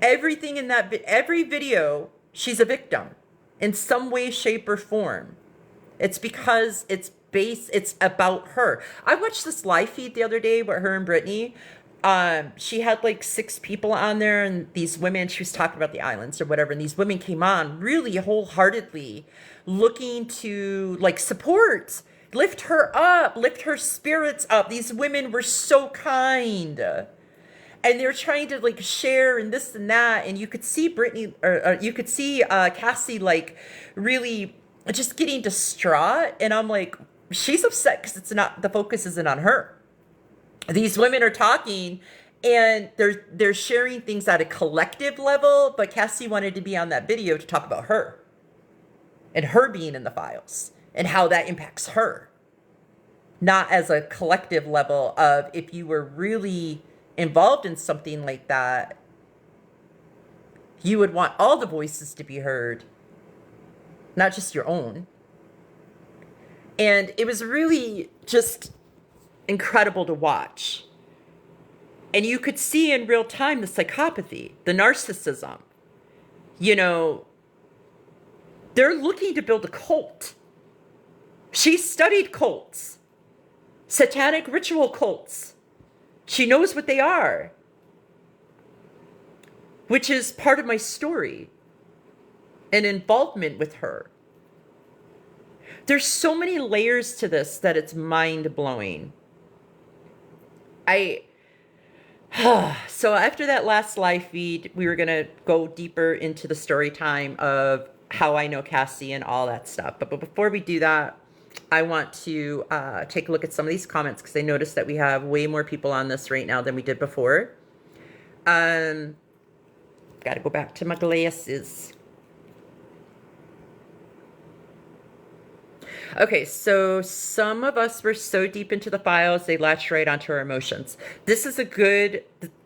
Everything in every video, she's a victim in some way, shape, or form. It's because it's about her. I watched this live feed the other day with her and Brittany. She had like 6 people on there, and these women, she was talking about the islands or whatever, and these women came on really wholeheartedly looking to like support, lift her up, lift her spirits up. These women were so kind. And they're trying to like share and this and that, and you could see Brittany, or you could see Cassie like really just getting distraught, and I'm like, she's upset because it's not, the focus isn't on her. These women are talking, and they're sharing things at a collective level, but Cassie wanted to be on that video to talk about her and her being in the files and how that impacts her, not as a collective level of if you were really involved in something like that, you would want all the voices to be heard, not just your own. And it was really just incredible to watch. And you could see in real time the psychopathy, the narcissism. You know, they're looking to build a cult. She studied cults, satanic ritual cults. She knows what they are, which is part of my story and involvement with her. There's so many layers to this that it's mind-blowing. So after that last live feed, we were going to go deeper into the story time of how I know Cassie and all that stuff. But before we do that, I want to take a look at some of these comments, because I noticed that we have way more people on this right now than we did before. Got to go back to my glasses. Okay, so some of us were so deep into the files, they latched right onto our emotions. This is a good,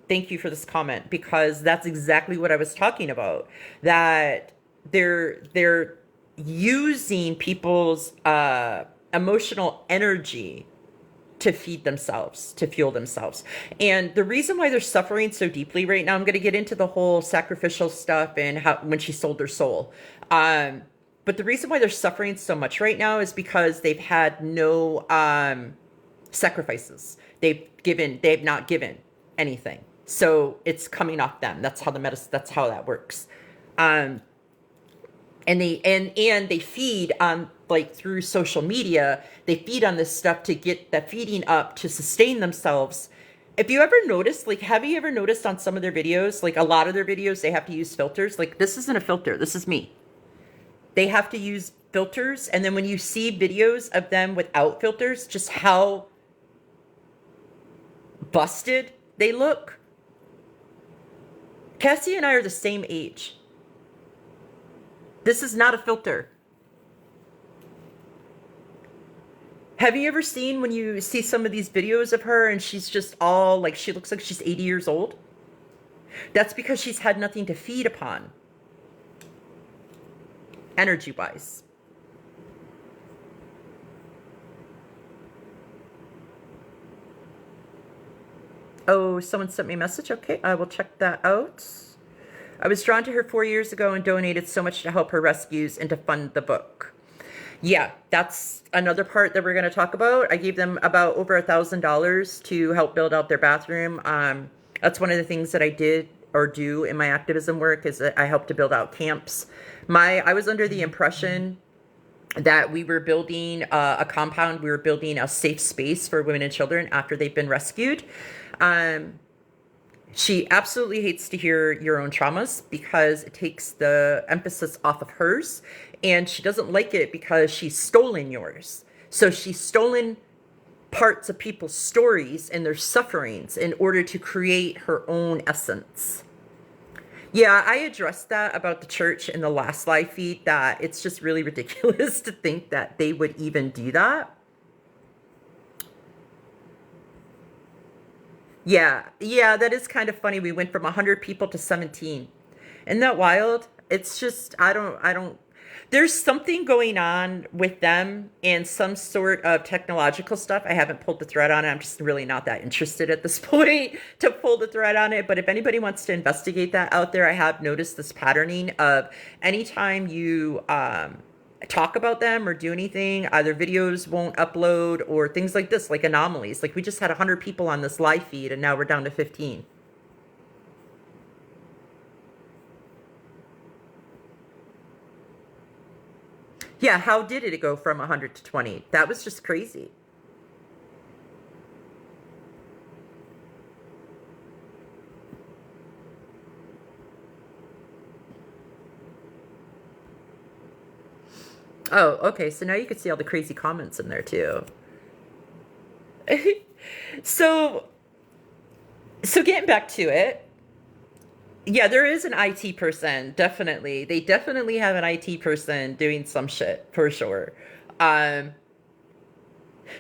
thank you for this comment, because that's exactly what I was talking about. That they're using people's emotional energy to feed themselves, to fuel themselves. And the reason why they're suffering so deeply right now, I'm going to get into the whole sacrificial stuff and how when she sold her soul. But the reason why they're suffering so much right now is because they've had no sacrifices. They've not given anything. So it's coming off them. That's how that's how that works. And they feed on, like, through social media, they feed on this stuff to get that feeding up to sustain themselves. If you ever noticed, like, have you ever noticed on some of their videos, like a lot of their videos, they have to use filters? Like, this isn't a filter. This is me. They have to use filters. And then when you see videos of them without filters, just how busted they look. Cassie and I are the same age. This is not a filter. Have you ever seen when you see some of these videos of her and she's just all like, she looks like she's 80 years old? That's because she's had nothing to feed upon, energy-wise. Oh, someone sent me a message. Okay, I will check that out. I was drawn to her 4 years ago and donated so much to help her rescues and to fund the book. Yeah, that's another part that we're going to talk about. I gave them about over $1,000 to help build out their bathroom. That's one of the things that I did or do in my activism work, is that I helped to build out camps. I was under the impression that we were building a compound, we were building a safe space for women and children after they've been rescued. She absolutely hates to hear your own traumas because it takes the emphasis off of hers. And she doesn't like it because she's stolen yours. So she's stolen parts of people's stories and their sufferings in order to create her own essence. Yeah, I addressed that about the church in the last live feed, that it's just really ridiculous to think that they would even do that. Yeah, that is kind of funny. We went from 100 people to 17. Isn't that wild? It's just, I don't, There's something going on with them and some sort of technological stuff. I haven't pulled the thread on it. I'm just really not that interested at this point to pull the thread on it. But if anybody wants to investigate that out there, I have noticed this patterning of anytime you talk about them or do anything, either videos won't upload or things like this, like anomalies. Like we just had 100 people on this live feed and now we're down to 15. Yeah, how did it go from 100 to 20? That was just crazy. Oh, okay. So now you can see all the crazy comments in there too. So, so getting back to it, yeah, there is an IT person, definitely. They definitely have an IT person doing some shit for sure. Um,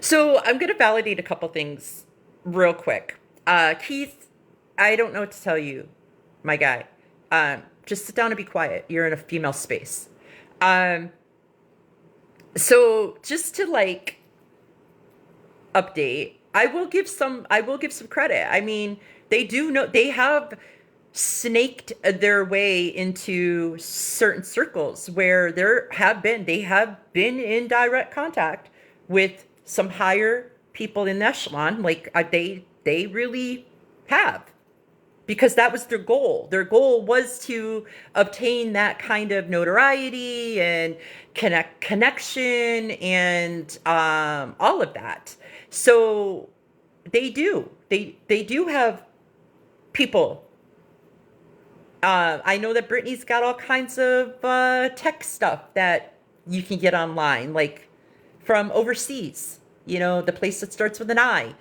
so I'm gonna validate a couple things real quick. Keith, I don't know what to tell you, my guy. Just sit down and be quiet. You're in a female space. Um, so just to like update, I will give some credit. I mean, they do know they have snaked their way into certain circles where they have been in direct contact with some higher people in the echelon. Like they really have, because that was their goal. Their goal was to obtain that kind of notoriety and connection and all of that. So they do have people. I know that Brittany's got all kinds of tech stuff that you can get online, like from overseas. You know, the place that starts with an I.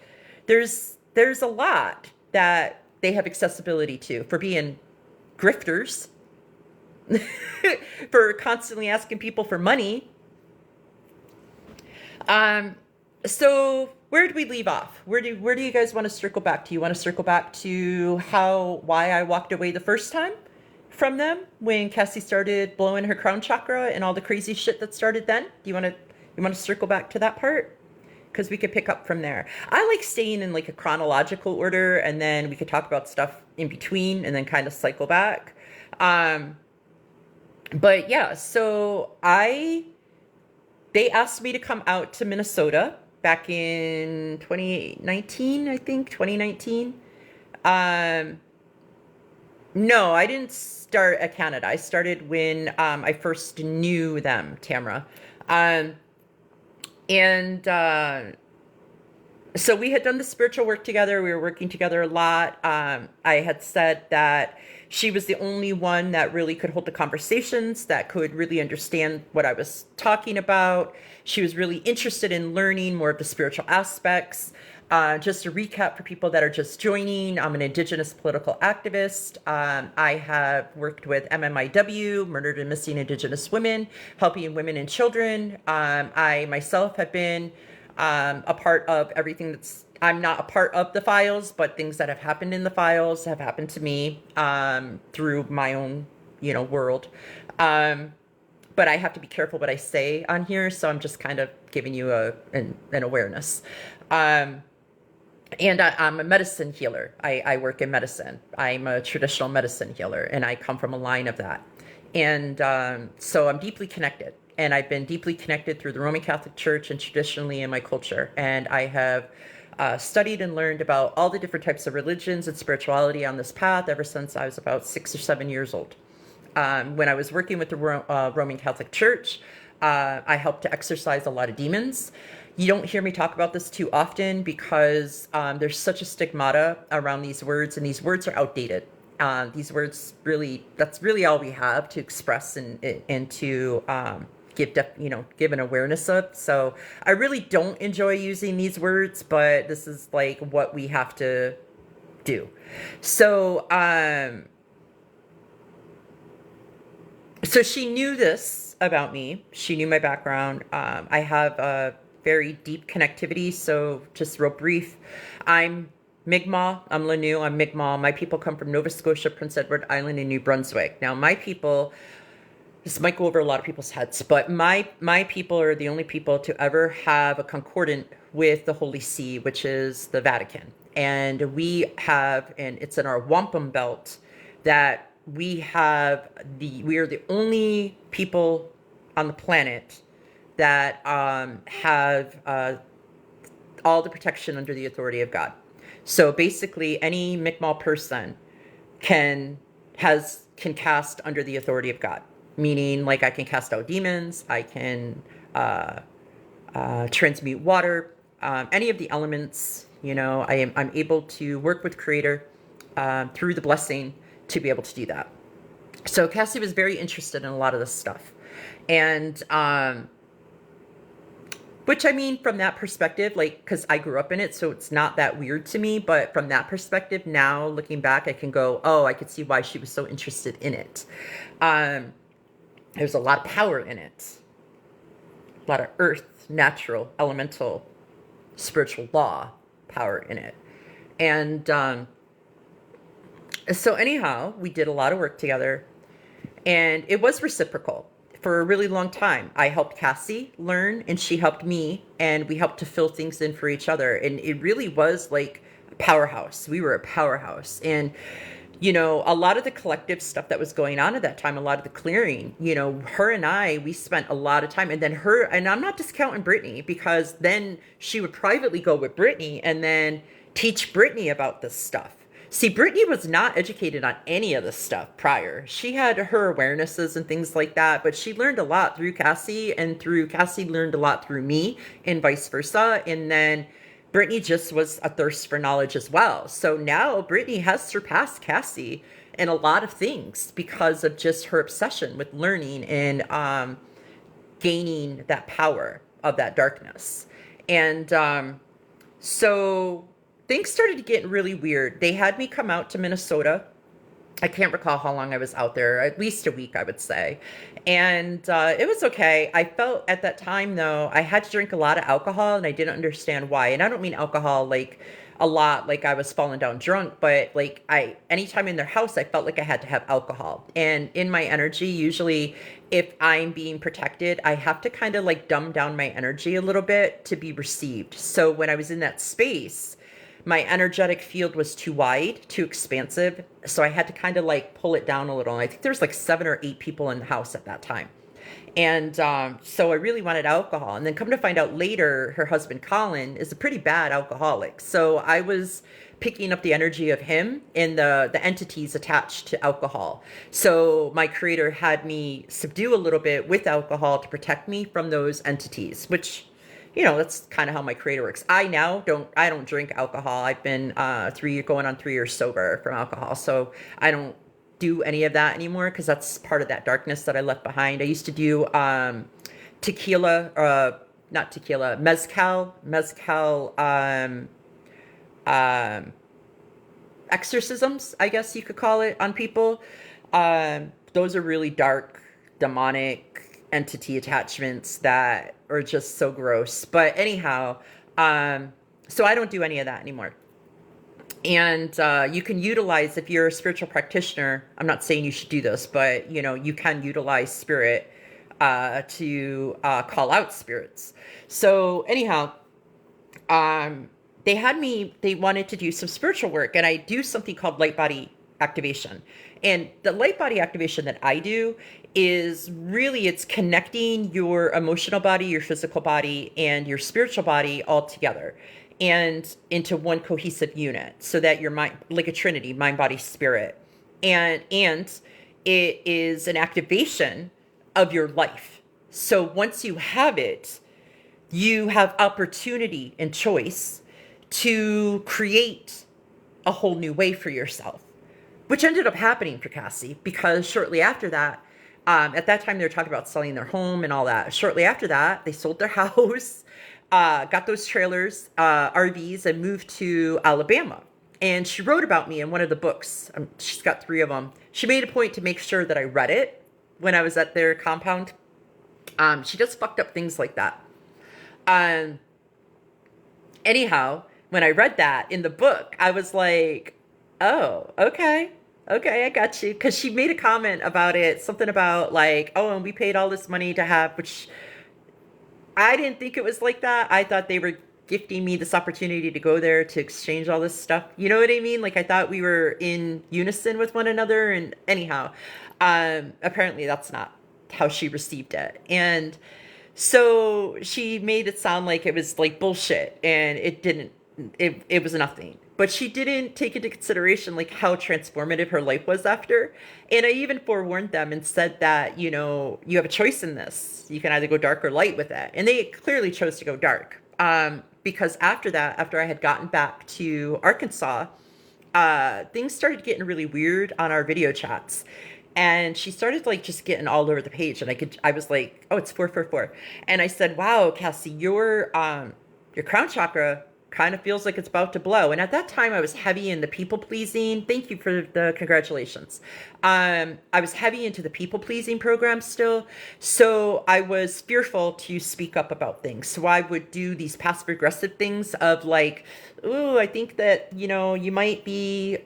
There's a lot that they have accessibility to for being grifters, for constantly asking people for money. Um, so where did we leave off? Where do you guys want to circle back to? You want to circle back to why I walked away the first time from them when Cassie started blowing her crown chakra and all the crazy shit that started then? Do you want to circle back to that part? Because we could pick up from there. I like staying in like a chronological order, and then we could talk about stuff in between and then kind of cycle back. Um, but yeah, so they asked me to come out to Minnesota back in 2019, I think, 2019. Um, no, I didn't start at Canada. I started when I first knew them, Tamara. Um, and so we had done the spiritual work together. We were working together a lot. I had said that she was the only one that really could hold the conversations, that could really understand what I was talking about. She was really interested in learning more of the spiritual aspects. Just to recap for people that are just joining, I'm an Indigenous political activist. I have worked with MMIW, Murdered and Missing Indigenous Women, helping women and children. I myself have been a part of everything I'm not a part of the files, but things that have happened in the files have happened to me through my own, world. But I have to be careful what I say on here, so I'm just kind of giving you an awareness. And I'm a medicine healer. I work in medicine. I'm a traditional medicine healer, and I come from a line of that. And so I'm deeply connected. And I've been deeply connected through the Roman Catholic Church and traditionally in my culture. And I have studied and learned about all the different types of religions and spirituality on this path ever since I was about 6 or 7 years old. When I was working with the Roman Catholic Church, I helped to exorcise a lot of demons. You don't hear me talk about this too often because there's such a stigmata around these words, and these words are outdated. These words that's really all we have to express and to give an awareness of. So I really don't enjoy using these words, but this is like what we have to do. So, so she knew this about me. She knew my background. I have a very deep connectivity. So just real brief, I'm Mi'kmaq. I'm Lanu. I'm Mi'kmaq. My people come from Nova Scotia, Prince Edward Island, and New Brunswick. Now, my people this might go over a lot of people's heads, but my people are the only people to ever have a concordant with the Holy See, which is the Vatican. And we have, and it's in our wampum belt, that we are the only people on the planet that have all the protection under the authority of God. So basically, any Mi'kmaq person can cast under the authority of God. Meaning, like, I can cast out demons, I can transmute water, any of the elements. I'm able to work with Creator through the blessing to be able to do that. So Cassie was very interested in a lot of this stuff, and which, I mean, from that perspective, like, because I grew up in it, so it's not that weird to me. But from that perspective, now looking back, I can go, oh, I could see why she was so interested in it. There's a lot of power in it, a lot of earth, natural, elemental, spiritual law power in it. And so anyhow, we did a lot of work together, and it was reciprocal for a really long time. I helped Cassie learn, and she helped me, and we helped to fill things in for each other. And it really was like a powerhouse. We were a powerhouse. And a lot of the collective stuff that was going on at that time, a lot of the clearing, her and I, we spent a lot of time. And then and I'm not discounting Brittany, because then she would privately go with Brittany and then teach Brittany about this stuff. See, Brittany was not educated on any of this stuff prior. She had her awarenesses and things like that, but she learned a lot through Cassie, and Cassie learned a lot through me, and vice versa. And then Brittany just was a thirst for knowledge as well. So now Brittany has surpassed Cassie in a lot of things because of just her obsession with learning and gaining that power of that darkness. And so things started to get really weird. They had me come out to Minnesota. I can't recall how long I was out there, at least a week, I would say. And it was okay. I felt at that time, though, I had to drink a lot of alcohol, and I didn't understand why. And I don't mean alcohol like a lot, like I was falling down drunk, but like anytime in their house, I felt like I had to have alcohol. And in my energy, usually if I'm being protected, I have to kind of like dumb down my energy a little bit to be received. So when I was in that space, my energetic field was too wide, too expansive. So I had to kind of like pull it down a little. And I think there's like 7 or 8 people in the house at that time. And so I really wanted alcohol. And then come to find out later, her husband, Colin, is a pretty bad alcoholic. So I was picking up the energy of him and the entities attached to alcohol. So my Creator had me subdue a little bit with alcohol to protect me from those entities, which, that's kind of how my Creator works. I don't drink alcohol. I've been going on 3 years sober from alcohol. So I don't do any of that anymore, because that's part of that darkness that I left behind. I used to do mezcal exorcisms, I guess you could call it, on people. Those are really dark, demonic entity attachments that are just so gross. But anyhow, so I don't do any of that anymore. And you can utilize, if you're a spiritual practitioner, I'm not saying you should do this, but you can utilize spirit to call out spirits. So anyhow, they wanted to do some spiritual work, and I do something called light body activation. And the light body activation that I do is really, it's connecting your emotional body, your physical body, and your spiritual body all together and into one cohesive unit, so that your mind, like a trinity, mind, body, spirit. And it is an activation of your life. So once you have it, you have opportunity and choice to create a whole new way for yourself, which ended up happening for Cassie, because shortly after that, at that time they were talking about selling their home and all that. Shortly after that, they sold their house, got those trailers, RVs, and moved to Alabama. And she wrote about me in one of the books. She's got 3 of them. She made a point to make sure that I read it when I was at their compound. She just fucked up things like that. Anyhow, when I read that in the book, I was like, oh, okay. Okay, I got you. Because she made a comment about it, something about like, oh, and we paid all this money to have, which I didn't think it was like that. I thought they were gifting me this opportunity to go there to exchange all this stuff. You know what I mean? Like I thought we were in unison with one another. And anyhow, apparently that's not how she received it. And so she made it sound like it was like bullshit, and it didn't. It was nothing. But she didn't take into consideration like how transformative her life was after. And I even forewarned them and said that, you know, you have a choice in this. You can either go dark or light with it. And they clearly chose to go dark. Because after that, after I had gotten back to Arkansas, things started getting really weird on our video chats. And she started like just getting all over the page. And I was like, oh, it's 444. And I said, wow, Cassie, your crown chakra kind of feels like it's about to blow. And at that time I was heavy in the people pleasing. Thank you for the congratulations. I was heavy into the people pleasing program still. So I was fearful to speak up about things. So I would do these passive aggressive things of like, ooh, I think that, you know, you might be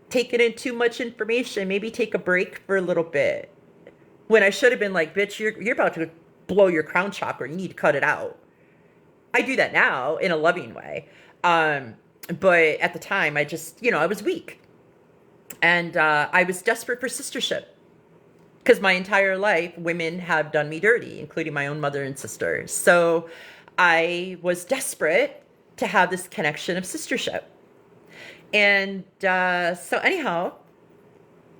taking in too much information. Maybe take a break for a little bit. When I should have been like, bitch, you're about to blow your crown chakra. You need to cut it out. I do that now in a loving way. But at the time, I just, you know, I was weak. And I was desperate for sistership. Because my entire life, women have done me dirty, including my own mother and sister. So I was desperate to have this connection of sistership. And so anyhow,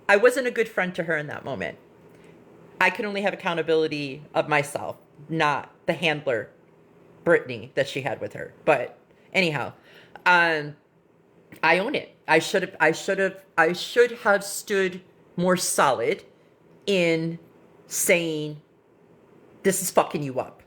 I wasn't a good friend to her in that moment. I could only have accountability of myself, not the handler, Brittany, that she had with her. But anyhow, I own it. I should have stood more solid in saying, this is fucking you up.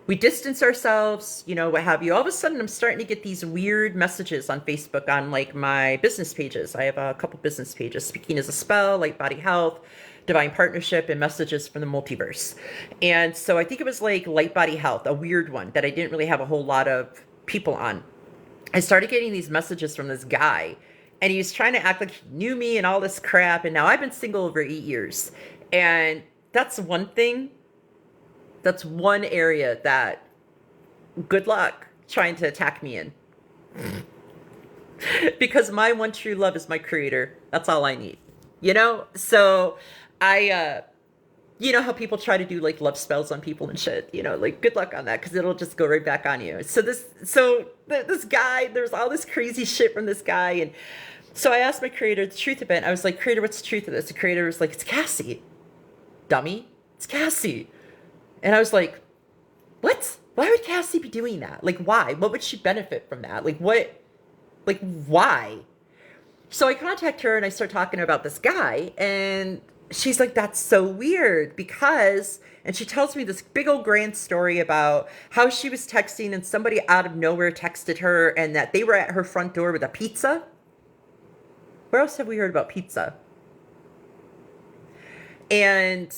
We distance ourselves, you know, what have you. All of a sudden, I'm starting to get these weird messages on Facebook on like my business pages. I have a couple business pages, Speaking as a Spell, Light Body Health, Divine Partnership, and Messages from the Multiverse. And so I think it was like Light Body Health, a weird one that I didn't really have a whole lot of people on. I started getting these messages from this guy, and he was trying to act like he knew me and all this crap. And now I've been single over 8 years. And that's one thing. That's one area that good luck trying to attack me in. Because my one true love is my creator. That's all I need. You know? So you know how people try to do like love spells on people and shit, you know, like good luck on that, because it'll just go right back on you. So this guy, there's all this crazy shit from this guy. And so I asked my creator the truth of it. I was like, creator, what's the truth of this? The creator was like, it's Cassie. Dummy. It's Cassie. And I was like, what? Why would Cassie be doing that? Like, why? What would she benefit from that? Like, what? Like, why? So I contact her and I start talking about this guy. And she's like, that's so weird because, and she tells me this big old grand story about how she was texting and somebody out of nowhere texted her and that they were at her front door with a pizza. Where else have we heard about pizza? And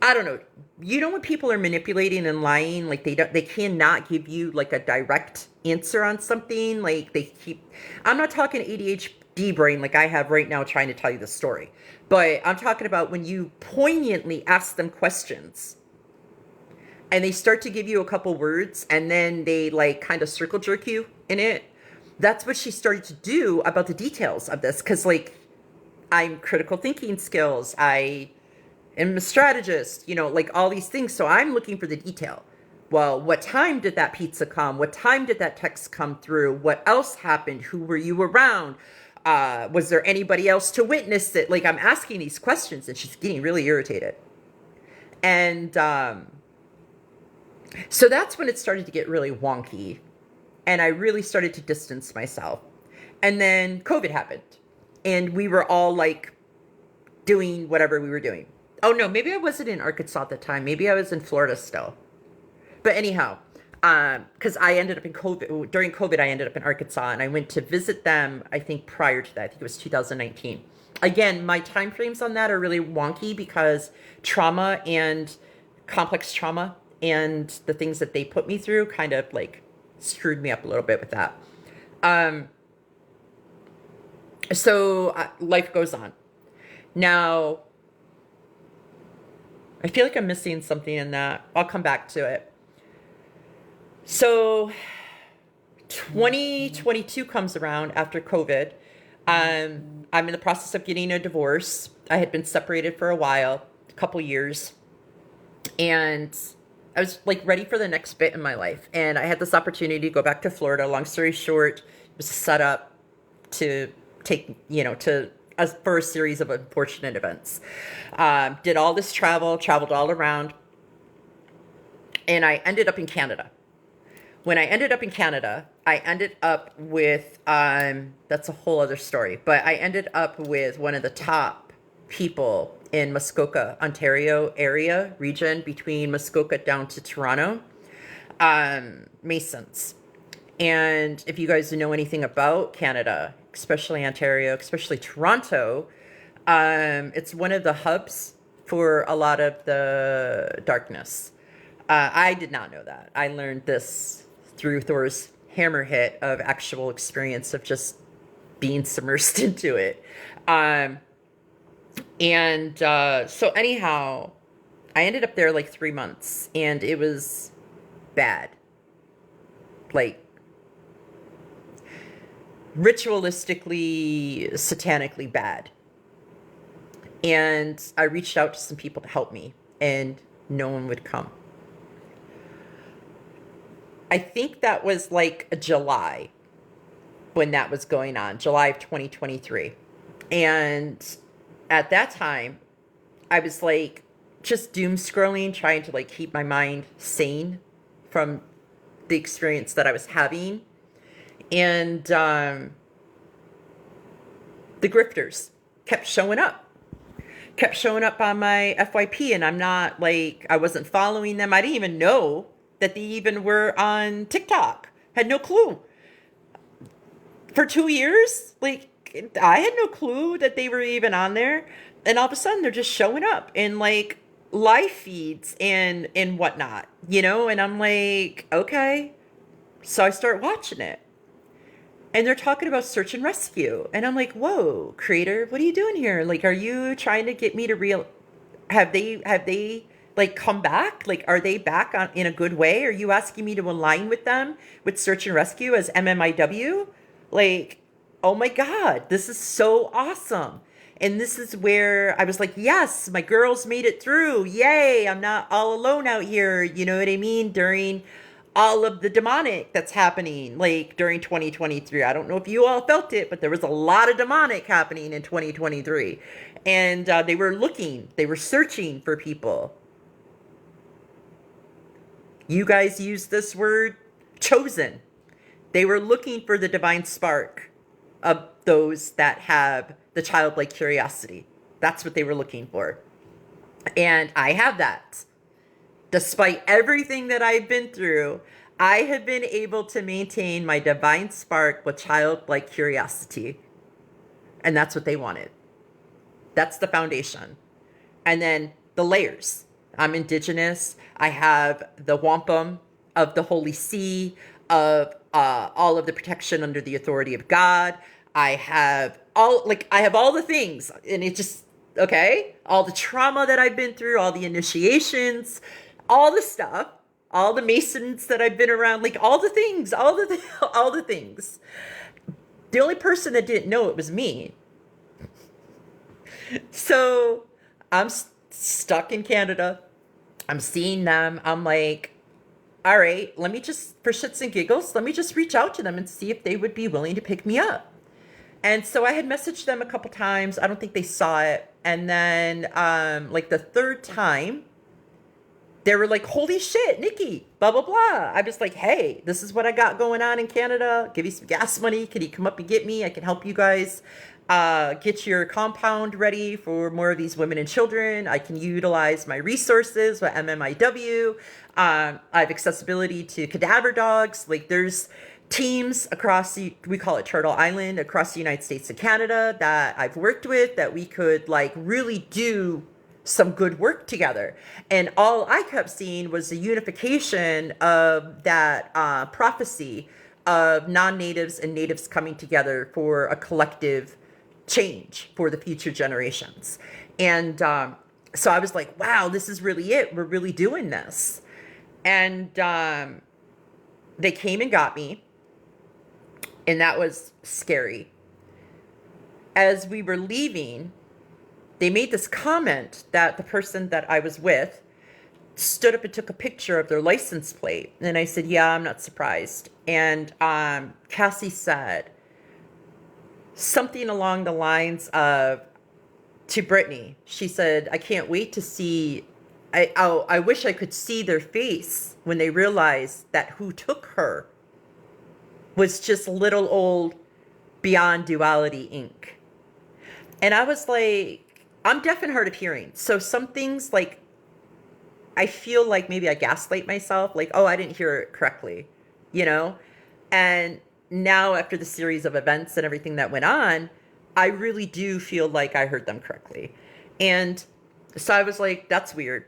I don't know. You know when people are manipulating and lying, like they cannot give you like a direct answer on something. Like they keep, I'm not talking ADHD brain like I have right now trying to tell you the story, but I'm talking about when you poignantly ask them questions and they start to give you a couple words and then they like kind of circle jerk you in it. That's what she started to do about the details of this. Cause like I'm critical thinking skills. I'm a strategist, you know, like all these things. So I'm looking for the detail. Well, what time did that pizza come? What time did that text come through? What else happened? Who were you around? Was there anybody else to witness it? Like I'm asking these questions and she's getting really irritated. And so that's when it started to get really wonky. And I really started to distance myself. And then COVID happened. And we were all like doing whatever we were doing. Oh, no, maybe I wasn't in Arkansas at the time. Maybe I was in Florida still. But anyhow, because I ended up in COVID. During COVID, I ended up in Arkansas. And I went to visit them, I think, prior to that. I think it was 2019. Again, my time frames on that are really wonky because trauma and complex trauma and the things that they put me through kind of like screwed me up a little bit with that. Um, so life goes on. Now, I feel like I'm missing something in that. I'll come back to it. So 2022 comes around after COVID. I'm in the process of getting a divorce. I had been separated for a while, a couple years, and I was like ready for the next bit in my life. And I had this opportunity to go back to Florida. Long story short, it was set up to take, for a series of unfortunate events. Did all this traveled all around, and I ended up in Canada. When I ended up in Canada, I ended up with, that's a whole other story, but I ended up with one of the top people in Muskoka, Ontario region between Muskoka down to Toronto, Masons. And if you guys know anything about Canada, especially Ontario, especially Toronto, it's one of the hubs for a lot of the darkness. I did not know that. I learned this through Thor's hammer hit of actual experience of just being submersed into it. So anyhow, I ended up there like 3 months, and it was bad. Like, ritualistically, satanically bad. And I reached out to some people to help me, and no one would come. I think that was like July when that was going on, July of 2023. And at that time, I was like just doom scrolling, trying to like keep my mind sane from the experience that I was having. And the grifters kept showing up on my FYP, and I'm not like, I wasn't following them. I didn't even know that they even were on TikTok. Had no clue. For 2 years, like, I had no clue that they were even on there. And all of a sudden, they're just showing up in like live feeds and whatnot, And I'm like, okay. So I start watching it, and they're talking about search and rescue, and I'm like, whoa, creator, what are you doing here? Like, are you trying to get me to have they like come back? Like, are they back in a good way? Are you asking me to align with them with search and rescue as MMIW? Like, oh my God, this is so awesome. And this is where I was like, yes, my girls made it through. Yay, I'm not all alone out here. You know what I mean? During all of the demonic that's happening, like during 2023. I don't know if you all felt it, but there was a lot of demonic happening in 2023. And they were searching for people. You guys use this word, chosen. They were looking for the divine spark of those that have the childlike curiosity. That's what they were looking for. And I have that. Despite everything that I've been through, I have been able to maintain my divine spark with childlike curiosity. And that's what they wanted. That's the foundation. And then the layers. I'm indigenous. I have the wampum of the Holy See, of all of the protection under the authority of God. I have all the things, and it just, okay, all the trauma that I've been through, all the initiations, all the stuff, all the Masons that I've been around, like all the things, all the things. The only person that didn't know it was me. So I'm stuck in Canada. I'm seeing them. I'm like, all right, let me just, for shits and giggles, let me just reach out to them and see if they would be willing to pick me up. And so I had messaged them a couple times. I don't think they saw it. And then like the third time, they were like, holy shit, Nikki, blah, blah, blah. I was like, hey, this is what I got going on in Canada. Give you some gas money. Can you come up and get me? I can help you guys get your compound ready for more of these women and children. I can utilize my resources with MMIW. I have accessibility to cadaver dogs. Like, there's teams across we call it Turtle Island, across the United States and Canada that I've worked with that we could like really do some good work together. And all I kept seeing was the unification of that prophecy of non-natives and natives coming together for a collective change for the future generations. And so I was like, wow, this is really it. We're really doing this. And they came and got me. And that was scary. As we were leaving, they made this comment that the person that I was with stood up and took a picture of their license plate. And I said, yeah, I'm not surprised. And Cassie said something along the lines of, to Brittany, she said, I can't wait to see, I wish I could see their face when they realized that who took her was just little old Beyond Duality Inc. And I was like, I'm deaf and hard of hearing. So some things, like, I feel like maybe I gaslight myself, like, oh, I didn't hear it correctly, you know? And now after the series of events and everything that went on, I really do feel like I heard them correctly. And so I was like, that's weird.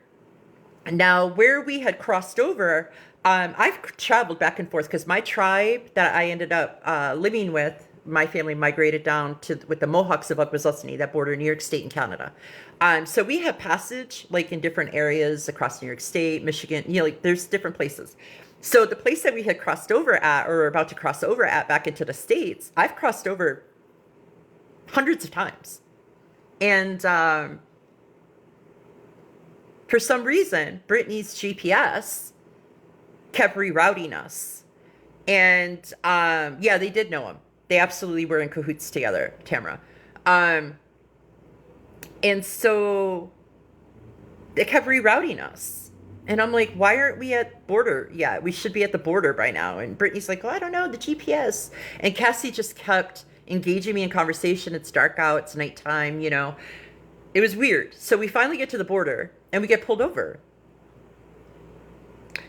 Now, where we had crossed over, I've traveled back and forth because my tribe that I ended up living with, my family migrated down to with the Mohawks of Akwesasne that border New York State and Canada. So we have passage like in different areas across New York State, Michigan, you know, like there's different places. So the place that we had crossed over at or about to cross over at back into the States, I've crossed over hundreds of times. And for some reason, Brittany's GPS kept rerouting us. And yeah, they did know him. They absolutely were in cahoots together, Tamara. And so they kept rerouting us. And I'm like, why aren't we at border? Yeah, we should be at the border by now. And Brittany's like, oh, I don't know, the GPS. And Cassie just kept engaging me in conversation. It's dark out, it's nighttime, you know. It was weird. So we finally get to the border and we get pulled over.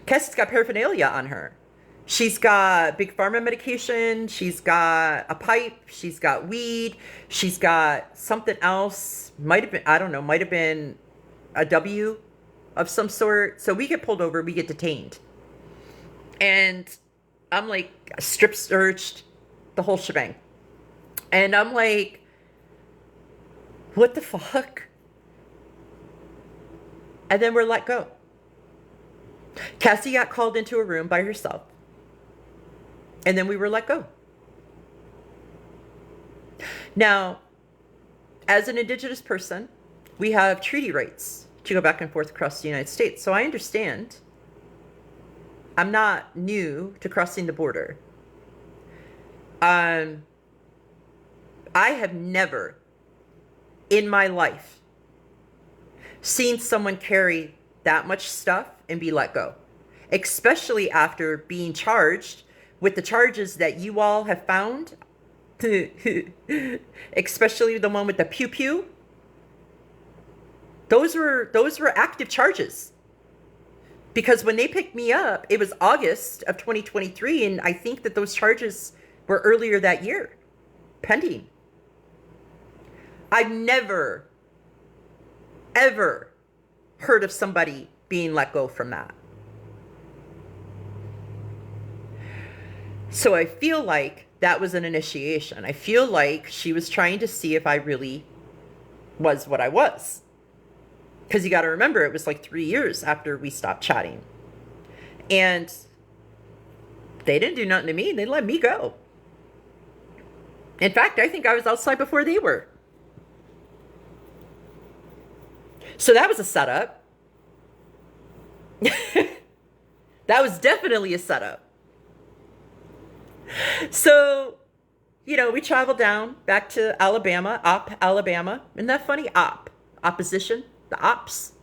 Cassie's got paraphernalia on her. She's got big pharma medication. She's got a pipe. She's got weed. She's got something else. Might have been, I don't know, might have been a W of some sort. So we get pulled over. We get detained. And I'm like strip searched, the whole shebang. And I'm like, what the fuck? And then we're let go. Cassie got called into a room by herself. And then we were let go. Now, as an Indigenous person, we have treaty rights to go back and forth across the United States. So I understand. I'm not new to crossing the border. I have never in my life seen someone carry that much stuff and be let go, especially after being charged with the charges that you all have found, especially the one with the pew pew. Those were active charges. Because when they picked me up, it was August of 2023, and I think that those charges were earlier that year, pending. I've never, ever heard of somebody being let go from that. So I feel like that was an initiation. I feel like she was trying to see if I really was what I was. Because you got to remember, it was like 3 years after we stopped chatting. And they didn't do nothing to me. They let me go. In fact, I think I was outside before they were. So that was a setup. That was definitely a setup. So, you know, we traveled down back to Alabama, Alabama. Isn't that funny? Opposition, the ops,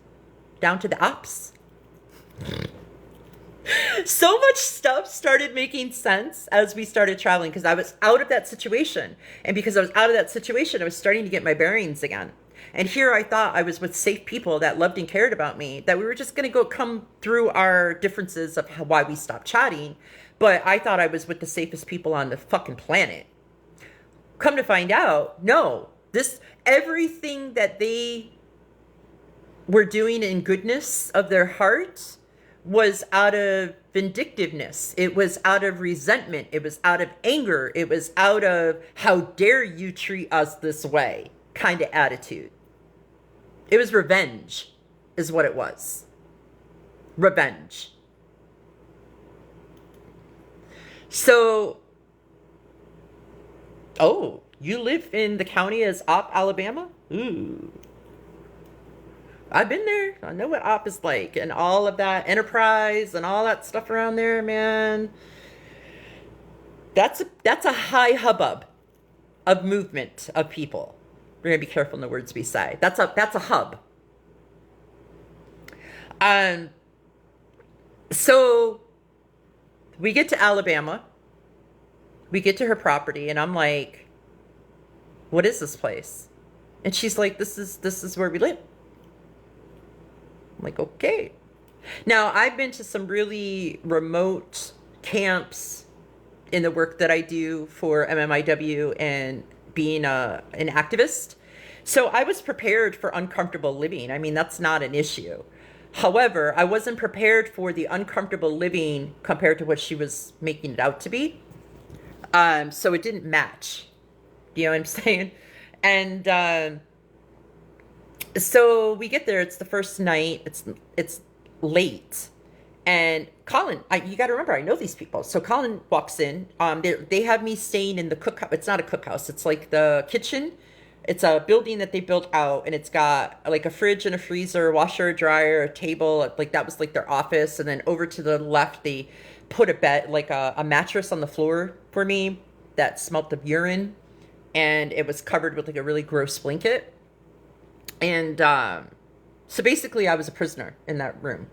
down to the ops. So much stuff started making sense as we started traveling because I was out of that situation. And because I was out of that situation, I was starting to get my bearings again. And here I thought I was with safe people that loved and cared about me, that we were just going to come through our differences of why we stopped chatting. But I thought I was with the safest people on the fucking planet. Come to find out, no. Everything that they were doing in goodness of their heart was out of vindictiveness. It was out of resentment. It was out of anger. It was out of, how dare you treat us this way kind of attitude. It was revenge, is what it was. Revenge. So, oh, you live in the county as Opp, Alabama? Ooh. I've been there. I know what Opp is like, and all of that Enterprise and all that stuff around there, man. That's a high hubbub of movement of people. We're gonna be careful in the words we say. That's a hub. So we get to Alabama. We get to her property, and I'm like, "What is this place?" And she's like, "This is where we live." I'm like, "Okay." Now, I've been to some really remote camps in the work that I do for MMIW and being an activist. So I was prepared for uncomfortable living. I mean, that's not an issue. However, I wasn't prepared for the uncomfortable living compared to what she was making it out to be. So it didn't match. You know what I'm saying? And so we get there. It's the first night. It's late. And Colin, you got to remember, I know these people. So Colin walks in. They have me staying in the cookhouse. It's not a cookhouse. It's like the kitchen. It's a building that they built out, and it's got like a fridge and a freezer, a washer, a dryer, a table. Like that was like their office. And then over to the left, they put a bed, like a mattress on the floor for me that smelt of urine. And it was covered with like a really gross blanket. And so basically I was a prisoner in that room.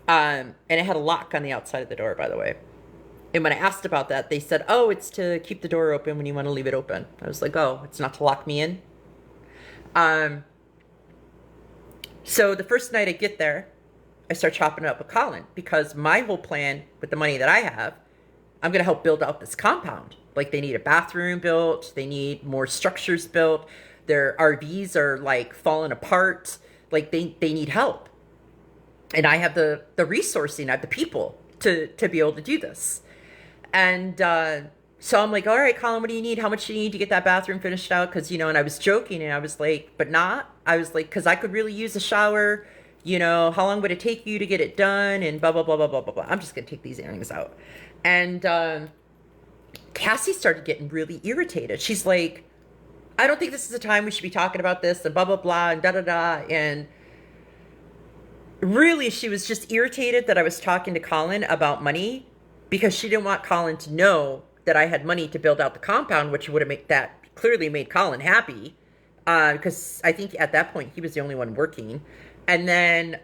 And it had a lock on the outside of the door, by the way. And when I asked about that, they said, "Oh, it's to keep the door open when you want to leave it open." I was like, "Oh, it's not to lock me in." So the first night I get there, I start chopping it up with Colin, because my whole plan with the money that I have, I'm going to help build out this compound. Like, they need a bathroom built. They need more structures built. Their RVs are like falling apart. Like they need help. And I have the resourcing, I have the people to be able to do this. And so I'm like, "All right, Colin, what do you need? How much do you need to get that bathroom finished out?" Because, you know, and I was joking, and I was like, but not. I was like, because I could really use a shower. You know, how long would it take you to get it done? And blah, blah, blah, blah, blah, blah, blah. I'm just going to take these earrings out. And Cassie started getting really irritated. She's like, "I don't think this is the time we should be talking about this," and blah, blah, blah, and da-da-da. And really, she was just irritated that I was talking to Colin about money, because she didn't want Colin to know that I had money to build out the compound, which would have clearly made Colin happy, because I think at that point he was the only one working. And then,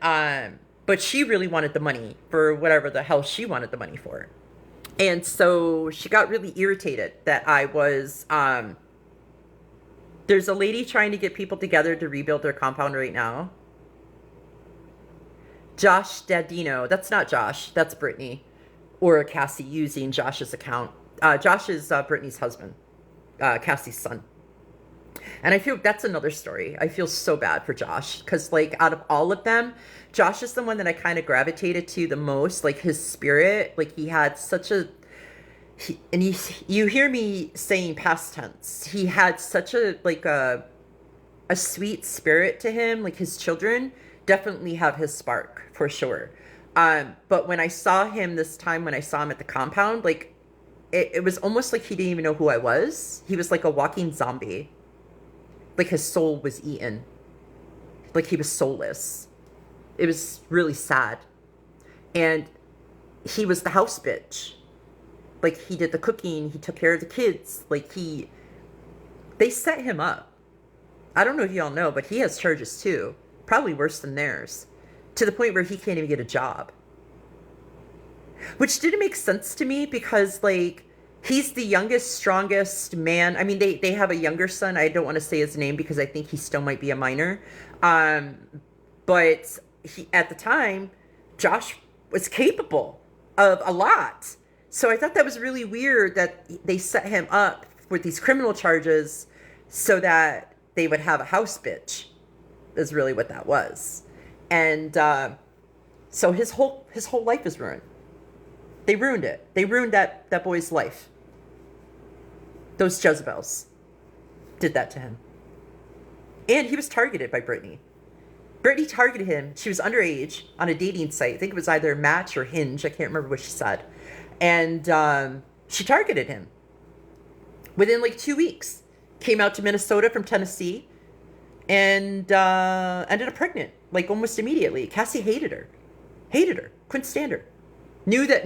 but she really wanted the money for whatever the hell she wanted the money for. And so she got really irritated that I was, there's a lady trying to get people together to rebuild their compound right now. Josh Dadino. That's not Josh. That's Brittany. Or Cassie using Josh's account. Josh is Brittany's husband. Cassie's son. And I feel that's another story. I feel so bad for Josh. Because, like, out of all of them, Josh is the one that I kind of gravitated to the most. Like, his spirit. Like, he had such a... you hear me saying past tense. He had such a, like, a sweet spirit to him. Like, his children definitely have his spark, for sure. But when I saw him this time, when I saw him at the compound, like, it was almost like he didn't even know who I was. He was like a walking zombie. Like, his soul was eaten. Like, he was soulless. It was really sad. And he was the house bitch. Like, he did the cooking. He took care of the kids. Like, they set him up. I don't know if y'all know, but he has charges too. Probably worse than theirs. To the point where he can't even get a job. Which didn't make sense to me, because, like, he's the youngest, strongest man. I mean, they have a younger son. I don't want to say his name because I think he still might be a minor. But at the time, Josh was capable of a lot. So I thought that was really weird that they set him up with these criminal charges so that they would have a house bitch, is really what that was. And so his whole life is ruined. They ruined it. They ruined that boy's life. Those Jezebels did that to him. And he was targeted by Brittany. Brittany targeted him. She was underage on a dating site. I think it was either Match or Hinge. I can't remember what she said. And she targeted him. Within like 2 weeks, came out to Minnesota from Tennessee and ended up pregnant, like almost immediately. Cassie hated her. Hated her. Couldn't stand her. Knew that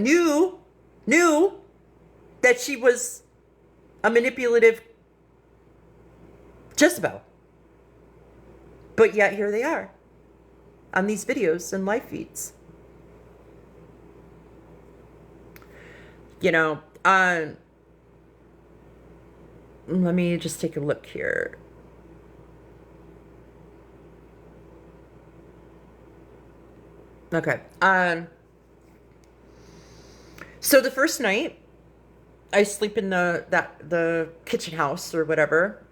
she was a manipulative Jezebel. But yet here they are on these videos and live feeds. You know, let me just take a look here. Okay. So the first night, I sleep in the kitchen house or whatever.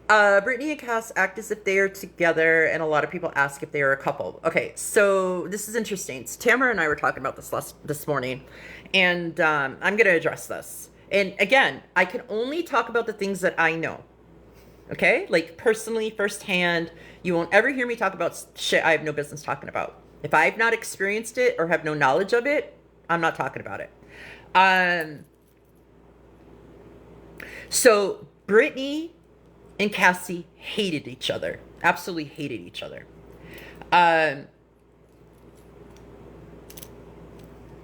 Brittany and Cass act as if they are together, and a lot of people ask if they are a couple. Okay, so this is interesting. So Tamara and I were talking about this morning, and I'm going to address this. And again, I can only talk about the things that I know. Okay? Like personally, firsthand, you won't ever hear me talk about shit I have no business talking about. If I've not experienced it or have no knowledge of it, I'm not talking about it. So Brittany and Cassie hated each other. Absolutely hated each other.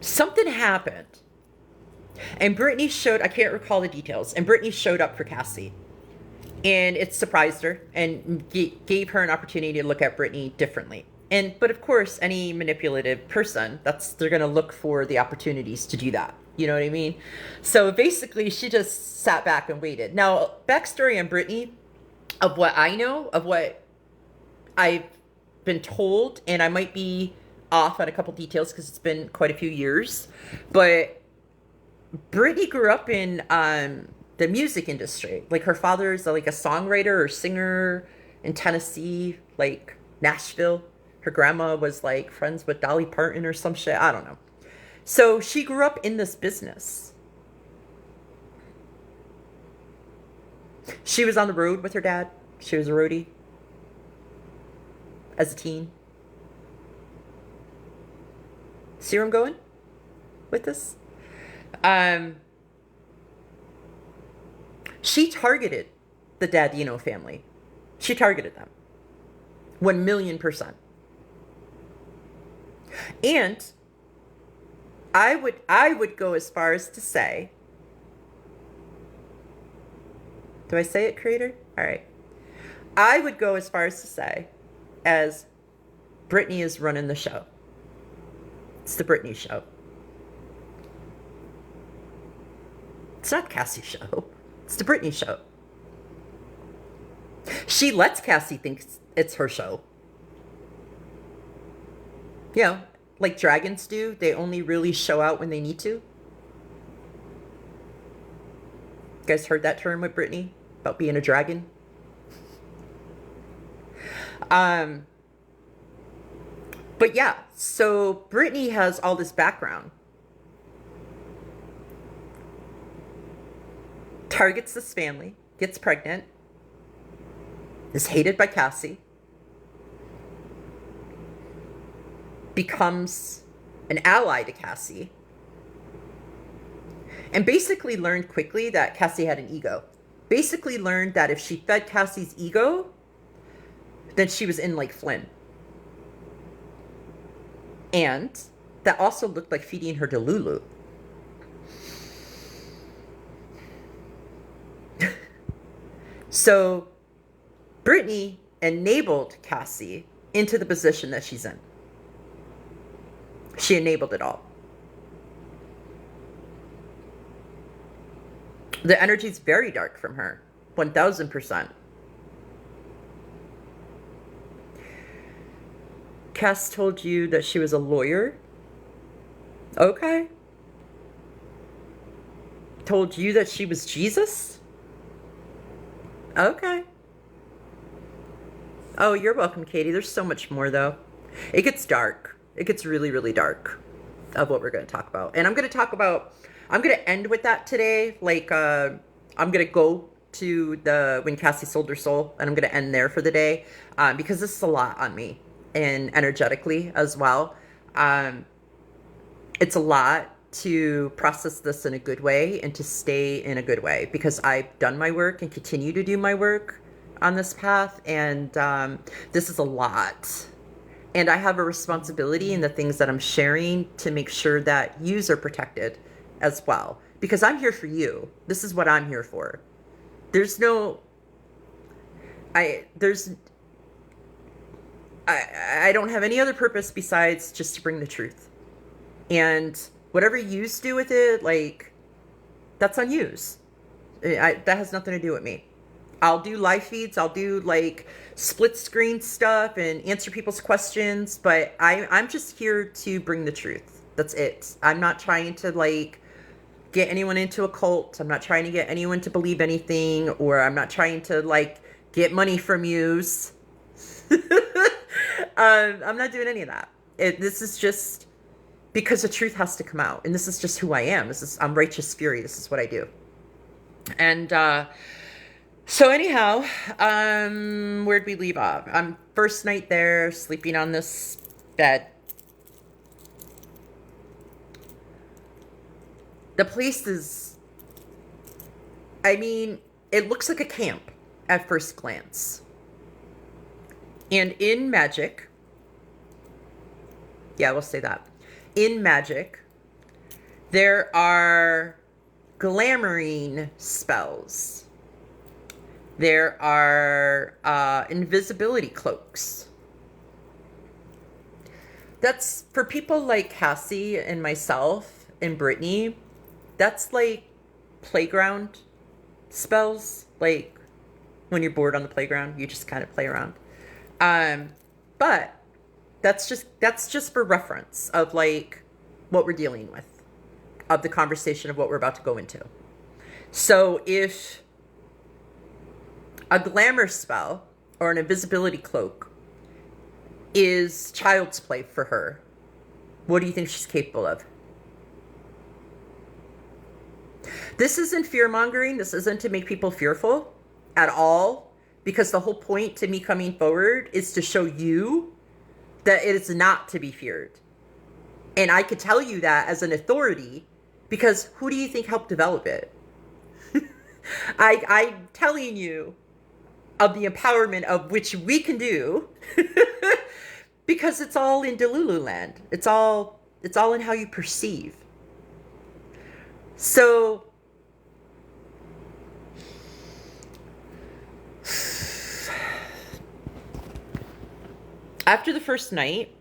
Something happened. And Brittany showed, I can't recall the details, and Brittany showed up for Cassie. And it surprised her and gave her an opportunity to look at Brittany differently. But of course, any manipulative person, they're going to look for the opportunities to do that. You know what I mean? So basically, she just sat back and waited. Now, backstory on Brittany, of what I know, of what I've been told, and I might be off on a couple details because it's been quite a few years, but Brittany grew up in the music industry. Like her father's like a songwriter or singer in Tennessee, like Nashville. Her grandma was like friends with Dolly Parton or some shit. I don't know. So she grew up in this business. She was on the road with her dad. She was a roadie as a teen. See where I'm going with this? She targeted the Dadino family. She targeted them. 1,000,000%. And I would go as far as to say, do I say it, creator? All right. I would go as far as to say, as Brittany is running the show. It's the Brittany show. It's not Cassie's show. It's the Brittany show. She lets Cassie think it's her show. You know, like dragons do. They only really show out when they need to. You guys heard that term with Brittany? About being a dragon? But yeah, so Brittany has all this background. Targets this family, gets pregnant, is hated by Cassie, becomes an ally to Cassie, and basically learned quickly that Cassie had an ego. Basically learned that if she fed Cassie's ego, then she was in like Flynn. And that also looked like feeding her to Lulu. So Brittany enabled Cassie into the position that she's in. She enabled it all. The energy is very dark from her. 1,000%. Cass told you that she was a lawyer? Okay. Told you that she was Jesus? Okay. Oh, you're welcome, Katie. There's so much more, though. It gets dark. It gets really, really dark. of what we're going to talk about. And I'm going to end with that today. Like, I'm going to go to the When Cassie Sold Her Soul, and I'm going to end there for the day, because this is a lot on me, and energetically as well. It's a lot to process this in a good way and to stay in a good way, because I've done my work and continue to do my work on this path, and this is a lot. And I have a responsibility in the things that I'm sharing to make sure that yous are protected as well, because I'm here for you. This is what I'm here for. There's no, I don't have any other purpose besides just to bring the truth. And whatever yous do with it, like, that's on yous. That has nothing to do with me. I'll do live feeds. I'll do like split screen stuff and answer people's questions. But I'm just here to bring the truth. That's it. I'm not trying to like get anyone into a cult. I'm not trying to get anyone to believe anything, or I'm not trying to like get money from yous. I'm not doing any of that. This is just because the truth has to come out. And this is just who I am. I'm righteous fury. This is what I do. And, so anyhow, where'd we leave off? First night there, sleeping on this bed. The place is, I mean, it looks like a camp at first glance. And in magic, yeah, we'll say that. In magic, there are glamoring spells. There are invisibility cloaks. That's for people like Cassie and myself and Brittany. That's like playground spells. Like when you're bored on the playground, you just kind of play around. But that's just for reference of like what we're dealing with, of the conversation of what we're about to go into. So if a glamour spell or an invisibility cloak is child's play for her, what do you think she's capable of? This isn't fear-mongering. This isn't to make people fearful at all, because the whole point to me coming forward is to show you that it is not to be feared. And I could tell you that as an authority, because who do you think helped develop it? I'm telling you of the empowerment of which we can do, because it's all in Delulu land. It's all in how you perceive. So after the first night,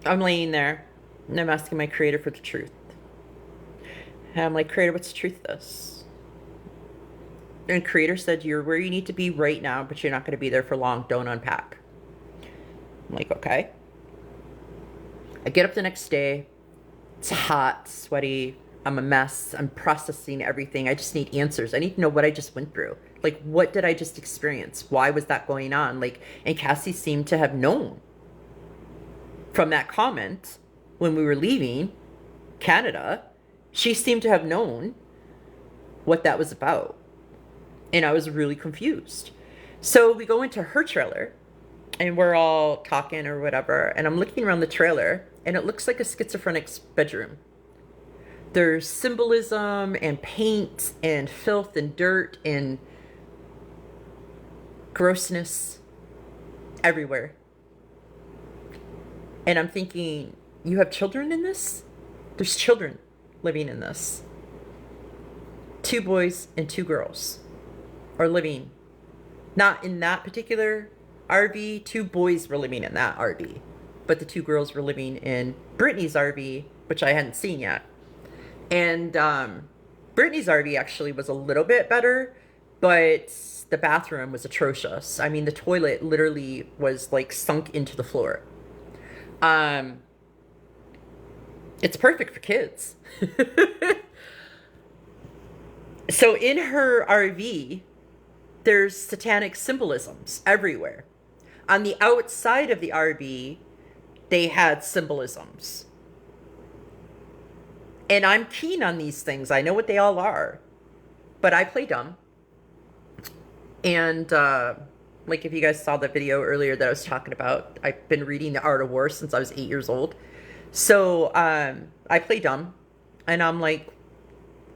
I'm laying there and I'm asking my creator for the truth. And I'm like, Creator, what's the truth of this? And Creator said, you're where you need to be right now, but you're not going to be there for long. Don't unpack. I'm like, okay. I get up the next day. It's hot, sweaty. I'm a mess. I'm processing everything. I just need answers. I need to know what I just went through. Like, what did I just experience? Why was that going on? Like, and Cassie seemed to have known from that comment when we were leaving Canada. She seemed to have known what that was about. And I was really confused. So we go into her trailer and we're all talking or whatever. And I'm looking around the trailer and it looks like a schizophrenic's bedroom. There's symbolism and paint and filth and dirt and grossness everywhere. And I'm thinking, you have children in this? There's children living in this. 2 boys and 2 girls are living, not in that particular RV. 2 boys were living in that RV, but the 2 girls were living in Brittany's RV, which I hadn't seen yet. And Brittany's RV actually was a little bit better, but the bathroom was atrocious. I mean, the toilet literally was like sunk into the floor. It's perfect for kids. So in her RV, there's satanic symbolisms everywhere. On the outside of the RV they had symbolisms. And I'm keen on these things. I know what they all are. But I play dumb. And like if you guys saw the video earlier that I was talking about, I've been reading The Art of War since I was 8 years old. So I play dumb. And I'm like,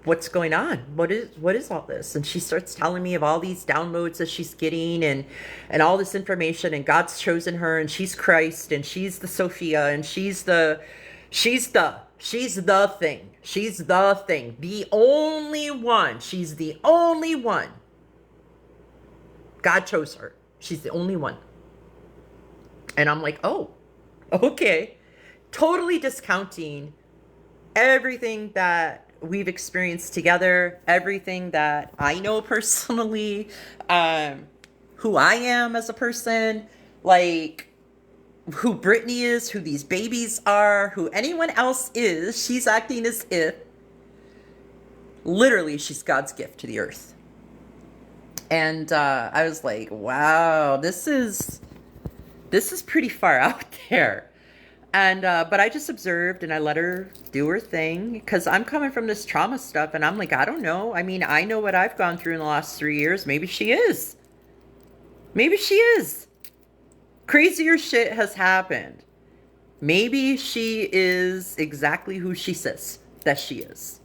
what's going on? What is all this? And she starts telling me of all these downloads that she's getting and all this information, and God's chosen her, and she's Christ, and she's the Sophia, and she's the thing. She's the thing. The only one. She's the only one. God chose her. She's the only one. And I'm like, oh, okay. Totally discounting everything that we've experienced together, everything that I know personally, who I am as a person, like who Brittany is, who these babies are, who anyone else is. She's acting as if literally she's God's gift to the earth. And I was like, wow, this is pretty far out there. And but I just observed and I let her do her thing, because I'm coming from this trauma stuff, and I'm like, I don't know. I mean, I know what I've gone through in the last 3 years. Maybe she is. Maybe she is. Crazier shit has happened. Maybe she is exactly who she says that she is.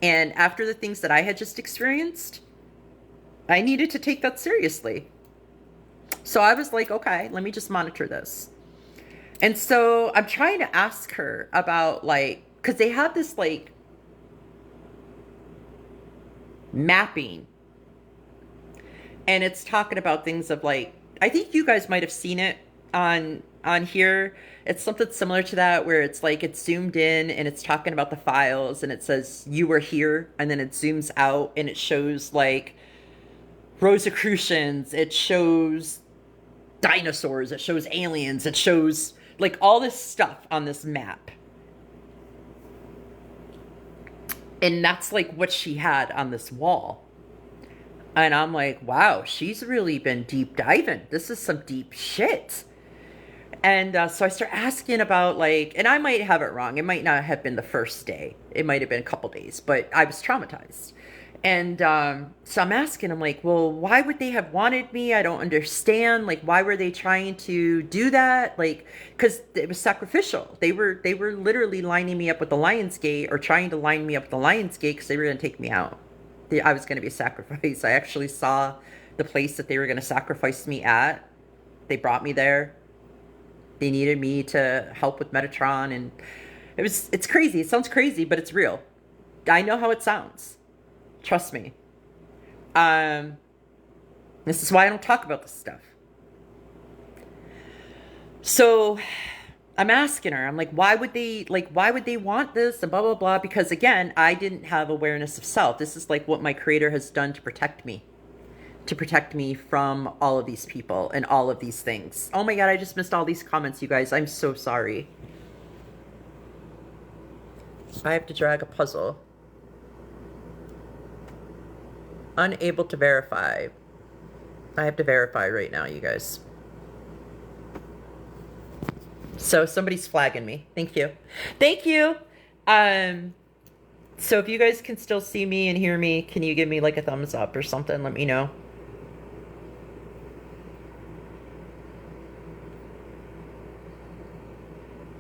And after the things that I had just experienced, I needed to take that seriously. So I was like, okay, let me just monitor this. And so I'm trying to ask her about, like, because they have this, like, mapping. And it's talking about things of, like, I think you guys might have seen it on here. It's something similar to that, where it's like it's zoomed in and it's talking about the files, and it says you were here, and then it zooms out and it shows like Rosicrucians, it shows dinosaurs, it shows aliens, it shows like all this stuff on this map. And that's like what she had on this wall. And I'm like, wow, she's really been deep diving. This is some deep shit. And so I start asking about, like, and I might have it wrong. It might not have been the first day. It might have been a couple days, but I was traumatized. And so I'm asking, I'm like, well, why would they have wanted me? I don't understand. Like, why were they trying to do that? Like, because it was sacrificial. They were literally lining me up with the Lion's Gate, or trying to line me up with the Lion's Gate, because they were going to take me out. I was going to be a sacrifice. I actually saw the place that they were going to sacrifice me at. They brought me there. They needed me to help with Metatron, and it's crazy. It sounds crazy, but it's real. I know how it sounds. Trust me. This is why I don't talk about this stuff. So I'm asking her, I'm like, why would they want this, and blah, blah, blah. Because again, I didn't have awareness of self. This is like what my creator has done to protect me from all of these people and all of these things. Oh my God, I just missed all these comments, you guys. I'm so sorry. I have to drag a puzzle. Unable to verify. I have to verify right now, you guys. So somebody's flagging me. Thank you. Thank you. So if you guys can still see me and hear me, can you give me like a thumbs up or something? Let me know.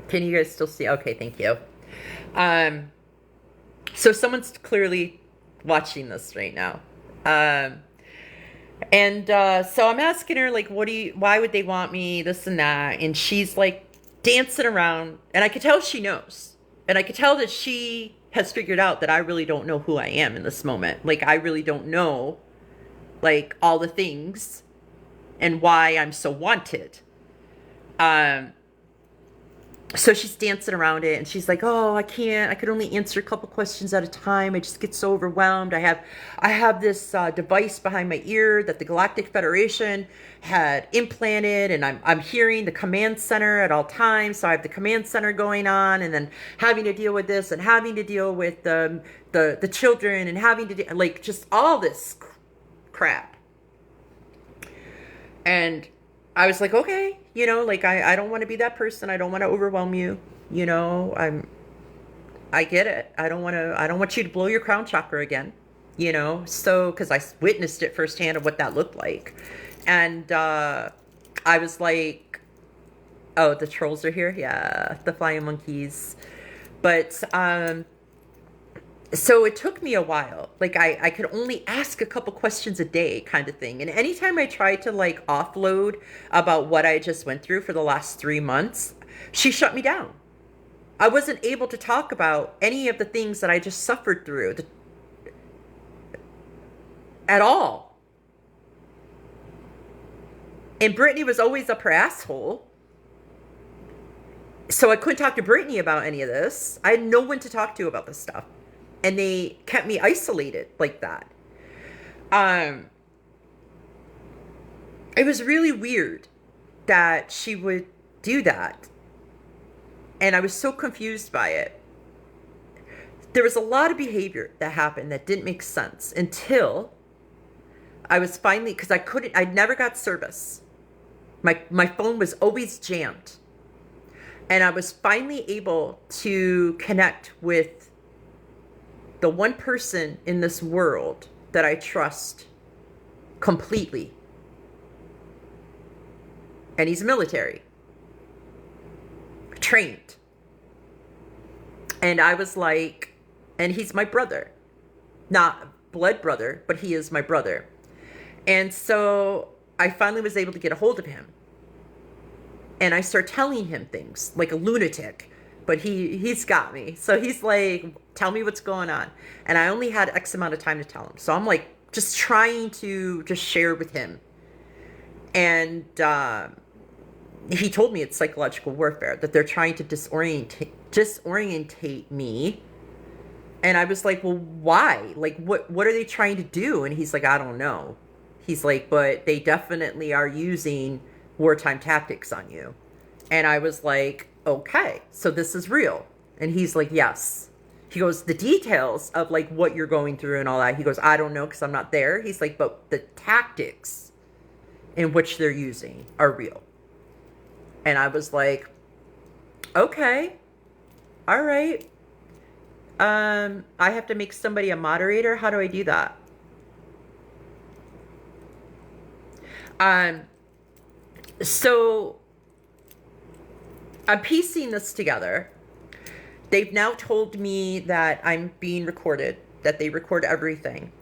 Can you guys still see? Okay, thank you. So someone's clearly watching this right now. So I'm asking her, like, why would they want me, this and that? And she's like dancing around, and I could tell she knows. And I could tell that she has figured out that I really don't know who I am in this moment. Like, I really don't know, like, all the things and why I'm so wanted. So she's dancing around it, and she's like, oh, I could only answer a couple questions at a time. I just get so overwhelmed. I have this device behind my ear that the Galactic Federation had implanted, and I'm hearing the command center at all times. So I have the command center going on, and then having to deal with this, and having to deal with the children, and having to like just all this crap. And I was like, okay, like I don't want to be that person. I don't want to overwhelm you. I get it. I don't want you to blow your crown chakra again. So, because I witnessed it firsthand of what that looked like. And I was like, oh, the trolls are here? Yeah, the flying monkeys. But so it took me a while. Like I could only ask a couple questions a day kind of thing. And anytime I tried to like offload about what I just went through for the last 3 months, she shut me down. I wasn't able to talk about any of the things that I just suffered through at all. And Brittany was always up her asshole. So I couldn't talk to Brittany about any of this. I had no one to talk to about this stuff. And they kept me isolated like that. It was really weird that she would do that. And I was so confused by it. There was a lot of behavior that happened that didn't make sense until I was finally, because I never got service. My phone was always jammed. And I was finally able to connect with the one person in this world that I trust completely. And he's military. Trained. And I was like, and he's my brother. Not blood brother, but he is my brother. And so I finally was able to get a hold of him. And I start telling him things like a lunatic, but he's got me. So he's like, tell me what's going on. And I only had X amount of time to tell him. So I'm like, just trying to just share with him. And he told me it's psychological warfare, that they're trying to disorientate me. And I was like, well, why? Like, what are they trying to do? And he's like, I don't know. He's like, but they definitely are using wartime tactics on you. And I was like, okay, so this is real. And he's like, yes. He goes, the details of like what you're going through and all that. He goes, I don't know because I'm not there. He's like, but the tactics in which they're using are real. And I was like, okay, all right. I have to make somebody a moderator. How do I do that? So I'm piecing this together. They've now told me that I'm being recorded, that they record everything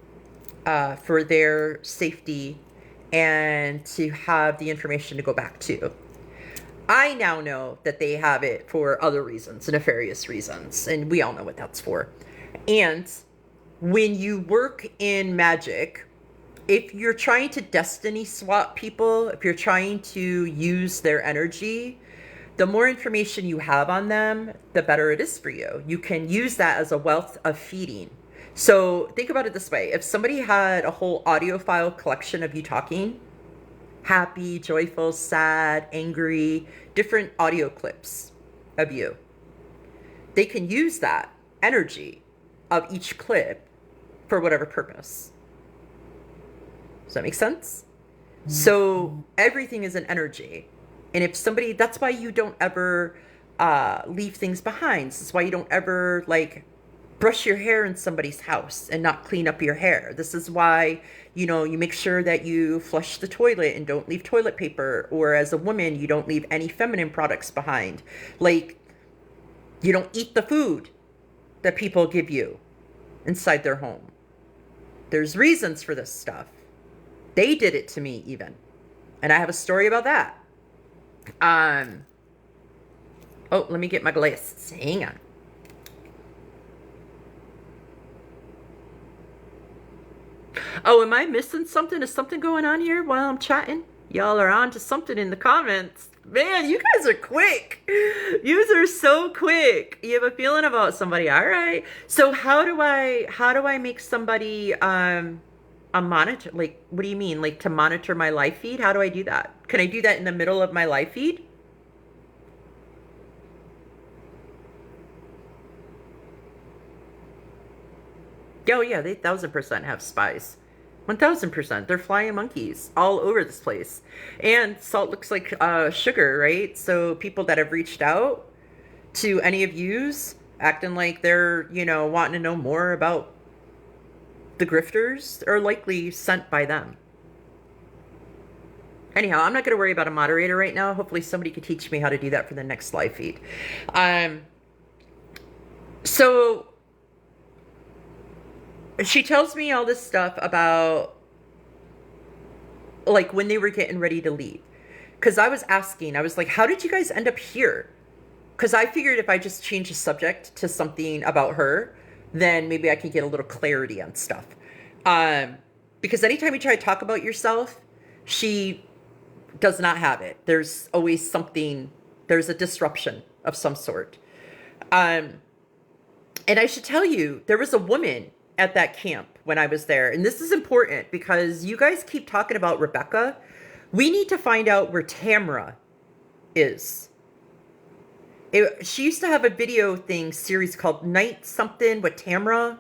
for their safety and to have the information to go back to. I now know that they have it for other reasons, nefarious reasons, and we all know what that's for. And when you work in magic, if you're trying to destiny swap people, if you're trying to use their energy, the more information you have on them, the better it is for you. You can use that as a wealth of feeding. So think about it this way. If somebody had a whole audio file collection of you talking, happy, joyful, sad, angry, different audio clips of you, they can use that energy of each clip for whatever purpose. Does that make sense? So everything is an energy. And if somebody, that's why you don't ever leave things behind. That's why you don't ever like brush your hair in somebody's house and not clean up your hair. This is why, you make sure that you flush the toilet and don't leave toilet paper. Or as a woman, you don't leave any feminine products behind. Like, you don't eat the food that people give you inside their home. There's reasons for this stuff. They did it to me even. And I have a story about that. Oh, let me get my glasses. Hang on. Oh, am I missing something? Is something going on here while I'm chatting? Y'all are on to something in the comments. Man, you guys are quick. You are so quick. You have a feeling about somebody. All right. So how do I make somebody a monitor? Like, what do you mean? Like, to monitor my live feed? How do I do that? Can I do that in the middle of my live feed? Oh yeah, they 1000% have spies. 1000%. They're flying monkeys all over this place. And salt looks like sugar, right? So people that have reached out to any of yous acting like they're, wanting to know more about the grifters are likely sent by them. Anyhow, I'm not going to worry about a moderator right now. Hopefully somebody could teach me how to do that for the next live feed. So she tells me all this stuff about like when they were getting ready to leave. Because I was asking, I was like, how did you guys end up here? Because I figured if I just change the subject to something about her, then maybe I can get a little clarity on stuff. Because anytime you try to talk about yourself, she does not have it. There's always something, there's a disruption of some sort. And I should tell you, there was a woman at that camp when I was there. And this is important because you guys keep talking about Rebecca. We need to find out where Tamra is. She used to have a video series called Night Something with Tamra.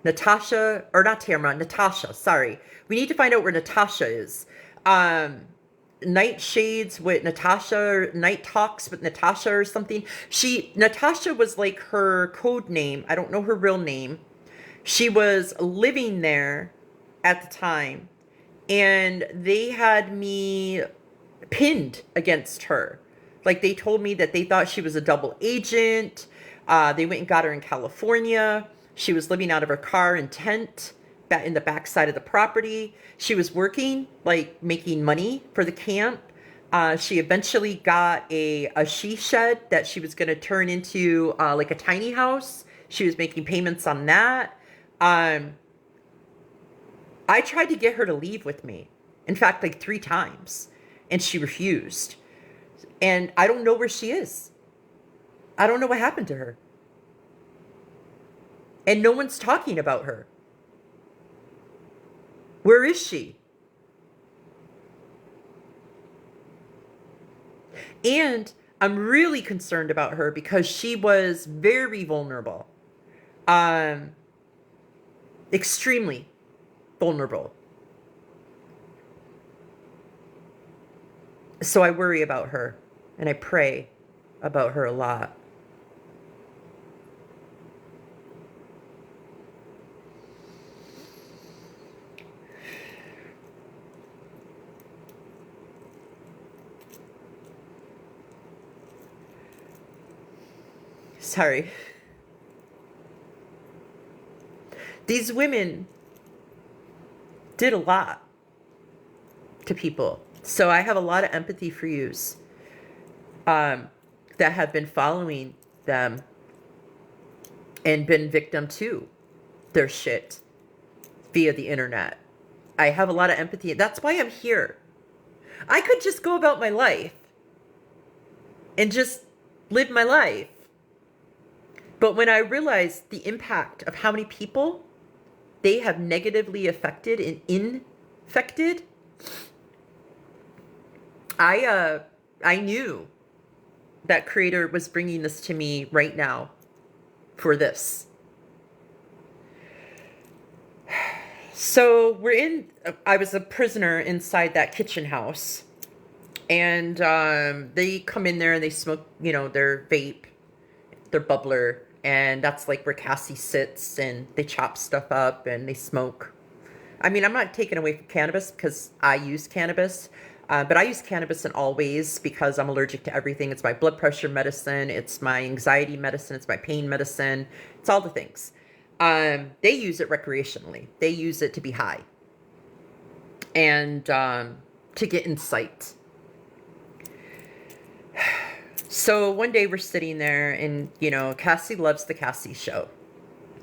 Natasha, or not Tamra, Natasha, sorry. We need to find out where Natasha is. Night Shades with Natasha, or Night Talks with Natasha or something. Natasha was like her code name. I don't know her real name. She was living there at the time. And they had me pinned against her. Like they told me that they thought she was a double agent. They went and got her in California. She was living out of her car in tent in the backside of the property. She was working, like making money for the camp. She eventually got a she shed that she was going to turn into like a tiny house. She was making payments on that. I tried to get her to leave with me. In fact, like 3 times. And she refused. And I don't know where she is. I don't know what happened to her. And no one's talking about her. Where is she? And I'm really concerned about her because she was very vulnerable. Extremely vulnerable. So I worry about her and I pray about her a lot. Sorry. These women did a lot to people. So I have a lot of empathy for yous that have been following them and been victim to their shit via the internet. I have a lot of empathy. That's why I'm here. I could just go about my life and just live my life. But when I realized the impact of how many people they have negatively affected and infected, I knew that Creator was bringing this to me right now for this. So I was a prisoner inside that kitchen house. And they come in there and they smoke, their vape, their bubbler. And that's like where Cassie sits and they chop stuff up and they smoke. I mean, I'm not taking away from cannabis because I use cannabis. But I use cannabis in all ways because I'm allergic to everything. It's my blood pressure medicine. It's my anxiety medicine. It's my pain medicine. It's all the things. They use it recreationally. They use it to be high. And to get insight. So one day we're sitting there and, Cassie loves the Cassie show.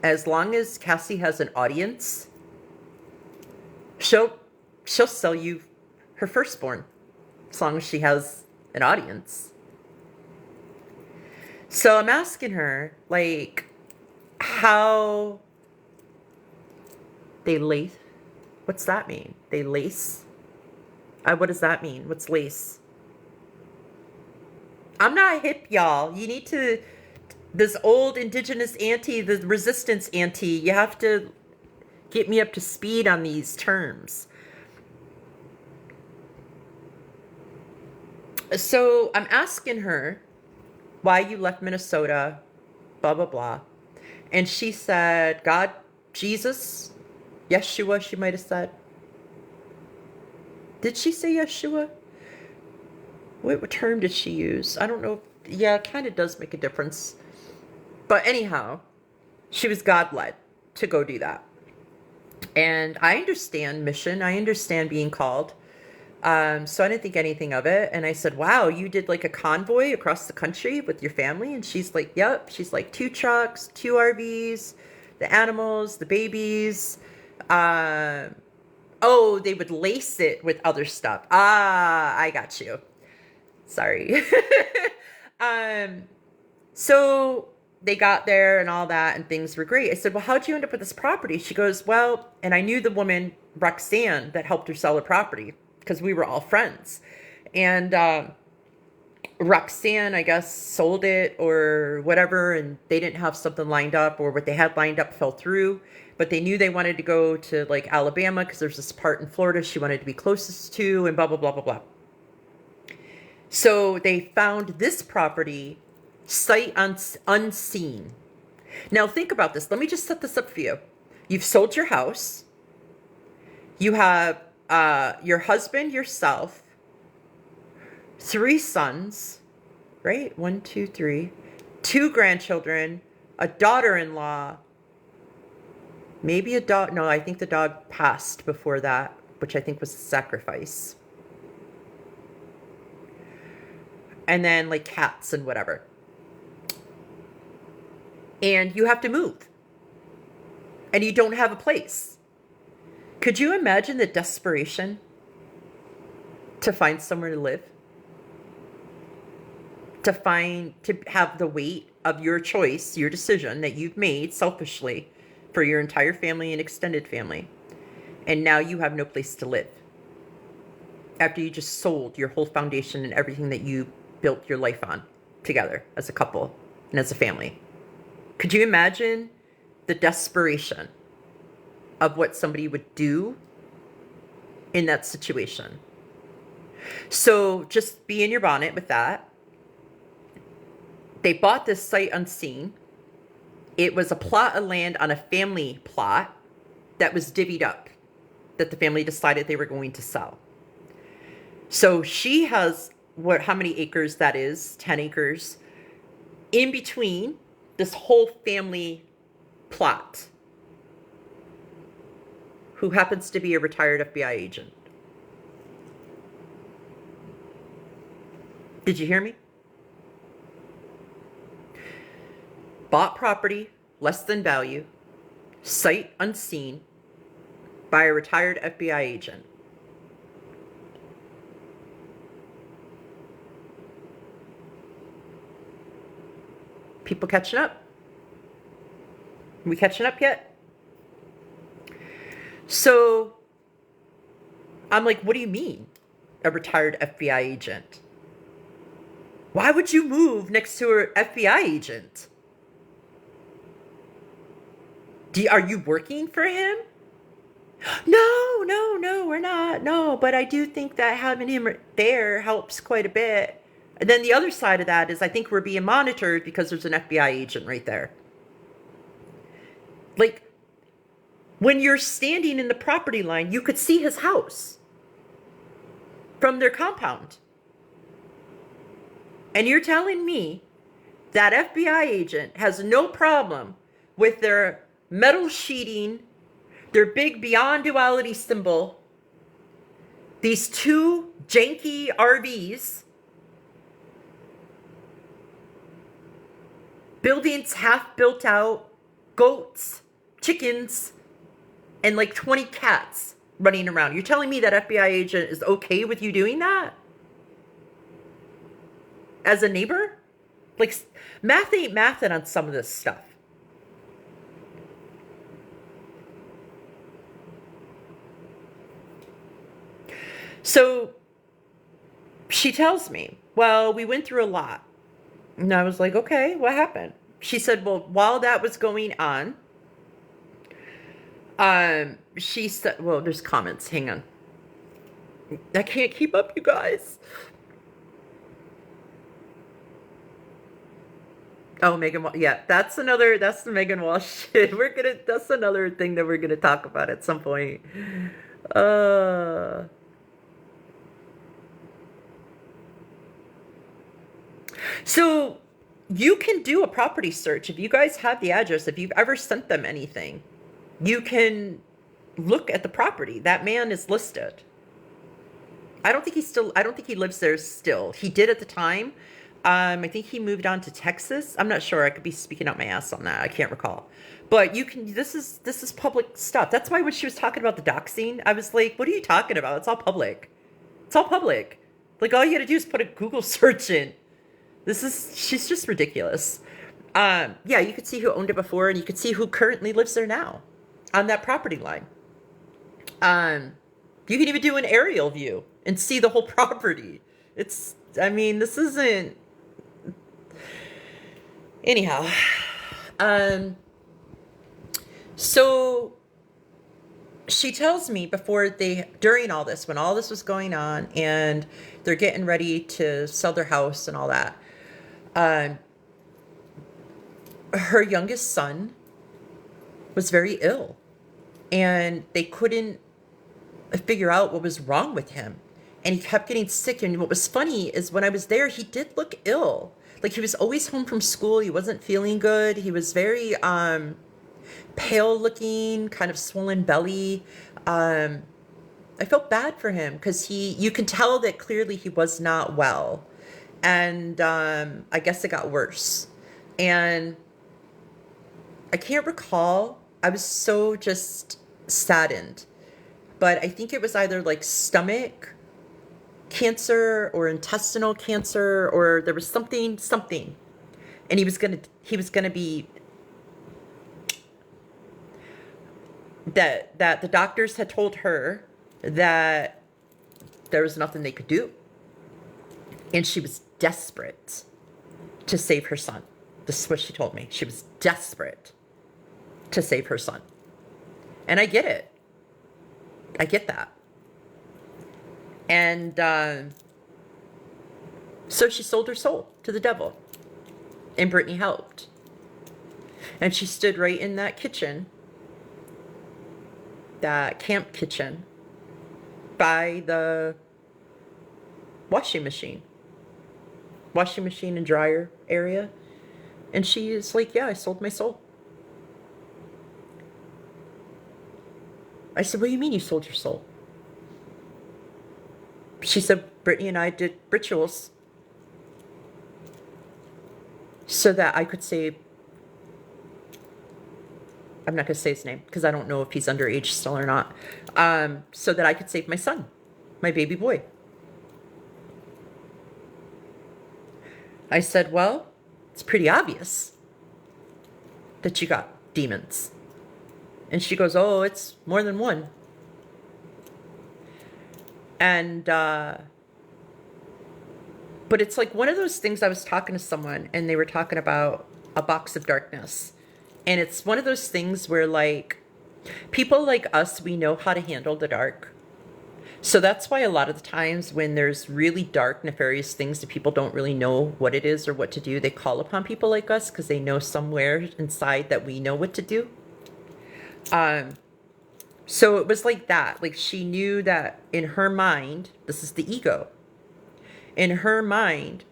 As long as Cassie has an audience, she'll sell you her firstborn. As long as she has an audience. So I'm asking her, like, how they lace. What's that mean? They lace? What does that mean? What's lace? I'm not hip, y'all. You need to, this old indigenous auntie, the resistance auntie, you have to Get me up to speed on these terms. So I'm asking her why you left Minnesota, blah, blah, blah. And she said, God, Jesus, Yeshua, she might have said. Did she say Yeshua? What term did she use? I don't know. Yeah, it kind of does make a difference. But anyhow, she was God-led to go do that. And I understand mission. I understand being called. So I didn't think anything of it. And I said, wow, you did like a convoy across the country with your family? And she's like, yep. She's like 2 trucks, 2 RVs, the animals, the babies. Oh, they would lace it with other stuff. Ah, I got you. Sorry. So they got there and all that, and things were great. I said, well, how'd you end up with this property? She goes, well, and I knew the woman, Roxanne, that helped her sell her property because we were all friends. And Roxanne, I guess, sold it or whatever, and they didn't have something lined up, or what they had lined up fell through. But they knew they wanted to go to like Alabama because there's this part in Florida she wanted to be closest to, and blah, blah, blah, blah, blah. So they found this property sight unseen. Now think about this. Let me just set this up for you. You've sold your house. You have your husband, yourself, 3 sons, right? 1, 2, 3, 2 grandchildren, a daughter-in-law, maybe a dog. No, I think the dog passed before that, which I think was a sacrifice. And then like cats and whatever. And you have to move. And you don't have a place. Could you imagine the desperation to find somewhere to live? To have the weight of your choice, your decision that you've made selfishly for your entire family and extended family. And now you have no place to live. After you just sold your whole foundation and everything that you built your life on together as a couple and as a family. Could you imagine the desperation of what somebody would do in that situation? So just be in your bonnet with that. They bought this sight unseen. It was a plot of land on a family plot that was divvied up, that the family decided they were going to sell. So she has how many acres that is, 10 acres, in between this whole family plot, who happens to be a retired FBI agent. Did you hear me? Bought property, less than value, sight unseen, by a retired FBI agent. People catching up? Are we catching up yet? So I'm like, what do you mean, a retired FBI agent? Why would you move next to an FBI agent? Are you working for him? No, we're not. No, but I do think that having him there helps quite a bit. And then the other side of that is I think we're being monitored because there's an FBI agent right there. Like, when you're standing in the property line, you could see his house from their compound. And you're telling me that FBI agent has no problem with their metal sheeting, their big Beyond Duality symbol, these 2 janky RVs, buildings half built out, goats, chickens, and like 20 cats running around. You're telling me that FBI agent is okay with you doing that? As a neighbor? Like, math ain't mathin' on some of this stuff. So she tells me, well, we went through a lot. And I was like, okay, what happened? She said, well, while that was going on, She said, well, there's comments. Hang on. I can't keep up, you guys. Oh, yeah, that's the Megan Walsh shit. That's another thing that we're gonna talk about at some point. Uh, so you can do a property search. If you guys have the address, if you've ever sent them anything, you can look at the property. That man is listed. I don't think he lives there still. He did at the time. I think he moved on to Texas. I'm not sure. I could be speaking out my ass on that. I can't recall. But you can, this is public stuff. That's why when she was talking about the doxing, I was like, what are you talking about? It's all public. It's all public. Like, all you gotta do is put a Google search in. She's just ridiculous. Yeah, you could see who owned it before, and you could see who currently lives there now on that property line. You can even do an aerial view and see the whole property. I mean, this isn't, anyhow. So she tells me during all this, when all this was going on and they're getting ready to sell their house and all that, her youngest son was very ill and they couldn't figure out what was wrong with him. And he kept getting sick. And what was funny is when I was there, he did look ill. Like, he was always home from school. He wasn't feeling good. He was very pale looking, kind of swollen belly. I felt bad for him because you can tell that clearly he was not well. And I guess it got worse. And I can't recall. I was so just saddened. But I think it was either like stomach cancer or intestinal cancer, or there was something. And he was gonna be, that the doctors had told her that there was nothing they could do. And she was desperate to save her son. This is what she told me. She was desperate to save her son. And I get it. I get that. And so she sold her soul to the devil. And Brittany helped. And she stood right in that kitchen, that camp kitchen, by the washing machine and dryer area. And she is like, yeah, I sold my soul. I said, what do you mean you sold your soul? She said, Brittany and I did rituals so that I could save, I'm not going to say his name because I don't know if he's underage still or not, so that I could save my son, my baby boy. I said, well, it's pretty obvious that you got demons. And she goes, oh, it's more than one. And, but it's like one of those things. I was talking to someone and they were talking about a box of darkness. And it's one of those things where, like, people like us, we know how to handle the dark. So that's why a lot of the times when there's really dark, nefarious things that people don't really know what it is or what to do, they call upon people like us because they know somewhere inside that we know what to do. So it was like that. Like, she knew that in her mind, this is the ego. In her mind,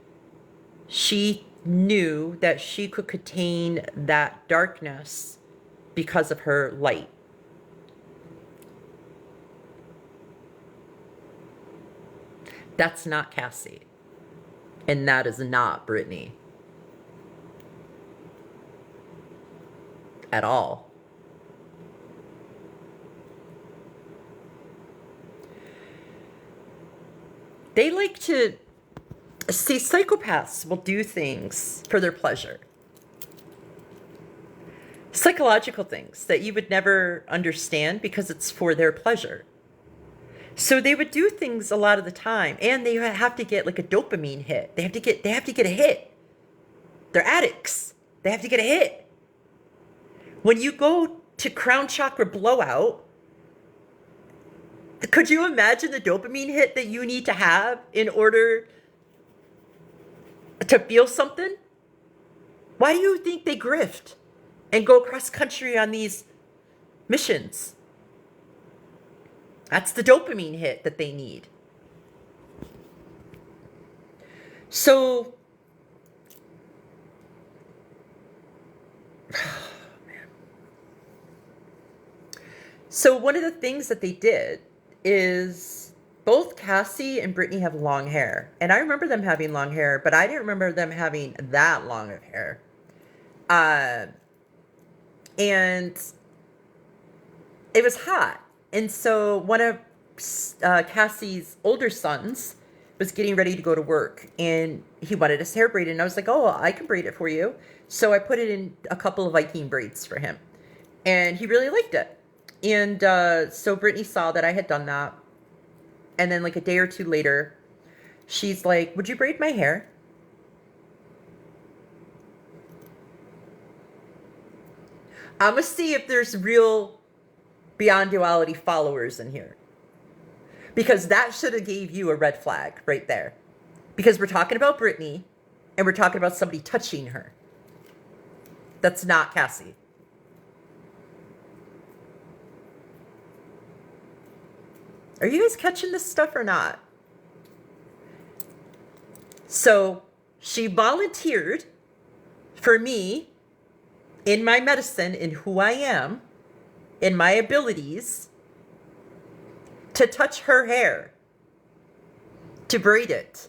she knew that she could contain that darkness because of her light. That's not Cassie. And that is not Brittany. At all. They like to see, psychopaths will do things for their pleasure. Psychological things that you would never understand because it's for their pleasure. So they would do things a lot of the time, and they have to get like a dopamine hit. They have to get a hit. They're addicts. They have to get a hit. When you go to crown chakra blowout. Could you imagine the dopamine hit that you need to have in order to feel something? Why do you think they grift and go cross country on these missions? That's the dopamine hit that they need. So, so one of the things that they did is both Cassie and Brittany have long hair. And I remember them having long hair, but I didn't remember them having that long of hair. And it was hot. And so one of Cassie's older sons was getting ready to go to work, and he wanted his hair braided. And I was like, oh, I can braid it for you. So I put it in a couple of Viking braids for him. And he really liked it. And so Brittany saw that I had done that. And then like a day or two later, she's like, would you braid my hair? I'm going to see if there's real Beyond Duality followers in here. Because that should have gave you a red flag right there. Because we're talking about Brittany, and we're talking about somebody touching her. That's not Cassie. Are you guys catching this stuff or not? So she volunteered for me in my medicine, in who I am, in my abilities, to touch her hair, to braid it.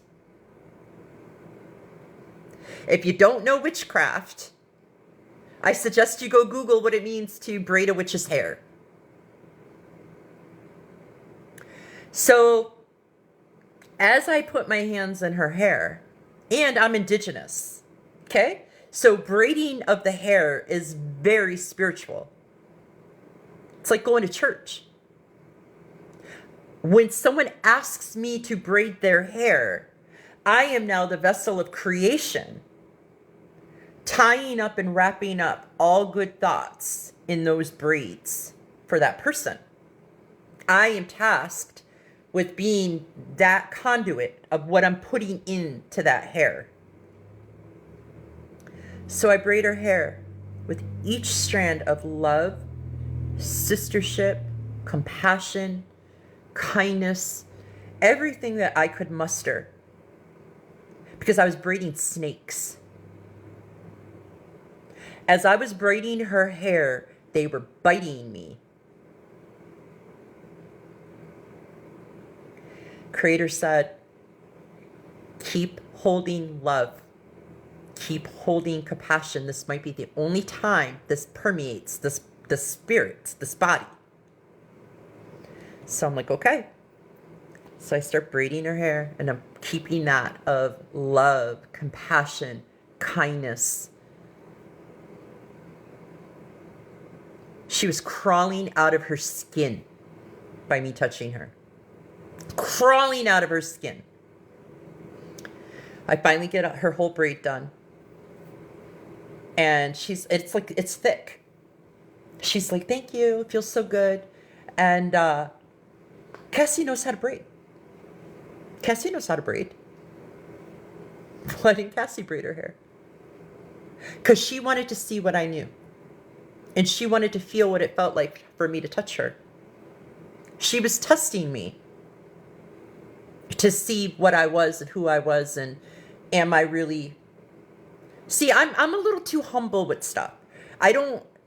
If you don't know witchcraft, I suggest you go Google what it means to braid a witch's hair. So, as I put my hands in her hair, and I'm indigenous, okay? So braiding of the hair is very spiritual. It's like going to church. When someone asks me to braid their hair, I am now the vessel of creation, tying up and wrapping up all good thoughts in those braids for that person. I am tasked with being that conduit of what I'm putting into that hair. So I braid her hair with each strand of love, sistership, compassion, kindness, everything that I could muster. Because I was braiding snakes. As I was braiding her hair, they were biting me. Creator said, keep holding love. Keep holding compassion. This might be the only time this permeates the spirit, this body. So I'm like, okay. So I start braiding her hair, and I'm keeping that of love, compassion, kindness. She was crawling out of her skin by me touching her. Crawling out of her skin. I finally get her whole braid done. And it's thick. She's like, thank you. It feels so good. And Cassie knows how to braid. Cassie knows how to braid. Why didn't Cassie braid her hair? Because she wanted to see what I knew. And she wanted to feel what it felt like for me to touch her. She was testing me to see what I was and who I was, and am I really... See, I'm a little too humble with stuff.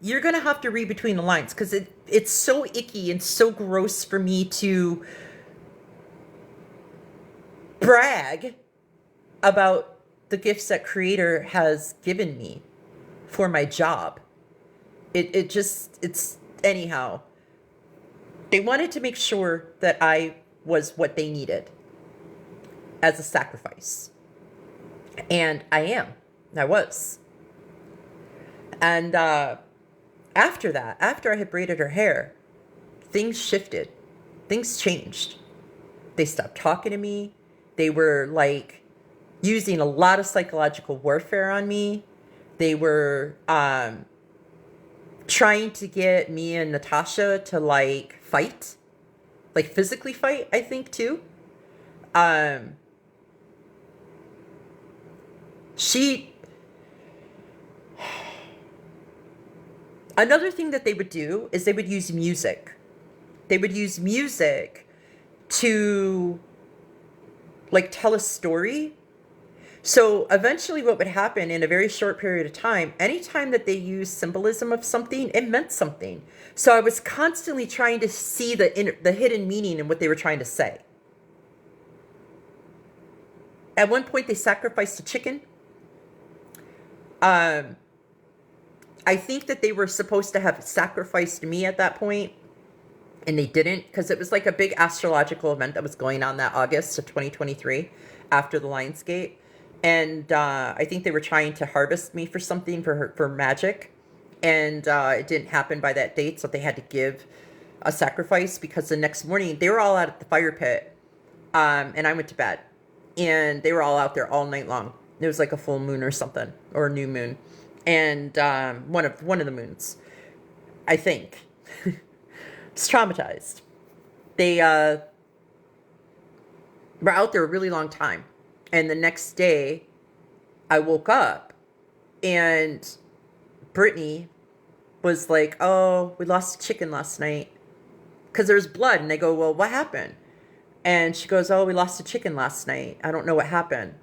You're going to have to read between the lines, because it's so icky and so gross for me to brag about the gifts that Creator has given me for my job. It's anyhow. They wanted to make sure that I was what they needed as a sacrifice. And I am. I was. And after that, after I had braided her hair, things shifted. Things changed. They stopped talking to me. They were like using a lot of psychological warfare on me. They were trying to get me and Natasha to like fight, like physically fight, I think too. Um, she, another thing that they would do is they would use music. They would use music to like tell a story. So eventually what would happen in a very short period of time, anytime that they used symbolism of something, it meant something. So I was constantly trying to see the hidden meaning in what they were trying to say. At one point they sacrificed a chicken. I think that they were supposed to have sacrificed me at that point, and they didn't, because it was like a big astrological event that was going on that August of 2023 after the Lionsgate. And I think they were trying to harvest me for something, for magic. And it didn't happen by that date, so they had to give a sacrifice, because the next morning they were all out at the fire pit. And I went to bed. And they were all out there all night long. It was like a full moon or something, or a new moon. And one of the moons, I think. It's traumatized. They were out there a really long time. And the next day, I woke up, and Brittany was like, oh, we lost a chicken last night. Because there was blood. And I go, well, what happened? And she goes, oh, we lost a chicken last night. I don't know what happened.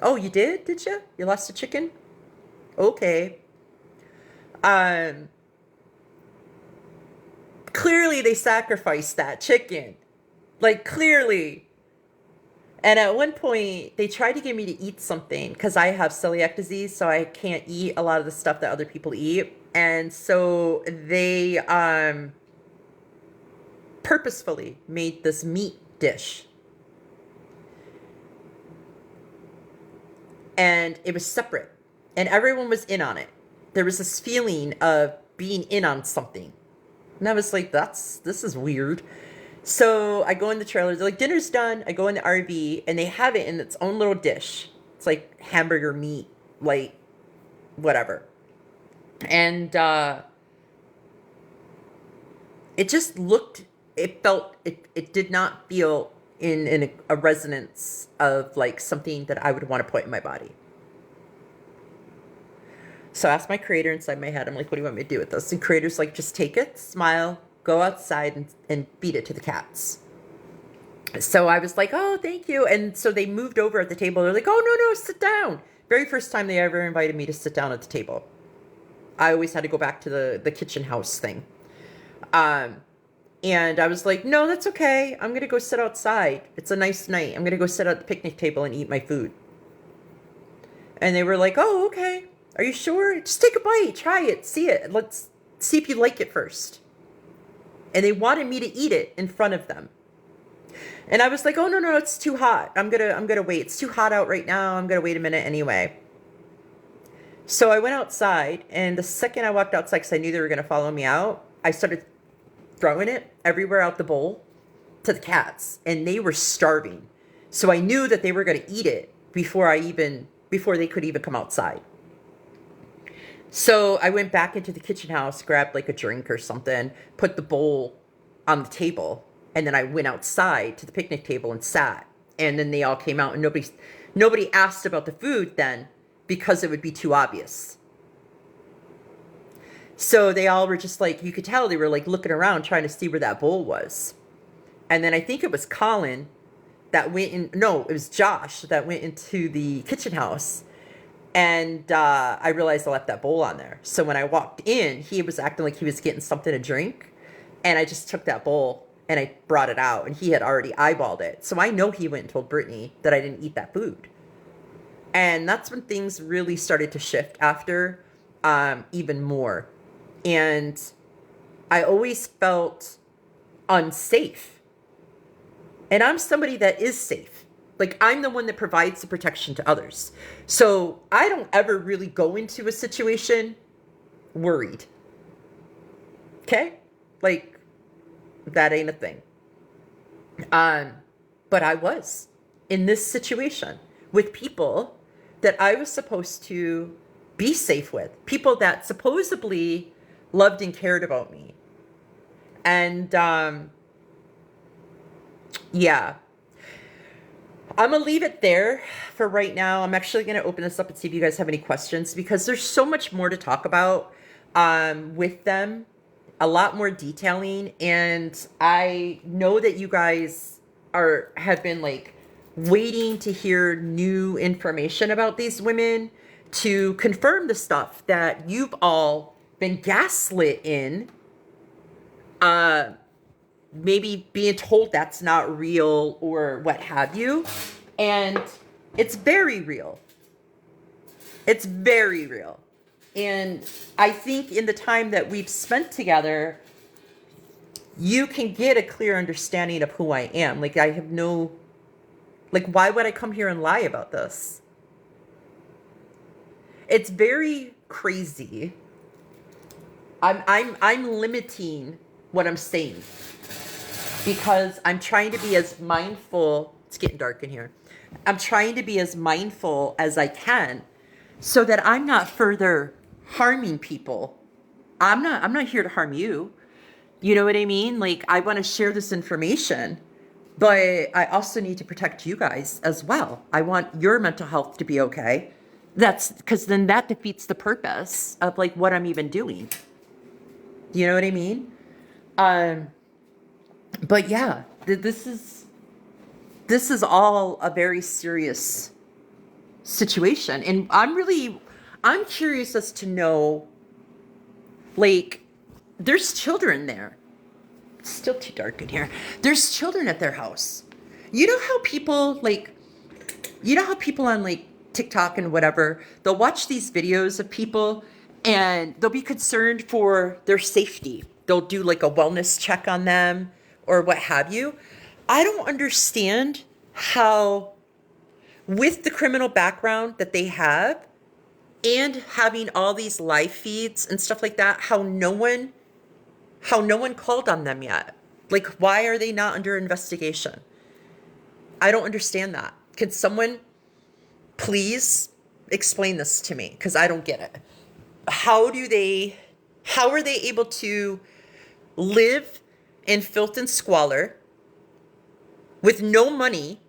Oh, you did? Did you? You lost a chicken? Okay. Clearly they sacrificed that chicken. Like, clearly. And at one point, they tried to get me to eat something, because I have celiac disease, so I can't eat a lot of the stuff that other people eat. And so they purposefully made this meat dish. And it was separate. And everyone was in on it. There was this feeling of being in on something. And I was like, this is weird. So I go in the trailer. They're like, dinner's done. I go in the RV, and they have it in its own little dish. It's like hamburger meat, like whatever. And it just looked, it felt, it did not feel in a resonance of like something that I would want to put in my body. So I asked my creator inside my head, I'm like, what do you want me to do with this? And creator's like, just take it, smile, go outside and feed it to the cats. So I was like, oh, thank you. And so they moved over at the table. They're like, oh, no, sit down. Very first time they ever invited me to sit down at the table. I always had to go back to the kitchen house thing. And I was like, no, that's okay. I'm going to go sit outside. It's a nice night. I'm going to go sit at the picnic table and eat my food. And they were like, oh, okay. Are you sure? Just take a bite. Try it. See it. Let's see if you like it first. And they wanted me to eat it in front of them. And I was like, oh, no, it's too hot. I'm gonna wait. It's too hot out right now. I'm going to wait a minute anyway. So I went outside, and the second I walked outside, because I knew they were going to follow me out, I started throwing it everywhere out the bowl to the cats, and they were starving. So I knew that they were going to eat it before they could even come outside. So I went back into the kitchen house, grabbed like a drink or something, put the bowl on the table, and then I went outside to the picnic table and sat. And then they all came out, and nobody asked about the food then, because it would be too obvious. So they all were just like, you could tell they were like looking around trying to see where that bowl was. And then I think it was Colin that went in, no, it was Josh that went into the kitchen house. And I realized I left that bowl on there. So when I walked in, he was acting like he was getting something to drink. And I just took that bowl and I brought it out, and he had already eyeballed it. So I know he went and told Brittany that I didn't eat that food. And that's when things really started to shift after, even more. And I always felt unsafe. And I'm somebody that is safe. Like, I'm the one that provides the protection to others. So I don't ever really go into a situation worried. Okay? Like, that ain't a thing. But I was in this situation with people that I was supposed to be safe with, people that supposedly loved and cared about me. And yeah, I'm gonna leave it there for right now. I'm actually gonna open this up and see if you guys have any questions, because there's so much more to talk about with them, a lot more detailing, and I know that you guys have been like waiting to hear new information about these women to confirm the stuff that you've all been gaslit in, maybe being told that's not real or what have you. And it's very real. It's very real. And I think in the time that we've spent together, you can get a clear understanding of who I am. Like, I have no, like, why would I come here and lie about this? It's very crazy. I'm limiting what I'm saying, because I'm trying to be as mindful. It's getting dark in here. I'm trying to be as mindful as I can so that I'm not further harming people. I'm not here to harm you. You know what I mean? Like, I want to share this information, but I also need to protect you guys as well. I want your mental health to be okay. That's because then that defeats the purpose of like what I'm even doing. You know what I mean? But yeah, this is all a very serious situation. And I'm curious as to know, like, there's children there. It's still too dark in here. There's children at their house. You know how people on like TikTok and whatever, they'll watch these videos of people and they'll be concerned for their safety. They'll do like a wellness check on them or what have you. I don't understand how, with the criminal background that they have and having all these live feeds and stuff like that, how no one called on them yet. Like, why are they not under investigation? I don't understand that. Can someone please explain this to me? Because I don't get it. How are they able to live in filth and squalor with no money,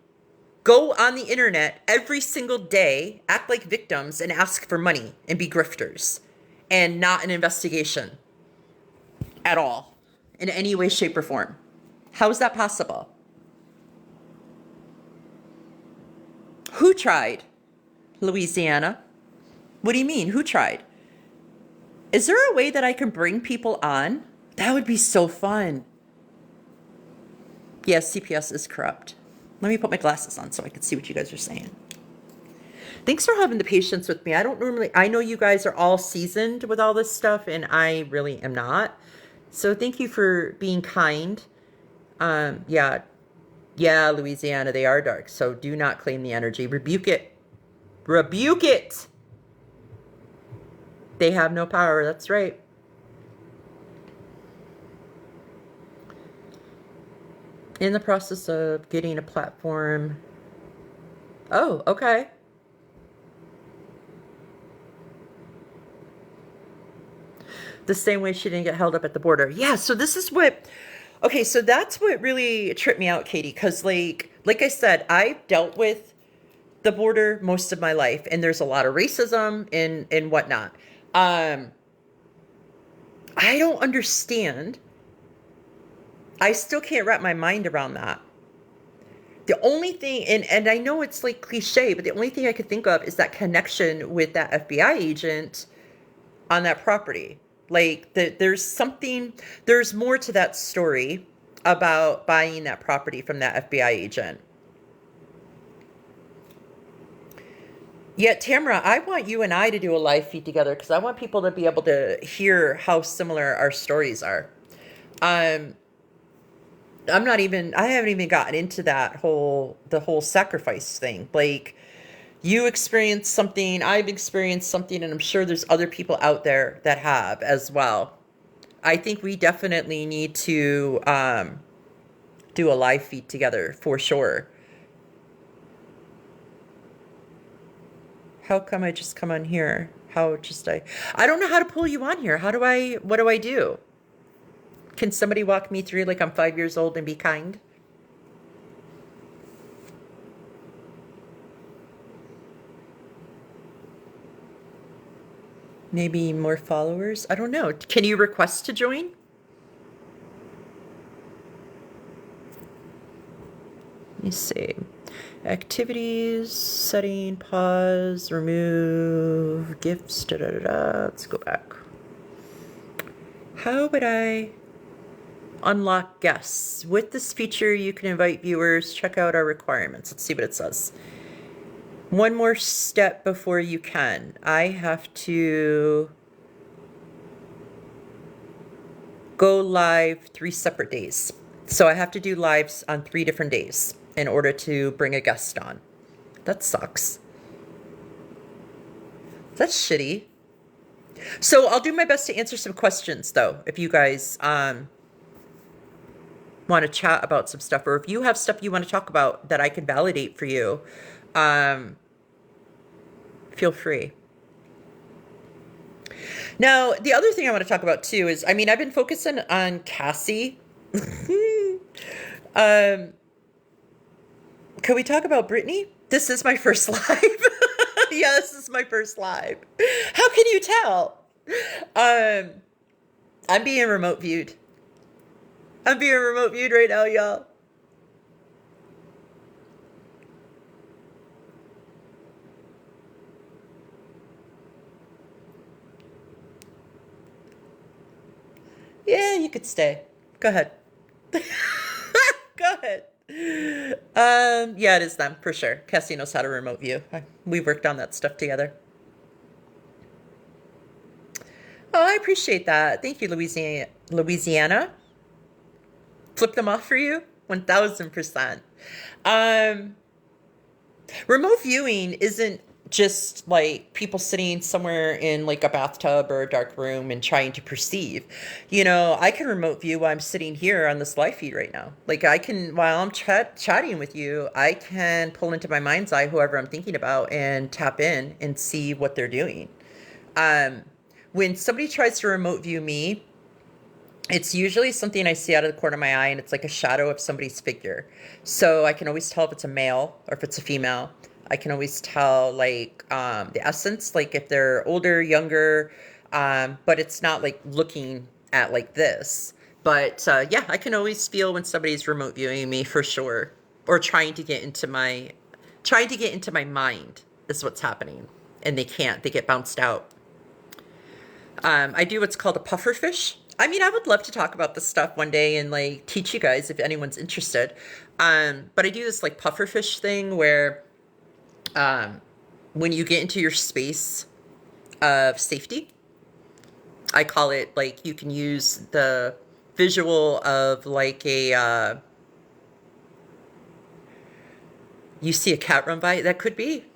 go on the internet every single day, act like victims and ask for money and be grifters, and not an investigation at all in any way, shape, or form? How is that possible? Who tried? Louisiana? What do you mean? Who tried? Is there a way that I can bring people on? That would be so fun. Yes, CPS is corrupt. Let me put my glasses on so I can see what you guys are saying. Thanks for having the patience with me. I know you guys are all seasoned with all this stuff, and I really am not. So thank you for being kind. Yeah, Louisiana, they are dark. So do not claim the energy. Rebuke it. Rebuke it. They have no power. That's right. In the process of getting a platform. Oh, okay. The same way she didn't get held up at the border. Yeah, so this is what... Okay, so that's what really tripped me out, Katie, because like I said, I've dealt with the border most of my life, and there's a lot of racism and whatnot. I don't understand. I still can't wrap my mind around that. The only thing, and I know it's like cliche, but the only thing I could think of is that connection with that FBI agent on that property. Like, there's more to that story about buying that property from that FBI agent. Yet, Tamara, I want you and I to do a live feed together because I want people to be able to hear how similar our stories are. I haven't even gotten into the whole sacrifice thing. Like, you experienced something, I've experienced something, and I'm sure there's other people out there that have as well. I think we definitely need to do a live feed together for sure. How come I just come on here? How just I don't know how to pull you on here. What do I do? Can somebody walk me through like I'm 5 years old and be kind? Maybe more followers? I don't know. Can you request to join? Let me see. Activities, setting, pause, remove, gifts, da da da da. Let's go back. How would I unlock guests? With this feature, you can invite viewers. Check out our requirements. Let's see what it says. One more step before you can. I have to go live 3 separate days. So I have to do lives on 3 different days in order to bring a guest on. That sucks. That's shitty. So I'll do my best to answer some questions, though, if you guys want to chat about some stuff, or if you have stuff you want to talk about that I can validate for you, feel free. Now, the other thing I want to talk about, too, is, I mean, I've been focusing on Cassie. Can we talk about Brittany? This is my first live. Yeah, this is my first live. How can you tell? I'm being remote viewed. I'm being remote viewed right now, y'all. Yeah, you could stay. Go ahead. Go ahead. Yeah, it is them, for sure. Cassie knows how to remote view. We've worked on that stuff together. Oh, I appreciate that. Thank you, Louisiana. Flip them off for you? 1000%. Remote viewing isn't just like people sitting somewhere in like a bathtub or a dark room and trying to perceive. You know, I can remote view while I'm sitting here on this live feed right now. Like I can, while I'm chatting with you, I can pull into my mind's eye whoever I'm thinking about and tap in and see what they're doing. When somebody tries to remote view me, it's usually something I see out of the corner of my eye, and it's like a shadow of somebody's figure. So I can always tell if it's a male or if it's a female. I can always tell like the essence, like if they're older, younger, but it's not like looking at like this. But yeah, I can always feel when somebody's remote viewing me for sure, or trying to get into my mind is what's happening, and they can't. They get bounced out. I do what's called a puffer fish. I mean, I would love to talk about this stuff one day and like teach you guys if anyone's interested. But I do this like puffer fish thing where when you get into your space of safety, I call it like you can use the visual of like a, you see a cat run by, that could be.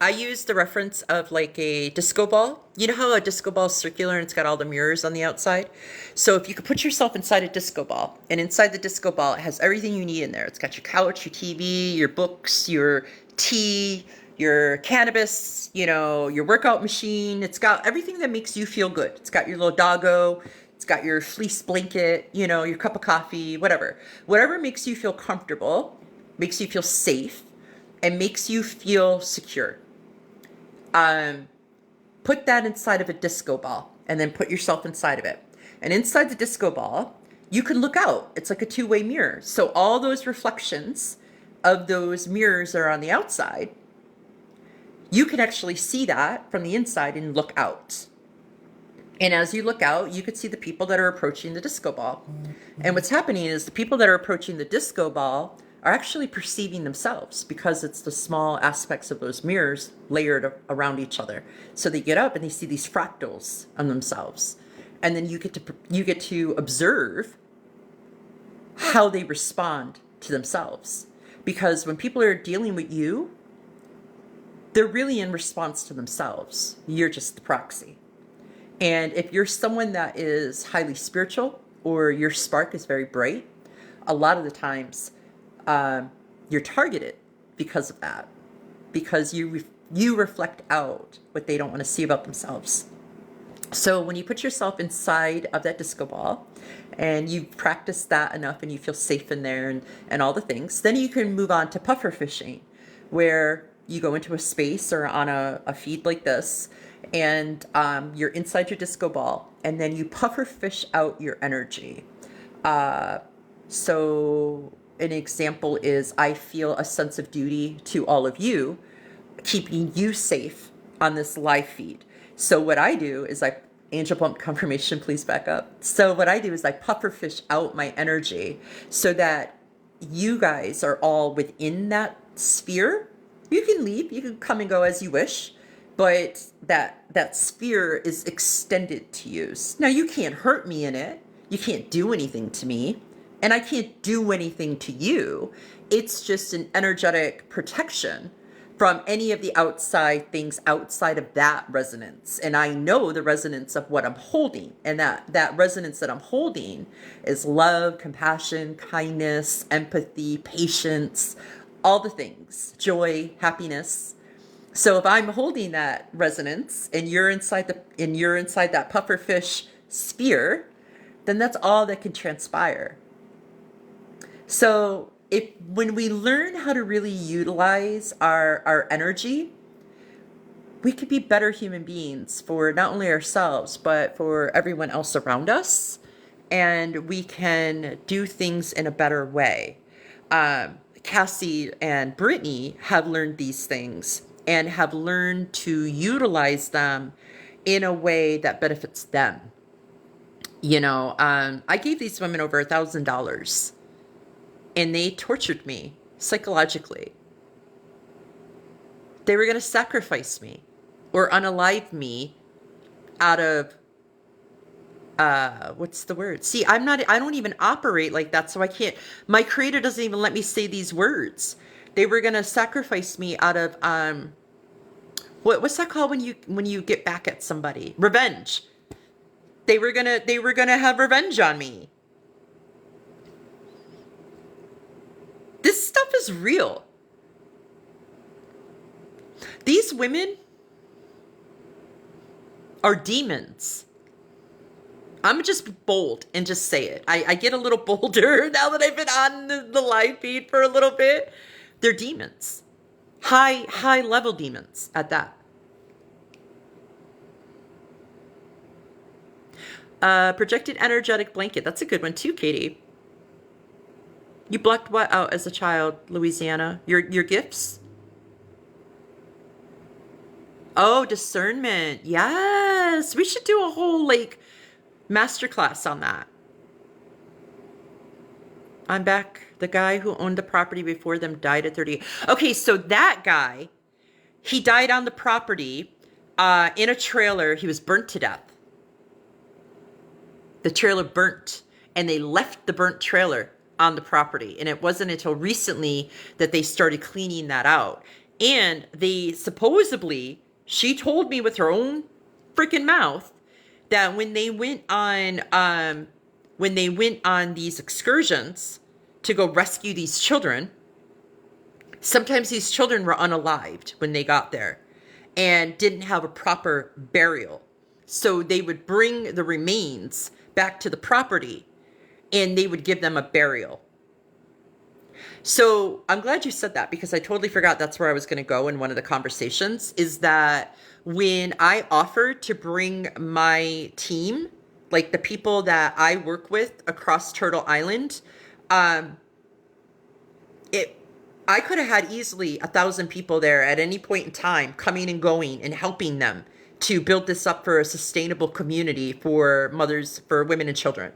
I use the reference of like a disco ball. You know how a disco ball is circular and it's got all the mirrors on the outside? So if you could put yourself inside a disco ball, and inside the disco ball, it has everything you need in there. It's got your couch, your TV, your books, your tea, your cannabis, you know, your workout machine. It's got everything that makes you feel good. It's got your little doggo. It's got your fleece blanket, you know, your cup of coffee, whatever. Whatever makes you feel comfortable, makes you feel safe, and makes you feel secure. Put that inside of a disco ball and then put yourself inside of it. And inside the disco ball, you can look out. It's like a two-way mirror. So all those reflections of those mirrors that are on the outside, you can actually see that from the inside and look out. And as you look out, you could see the people that are approaching the disco ball. And what's happening is the people that are approaching the disco ball are actually perceiving themselves, because it's the small aspects of those mirrors layered around each other. So they get up and they see these fractals on themselves. And then you get to observe how they respond to themselves. Because when people are dealing with you, they're really in response to themselves. You're just the proxy. And if you're someone that is highly spiritual, or your spark is very bright, a lot of the times you're targeted because of that, because you You reflect out what they don't want to see about themselves. So when you put yourself inside of that disco ball and you've practiced that enough and you feel safe in there and all the things, then you can move on to puffer fishing, where you go into a space or on a feed like this, and you're inside your disco ball, and then you puffer fish out your energy. So an example is, I feel a sense of duty to all of you, keeping you safe on this live feed. So what I do is Angel Bump confirmation, please back up. So what I do is I puffer fish out my energy so that you guys are all within that sphere. You can leave, you can come and go as you wish, but that sphere is extended to you. Now you can't hurt me in it. You can't do anything to me, and I can't do anything to you. It's just an energetic protection from any of the outside things outside of that resonance. And I know the resonance of what I'm holding. And that resonance that I'm holding is love, compassion, kindness, empathy, patience, all the things, joy, happiness. So if I'm holding that resonance and you're inside that pufferfish sphere, then that's all that can transpire. So when we learn how to really utilize our energy, we could be better human beings for not only ourselves, but for everyone else around us. And we can do things in a better way. Cassie and Brittany have learned these things and have learned to utilize them in a way that benefits them. I gave these women over $1,000. And they tortured me psychologically. They were going to sacrifice me or unalive me out of, what's the word? See, I don't even operate like that. So I can't, my creator doesn't even let me say these words. They were going to sacrifice me out of, what's that called when you get back at somebody? Revenge. They were going to have revenge on me. This stuff is real. These women are demons. I'm just be bold and just say it. I get a little bolder now that I've been on the live feed for a little bit. They're demons. High level demons at that. Projected energetic blanket. That's a good one too, Katie. You blocked what out as a child, Louisiana? Your gifts? Oh, discernment. Yes. We should do a whole masterclass on that. I'm back. The guy who owned the property before them died at 30. Okay, so that guy, he died on the property in a trailer. He was burnt to death. The trailer burnt, and they left the burnt trailer on the property. And it wasn't until recently that they started cleaning that out. And they supposedly, she told me with her own freaking mouth that when they went on these excursions to go rescue these children, sometimes these children were unalived when they got there and didn't have a proper burial. So they would bring the remains back to the property and they would give them a burial. So I'm glad you said that, because I totally forgot that's where I was going to go in one of the conversations, is that when I offered to bring my team, like the people that I work with across Turtle Island, I could have had easily 1,000 people there at any point in time coming and going and helping them to build this up for a sustainable community for mothers, for women and children.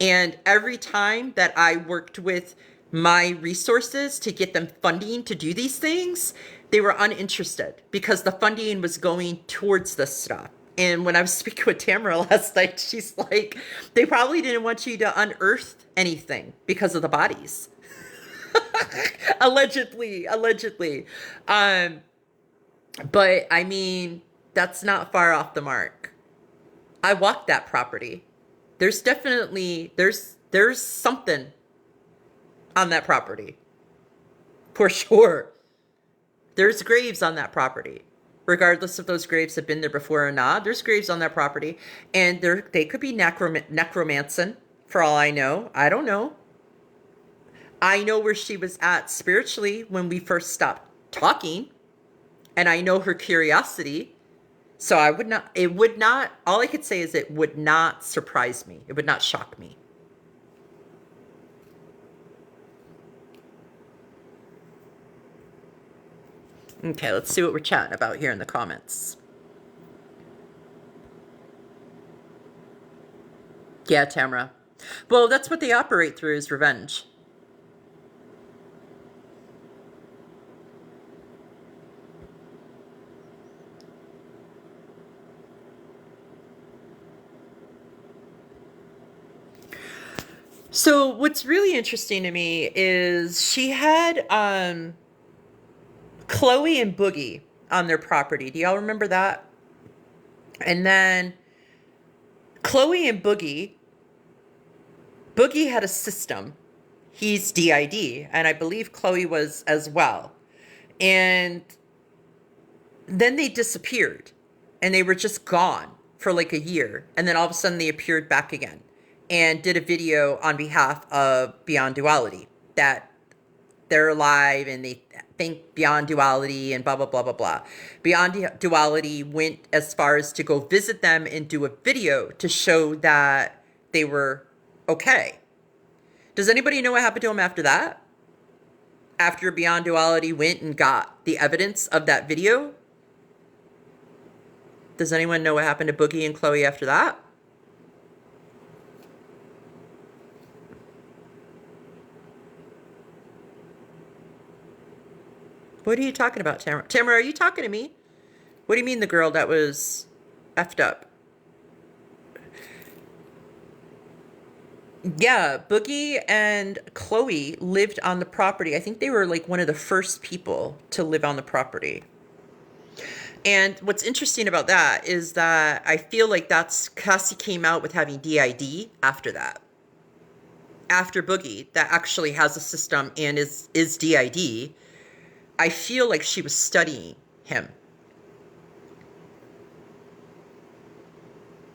And every time that I worked with my resources to get them funding to do these things, they were uninterested because the funding was going towards this stuff. And when I was speaking with Tamara last night, she's like, they probably didn't want you to unearth anything because of the bodies. Allegedly. But I mean, that's not far off the mark. I walked that property. There's definitely, there's something on that property. For sure. There's graves on that property. Regardless if those graves have been there before or not, there's graves on that property. And they could be necromancing, for all I know. I don't know. I know where she was at spiritually when we first stopped talking. And I know her curiosity. So it would not, all I could say is it would not surprise me. It would not shock me. Okay, let's see what we're chatting about here in the comments. Yeah, Tamara. Well, that's what they operate through, is revenge. So what's really interesting to me is she had Chloe and Boogie on their property. Do y'all remember that? And then Chloe and Boogie had a system. He's DID, and I believe Chloe was as well. And then they disappeared, and they were just gone for like a year. And then all of a sudden they appeared back again and did a video on behalf of Beyond Duality that they're alive and they think Beyond Duality and blah, blah, blah, blah, blah. Beyond Duality went as far as to go visit them and do a video to show that they were okay. Does anybody know what happened to them after that? After Beyond Duality went and got the evidence of that video? Does anyone know what happened to Boogie and Chloe after that? What are you talking about, Tamara? Tamara, are you talking to me? What do you mean the girl that was effed up? Yeah, Boogie and Chloe lived on the property. I think they were like one of the first people to live on the property. And what's interesting about that is that I feel like Cassie came out with having DID after that. After Boogie, that actually has a system and is DID. I feel like she was studying him.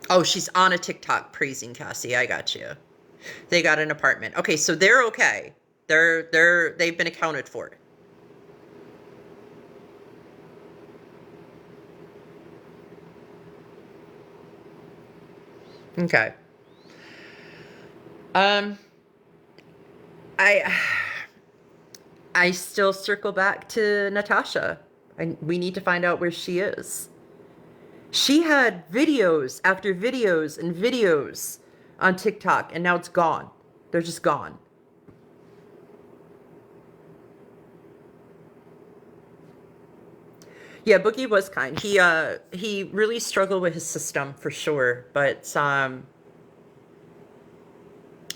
Oh, she's on a TikTok praising Cassie. I got you. They got an apartment. Okay, so they're okay. They've been accounted for. Okay. I still circle back to Natasha. We need to find out where she is. She had videos after videos and videos on TikTok, and now it's gone. They're just gone. Yeah, Boogie was kind. He really struggled with his system for sure, but I'm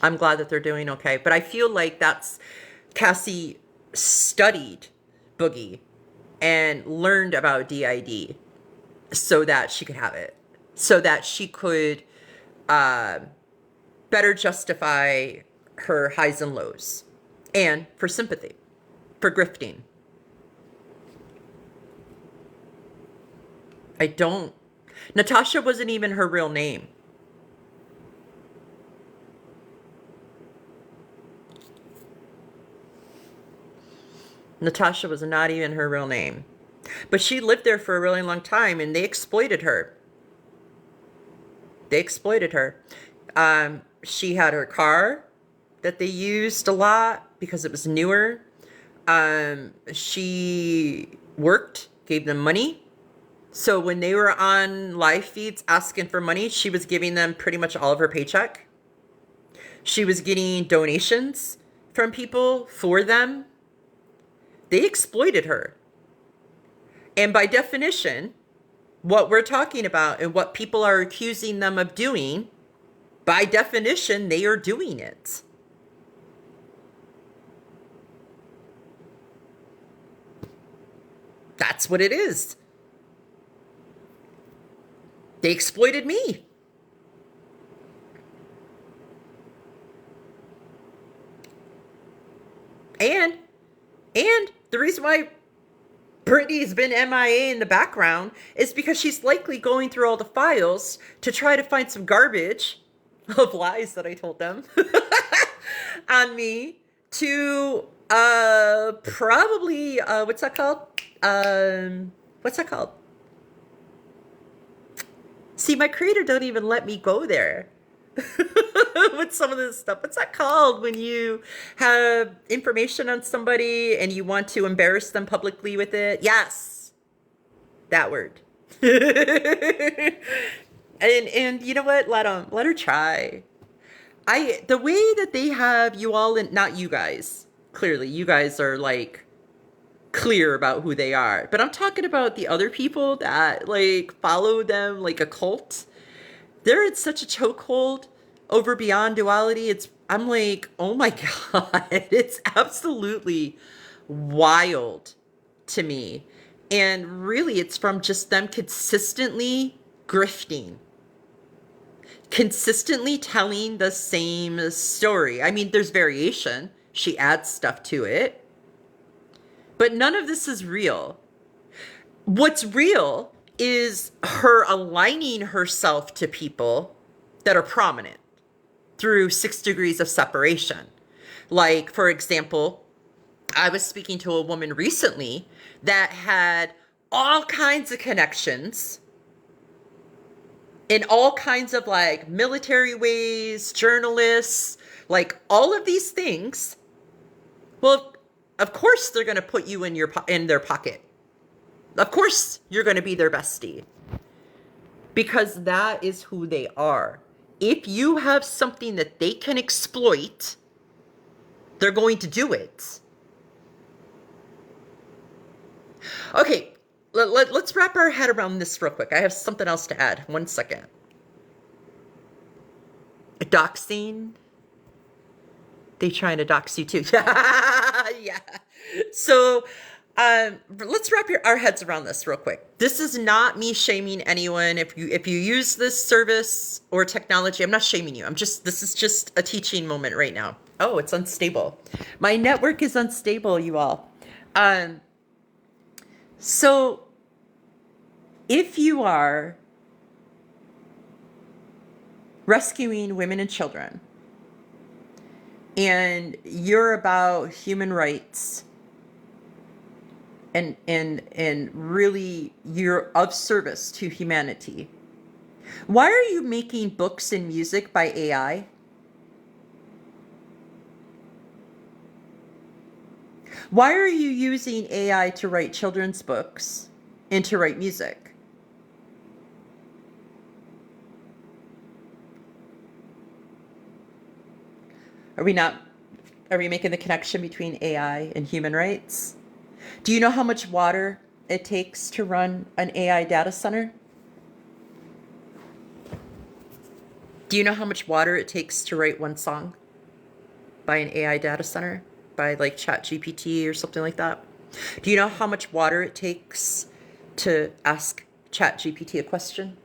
glad that they're doing okay. But I feel like that's Cassie studied Boogie and learned about DID so that she could have it, so that she could better justify her highs and lows, and for sympathy, for grifting. Natasha wasn't even her real name. Natasha was not even her real name. But she lived there for a really long time, and they exploited her. They exploited her. She had her car that they used a lot because it was newer. She worked, gave them money. So when they were on live feeds asking for money, she was giving them pretty much all of her paycheck. She was getting donations from people for them. They exploited her. And by definition, what we're talking about and what people are accusing them of doing, by definition, they are doing it. That's what it is. They exploited me. And the reason why Brittany's been MIA in the background is because she's likely going through all the files to try to find some garbage of lies that I told them on me to probably what's that called? What's that called? See, my creator don't even let me go there with some of this stuff. What's that called when you have information on somebody and you want to embarrass them publicly with it? Yes, that word. and you know what? Let her try. The way that they have you all in, not you guys. Clearly, you guys are like clear about who they are, but I'm talking about the other people that like follow them like a cult. They're in such a chokehold over Beyond Duality. I'm like, oh my God, it's absolutely wild to me. And really, it's from just them consistently grifting, consistently telling the same story. I mean, there's variation. She adds stuff to it. But none of this is real. What's real is her aligning herself to people that are prominent through 6 degrees of separation. Like, for example, I was speaking to a woman recently that had all kinds of connections in all kinds of like military ways, journalists, like all of these things. Well, of course they're going to put you in their pocket. Of course you're going to be their bestie. Because that is who they are. If you have something that they can exploit, they're going to do it. Okay, let's wrap our head around this real quick. I have something else to add. 1 second. Doxing. They trying to dox you too. Yeah. So let's wrap our heads around this real quick. This is not me shaming anyone. If you use this service or technology, I'm not shaming you. This is just a teaching moment right now. Oh, it's unstable. My network is unstable, you all. So if you are rescuing women and children, and you're about human rights, and really you're of service to humanity, why are you making books and music by AI? Why are you using AI to write children's books and to write music? Are we making the connection between AI and human rights? Do you know how much water it takes to run an AI data center? Do you know how much water it takes to write one song by an AI data center? By like ChatGPT or something like that? Do you know how much water it takes to ask ChatGPT a question?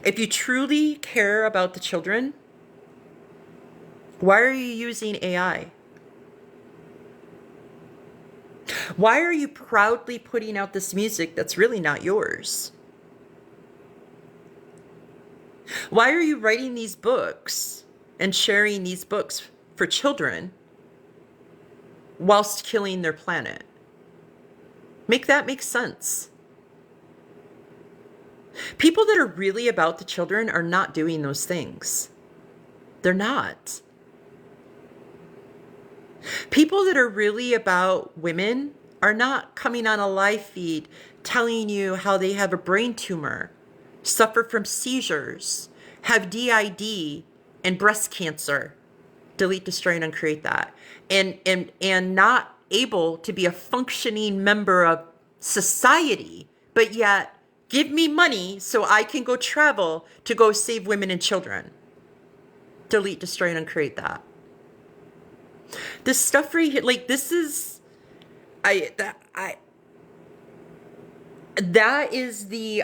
If you truly care about the children, why are you using AI? Why are you proudly putting out this music that's really not yours? Why are you writing these books and sharing these books for children whilst killing their planet? Make that make sense. People that are really about the children are not doing those things. They're not. People that are really about women are not coming on a live feed telling you how they have a brain tumor, suffer from seizures, have DID and breast cancer. Delete, destroy, and uncreate that. And not able to be a functioning member of society, but yet give me money so I can go travel to go save women and children. Delete, destroy, and uncreate that. This stuff right here, like this is, that is the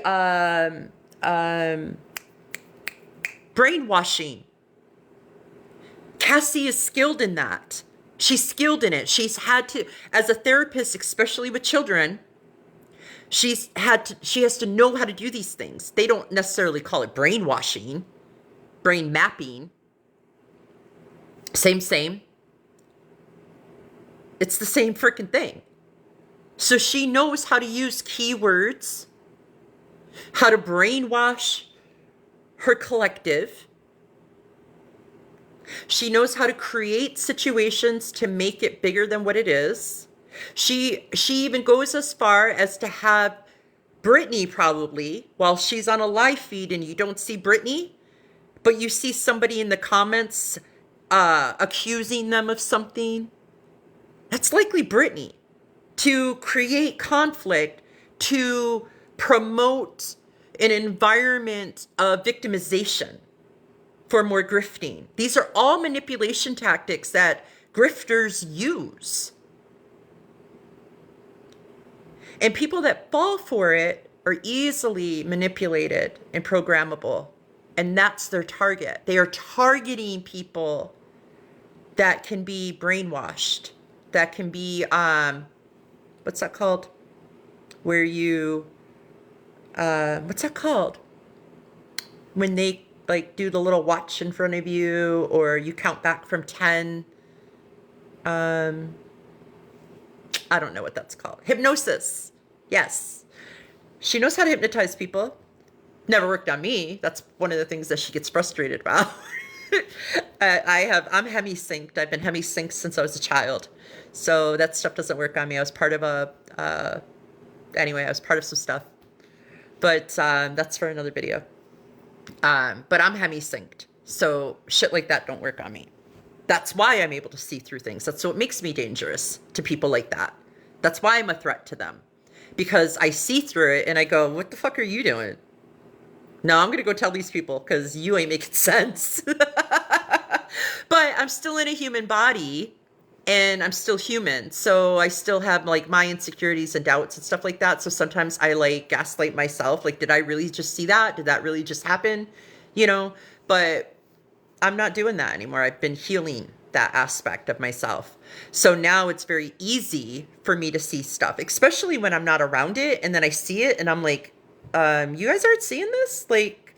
brainwashing. Cassie is skilled in that. She's skilled in it. She's had to, as a therapist, especially with children, she has to know how to do these things. They don't necessarily call it brainwashing, brain mapping. Same. It's the same freaking thing. So she knows how to use keywords, how to brainwash her collective. She knows how to create situations to make it bigger than what it is. She even goes as far as to have Brittany, probably, while she's on a live feed and you don't see Brittany, but you see somebody in the comments accusing them of something. That's likely Brittany, to create conflict, to promote an environment of victimization for more grifting. These are all manipulation tactics that grifters use. And people that fall for it are easily manipulated and programmable. And that's their target. They are targeting people that can be brainwashed, that can be, what's that called? Where you, what's that called? When they like do the little watch in front of you, or you count back from 10. I don't know what that's called. Hypnosis. Yes. She knows how to hypnotize people. Never worked on me. That's one of the things that she gets frustrated about. I'm hemi-synced. I've been hemi-synced since I was a child. So that stuff doesn't work on me. I was part of anyway, I was part of some stuff. But that's for another video. But I'm hemi-synced. So shit like that don't work on me. That's why I'm able to see through things. That's what makes me dangerous to people like that. That's why I'm a threat to them. Because I see through it and I go, what the fuck are you doing? No, I'm going to go tell these people because you ain't making sense. But I'm still in a human body and I'm still human. So I still have like my insecurities and doubts and stuff like that. So sometimes I like gaslight myself. Like, did I really just see that? Did that really just happen? You know, but I'm not doing that anymore. I've been healing that aspect of myself. So now it's very easy for me to see stuff, especially when I'm not around it. And then I see it and I'm like, you guys aren't seeing this? Like,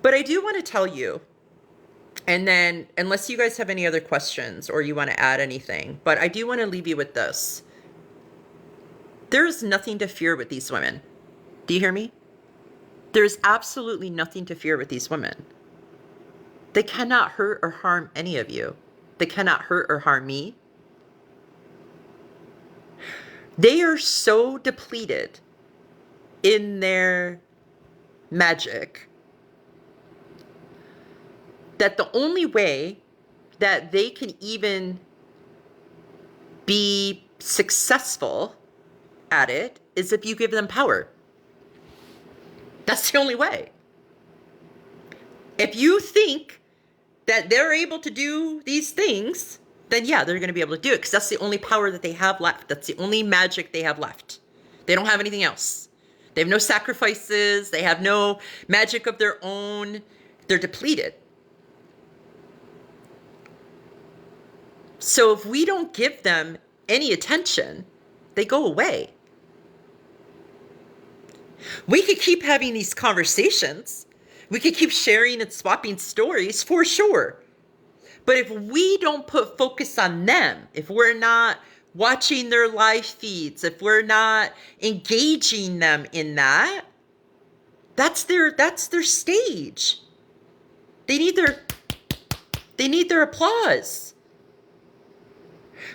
but I do want to tell you, and then unless you guys have any other questions or you want to add anything, but I do want to leave you with this. There's nothing to fear with these women. Do you hear me? There's absolutely nothing to fear with these women. They cannot hurt or harm any of you. They cannot hurt or harm me. They are so depleted in their magic that the only way that they can even be successful at it is if you give them power. That's the only way. If you think that they're able to do these things, then yeah, they're going to be able to do it because that's the only power that they have left. That's the only magic they have left. They don't have anything else. They have no sacrifices. They have no magic of their own. They're depleted. So if we don't give them any attention, they go away. We could keep having these conversations. We could keep sharing and swapping stories for sure. But if we don't put focus on them, if we're not watching their live feeds, if we're not engaging them in that, that's their stage. They need their applause.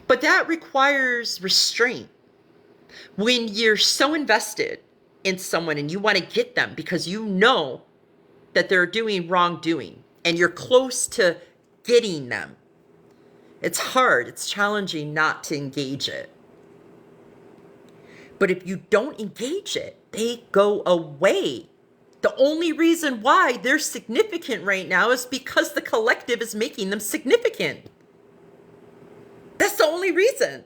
But that requires restraint. When you're so invested in someone and you want to get them because you know that they're doing wrongdoing and you're close to getting them, it's hard, it's challenging not to engage it. But if you don't engage it, they go away. The only reason why they're significant right now is because the collective is making them significant. That's the only reason.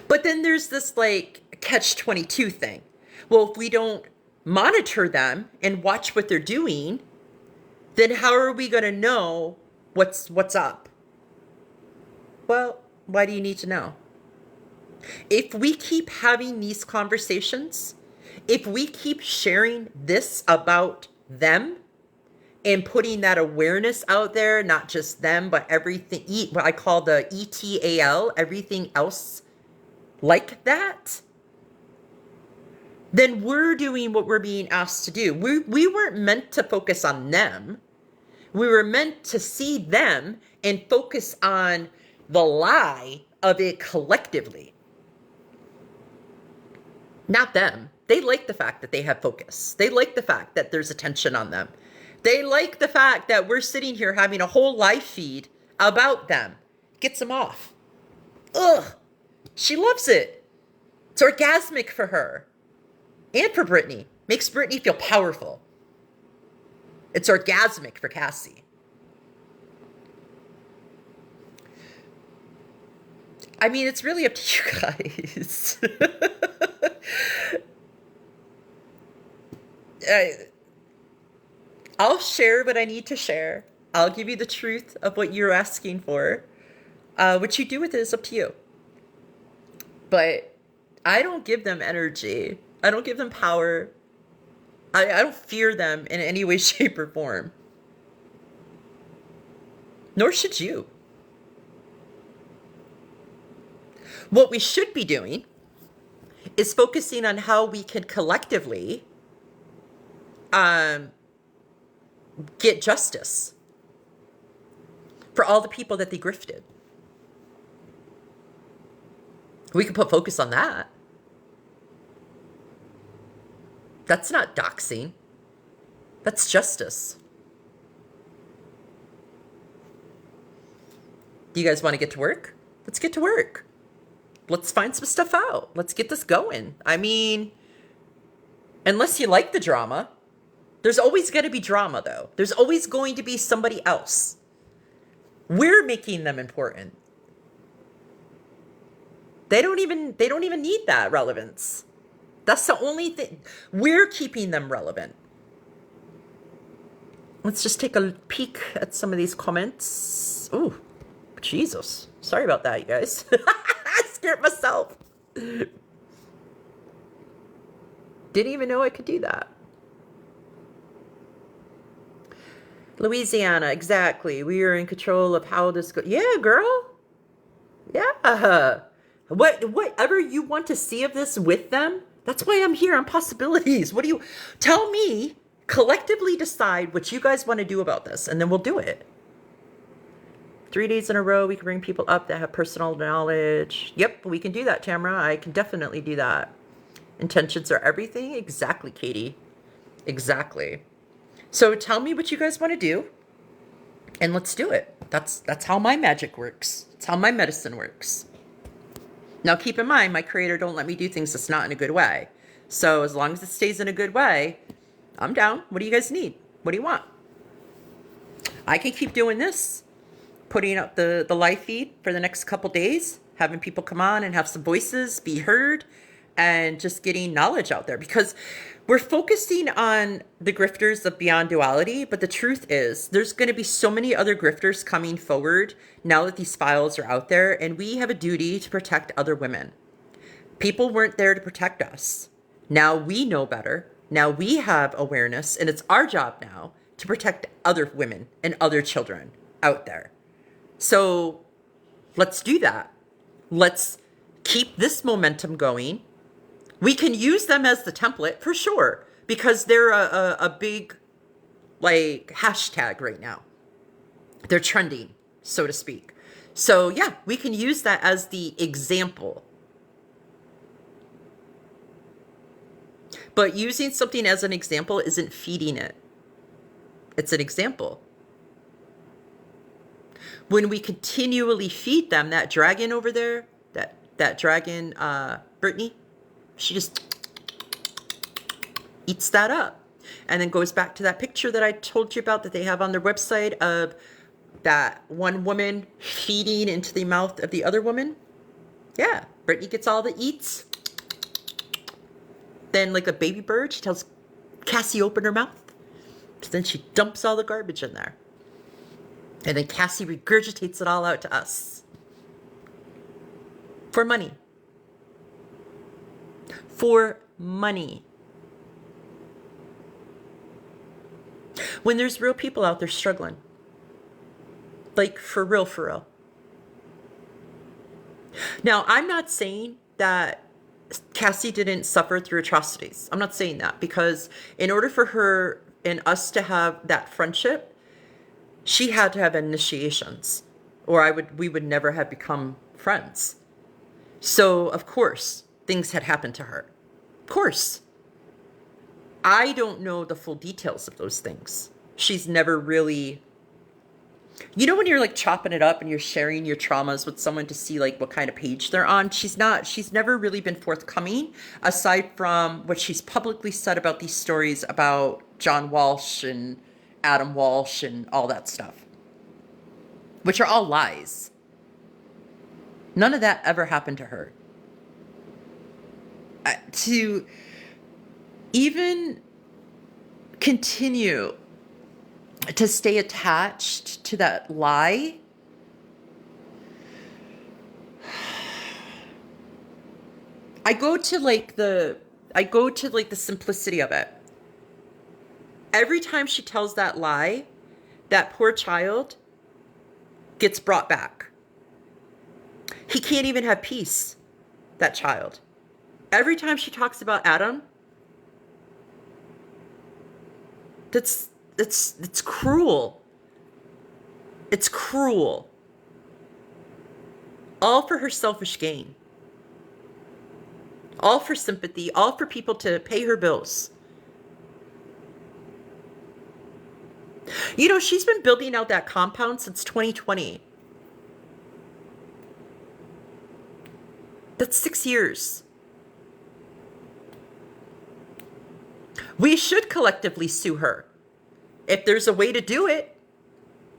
But then there's this like catch-22 thing. Well, if we don't monitor them and watch what they're doing, then how are we going to know what's up? Well, why do you need to know? If we keep having these conversations, if we keep sharing this about them and putting that awareness out there, not just them, but everything, what I call the ETAL, everything else like that, then we're doing what we're being asked to do. We weren't meant to focus on them. We were meant to see them and focus on the lie of it collectively. Not them. They like the fact that they have focus. They like the fact that there's attention on them. They like the fact that we're sitting here having a whole live feed about them. Gets them off. Ugh. She loves it. It's orgasmic for her. And for Brittany. Makes Brittany feel powerful. It's orgasmic for Cassie. I mean, it's really up to you guys. I'll share what I need to share. I'll give you the truth of what you're asking for. What you do with it is up to you. But I don't give them energy. I don't give them power. I don't fear them in any way, shape, or form. Nor should you. What we should be doing is focusing on how we can collectively get justice for all the people that they grifted. We can put focus on that. That's not doxing. That's justice. Do you guys want to get to work? Let's get to work. Let's find some stuff out. Let's get this going. I mean, unless you like the drama, there's always going to be drama, though. There's always going to be somebody else. We're making them important. They don't even need that relevance. That's the only thing. We're keeping them relevant. Let's just take a peek at some of these comments. Ooh, Jesus. Sorry about that, you guys. I scared myself. Didn't even know I could do that. Louisiana, exactly. We are in control of how this goes. Yeah, girl. Yeah. Whatever you want to see of this with them, that's why I'm here on Possibilities. What do you... Tell me, collectively decide what you guys want to do about this, and then we'll do it. 3 days in a row, we can bring people up that have personal knowledge. Yep, we can do that, Tamara. I can definitely do that. Intentions are everything. Exactly, Katie. Exactly. So tell me what you guys want to do, and let's do it. That's how my magic works. It's how my medicine works. Now, keep in mind, my creator don't let me do things that's not in a good way. So as long as it stays in a good way, I'm down. What do you guys need? What do you want? I can keep doing this, putting up the live feed for the next couple days, having people come on and have some voices, be heard, and just getting knowledge out there. Because we're focusing on the grifters of Beyond Duality, but the truth is there's going to be so many other grifters coming forward now that these files are out there, and we have a duty to protect other women. People weren't there to protect us. Now we know better. Now we have awareness, and it's our job now to protect other women and other children out there. So let's do that. Let's keep this momentum going. We can use them as the template for sure, because they're a big, like, hashtag right now. They're trending, so to speak. So yeah, we can use that as the example. But using something as an example isn't feeding it. It's an example. When we continually feed them, that dragon over there, that dragon, Brittany, she just eats that up. And then goes back to that picture that I told you about that they have on their website of that one woman feeding into the mouth of the other woman. Yeah, Brittany gets all the eats. Then like a baby bird, she tells Cassie opened her mouth. But then she dumps all the garbage in there. And then Cassie regurgitates it all out to us. For money. For money. When there's real people out there struggling. Like, for real, for real. Now, I'm not saying that Cassie didn't suffer through atrocities. I'm not saying that, because in order for her and us to have that friendship, she had to have initiations, or we would never have become friends. So, of course, things had happened to her. Of course. I don't know the full details of those things. She's never really... You know when you're like chopping it up and you're sharing your traumas with someone to see like what kind of page they're on? She's never really been forthcoming, aside from what she's publicly said about these stories about John Walsh and Adam Walsh and all that stuff, which are all lies. None of that ever happened to her. To even continue to stay attached to that lie, I go to the simplicity of it. Every time she tells that lie, that poor child gets brought back. He can't even have peace, that child. Every time she talks about Adam, it's cruel. It's cruel. All for her selfish gain. All for sympathy. All for people to pay her bills. You know, she's been building out that compound since 2020. That's 6 years. We should collectively sue her. If there's a way to do it,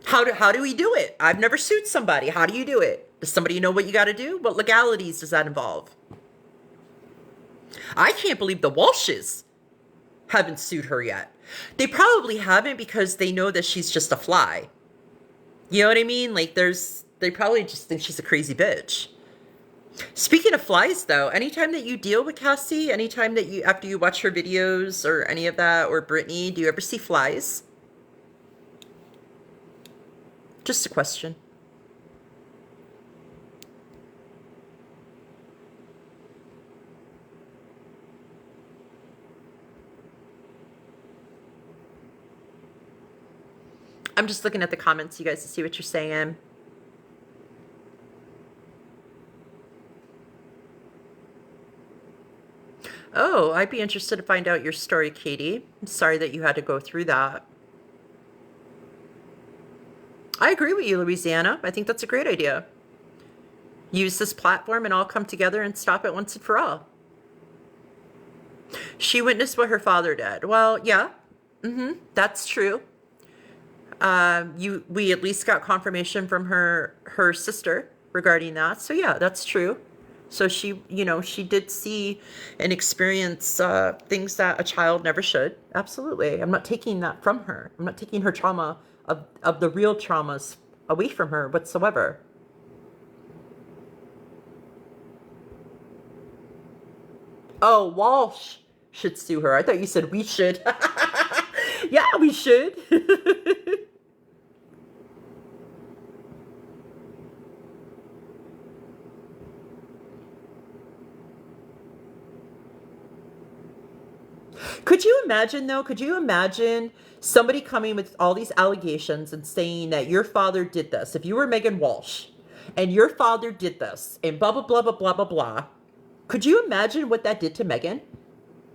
how do we do it? I've never sued somebody. How do you do it? Does somebody know what you got to do? What legalities does that involve? I can't believe the Walshes haven't sued her yet. They probably haven't because they know that she's just a fly. You know what I mean? Like they probably just think she's a crazy bitch. Speaking of flies, though, anytime that you deal with Cassie, anytime that after you watch her videos or any of that, or Brittany, do you ever see flies? Just a question. I'm just looking at the comments, you guys, to see what you're saying. Oh, I'd be interested to find out your story, Katie. I'm sorry that you had to go through that. I agree with you, Louisiana. I think that's a great idea. Use this platform and all come together and stop it once and for all. She witnessed what her father did. Well, yeah. That's true. We at least got confirmation from her sister regarding that. So yeah, that's true. So she, she did see and experience things that a child never should. Absolutely. I'm not taking that from her. I'm not taking her trauma of the real traumas away from her whatsoever. Oh, Walsh should sue her. I thought you said we should. Yeah, we should. Could you imagine, though? Could you imagine somebody coming with all these allegations and saying that your father did this? If you were Megan Walsh and your father did this and blah, blah, blah, blah, blah, blah, blah. Could you imagine what that did to Megan?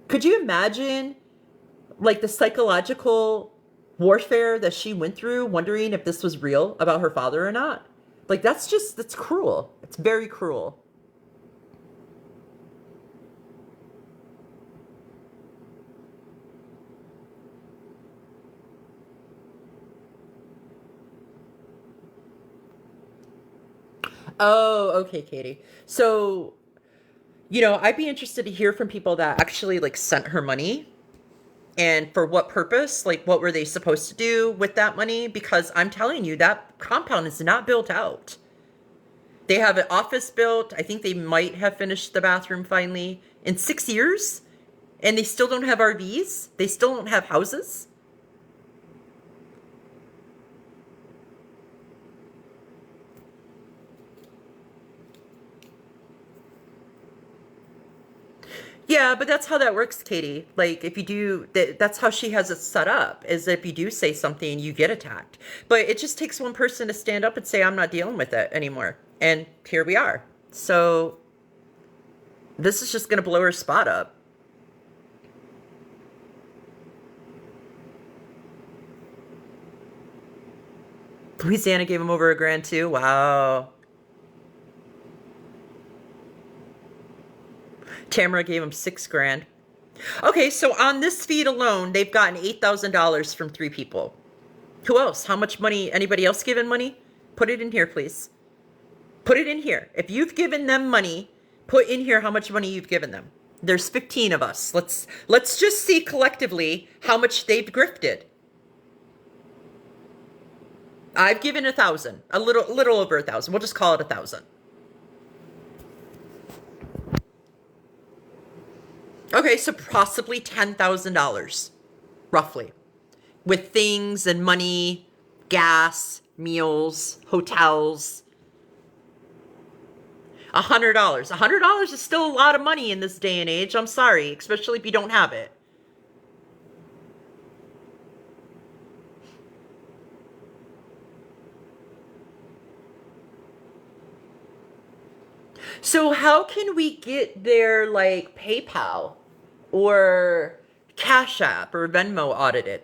Could you imagine, like, the psychological warfare that she went through, wondering if this was real about her father or not? Like, that's cruel. It's very cruel. Oh, okay, Katie. So, I'd be interested to hear from people that actually like sent her money. And for what purpose? Like, what were they supposed to do with that money? Because I'm telling you, that compound is not built out. They have an office built. I think they might have finished the bathroom finally in 6 years. And they still don't have RVs. They still don't have houses. Yeah, but that's how that works, Katie. Like, if you do, that's how she has it set up, is if you do say something, you get attacked. But it just takes one person to stand up and say, I'm not dealing with it anymore. And here we are. So this is just going to blow her spot up. Louisiana gave him over $1,000 too. Wow. Tamara gave him $6,000. Okay, so on this feed alone, they've gotten $8,000 from 3 people. Who else? How much money? Anybody else given money? Put it in here, please. Put it in here. If you've given them money, put in here how much money you've given them. There's 15 of us. Let's just see collectively how much they've grifted. I've given 1,000, a little over 1,000. We'll just call it 1,000. Okay, so possibly $10,000, roughly, with things and money, gas, meals, hotels. $100. $100 is still a lot of money in this day and age. I'm sorry, especially if you don't have it. So how can we get their like PayPal or Cash App or Venmo audited?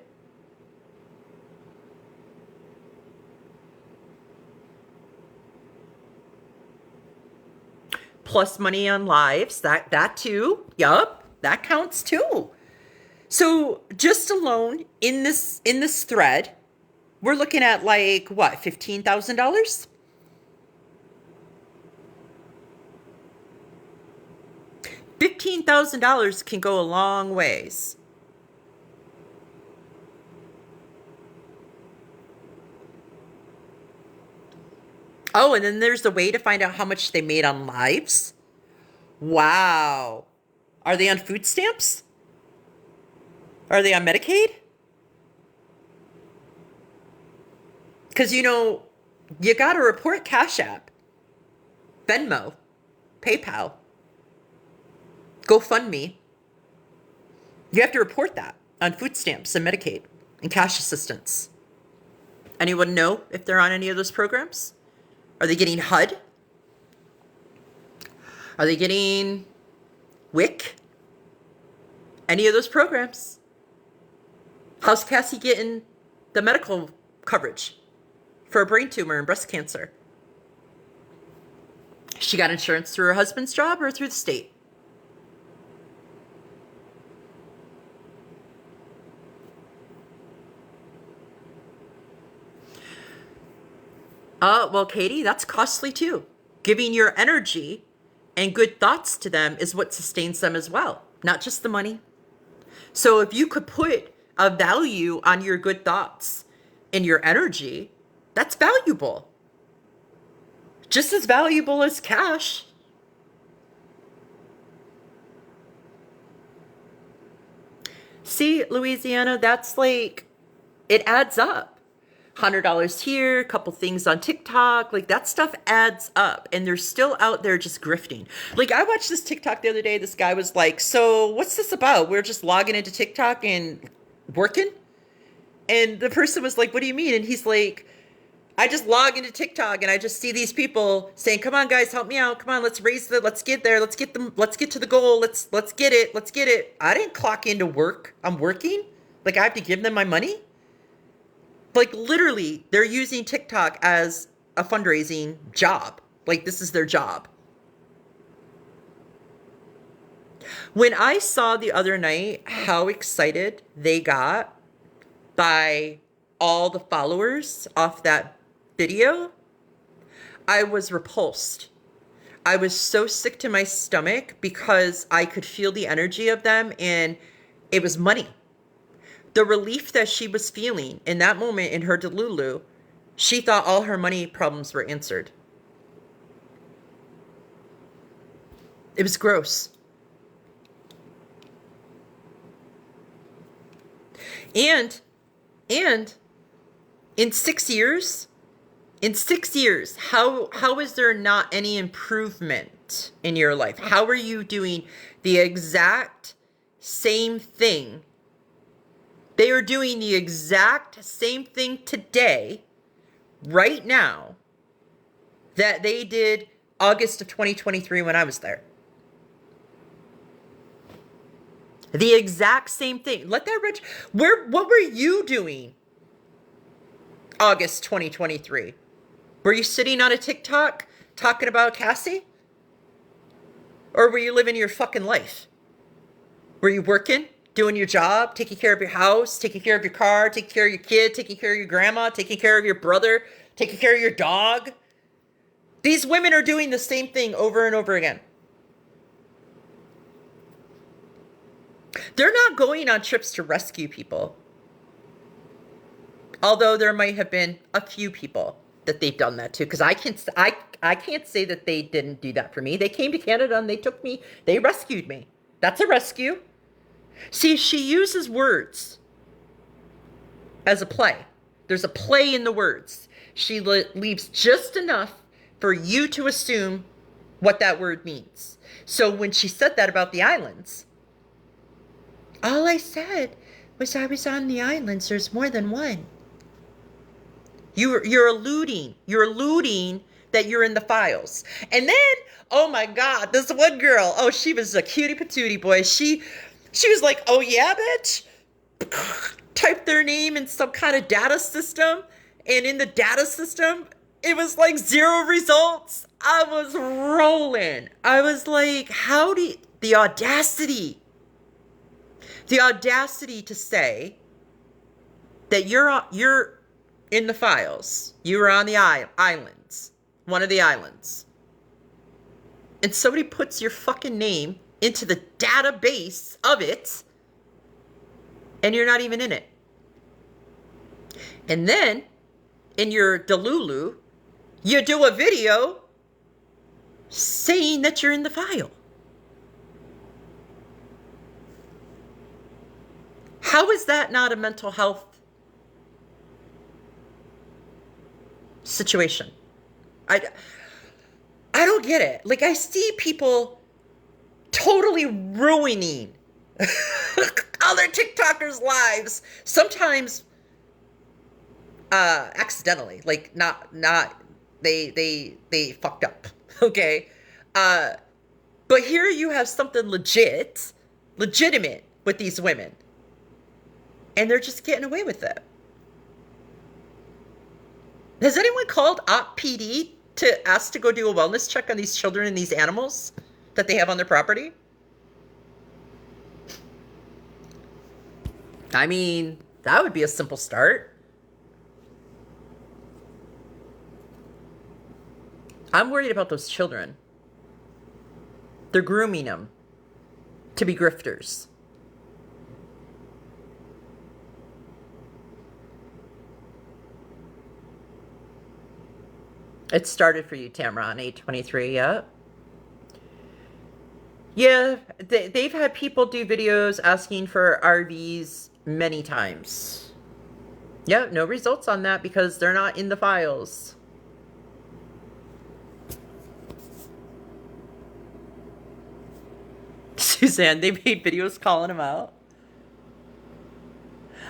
Plus money on lives, that too. Yup, that counts too. So just alone in this thread, we're looking at like what, $15,000? $15,000 can go a long ways. Oh, and then there's a way to find out how much they made on lives. Wow. Are they on food stamps? Are they on Medicaid? Because, you know, you got to report Cash App, Venmo, PayPal, GoFundMe. You have to report that on food stamps and Medicaid and cash assistance. Anyone know if they're on any of those programs? Are they getting HUD? Are they getting WIC? Any of those programs? How's Cassie getting the medical coverage for a brain tumor and breast cancer? She got insurance through her husband's job or through the state? Well, Katie, that's costly too. Giving your energy and good thoughts to them is what sustains them as well, not just the money. So if you could put a value on your good thoughts and your energy, that's valuable. Just as valuable as cash. See, Louisiana, that's like, it adds up. $100 here, a couple things on TikTok, like that stuff adds up, and they're still out there just grifting. Like, I watched this TikTok the other day. This guy was like, so what's this about? We're just logging into TikTok and working? And the person was like, what do you mean? And he's like, I just log into TikTok and I just see these people saying, come on guys, help me out. Come on, let's get there. Let's get to the goal. Let's get it. I didn't clock into work. I'm working. Like, I have to give them my money. Like, literally, they're using TikTok as a fundraising job. Like, this is their job. When I saw the other night how excited they got by all the followers off that video, I was repulsed. I was so sick to my stomach because I could feel the energy of them, and it was money. the relief that she was feeling in that moment in her Delulu, she thought all her money problems were answered. It was gross. And in 6 years, how is there not any improvement in your life? How are you doing the exact same thing? They are doing the exact same thing today, right now, that they did August of 2023 when I was there. The exact same thing. Let that what were you doing August 2023? Were you sitting on a TikTok talking about Cassie? Or were you living your fucking life? Were you working, doing your job, taking care of your house, taking care of your car, taking care of your kid, taking care of your grandma, taking care of your brother, taking care of your dog? These women are doing the same thing over and over again. They're not going on trips to rescue people. Although there might have been a few people that they've done that to, because I can't say that they didn't do that for me. They came to Canada and they rescued me. That's a rescue. See, she uses words as a play. There's a play in the words. She leaves just enough for you to assume what that word means. So when she said that about the islands, all I said was I was on the islands. There's more than one. You're alluding that you're in the files. And then, oh my God, this one girl, oh, she was a cutie patootie boy. She was like, oh yeah, bitch. Typed their name in some kind of data system. And in the data system, it was like 0 results. I was rolling. I was like, the audacity to say that you're in the files. You were on the islands, one of the islands. And somebody puts your fucking name into the database of it, and you're not even in it. And then, in your Delulu, you do a video saying that you're in the file. How is that not a mental health situation? I don't get it. Like, I see people totally ruining other TikTokers' lives. Sometimes accidentally. Like, not they fucked up. Okay? But here you have something legitimate with these women. And they're just getting away with it. Has anyone called Op PD to ask to go do a wellness check on these children and these animals that they have on their property? I mean, that would be a simple start. I'm worried about those children. They're grooming them to be grifters. It started for you, Tamron, 823, yeah. Yeah, they've had people do videos asking for RVs many times. Yeah, no results on that because they're not in the files. Suzanne, they made videos calling them out.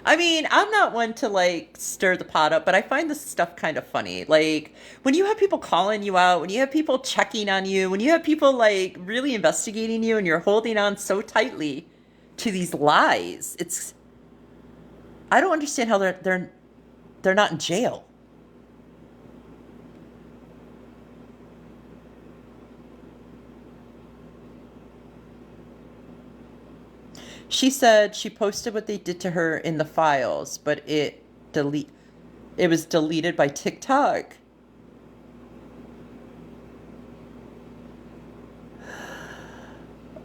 I mean, I'm not one to like stir the pot up, but I find this stuff kind of funny. Like, when you have people calling you out, when you have people checking on you, when you have people like really investigating you and you're holding on so tightly to these lies, I don't understand how they're not in jail. She said she posted what they did to her in the files, but it was deleted by TikTok.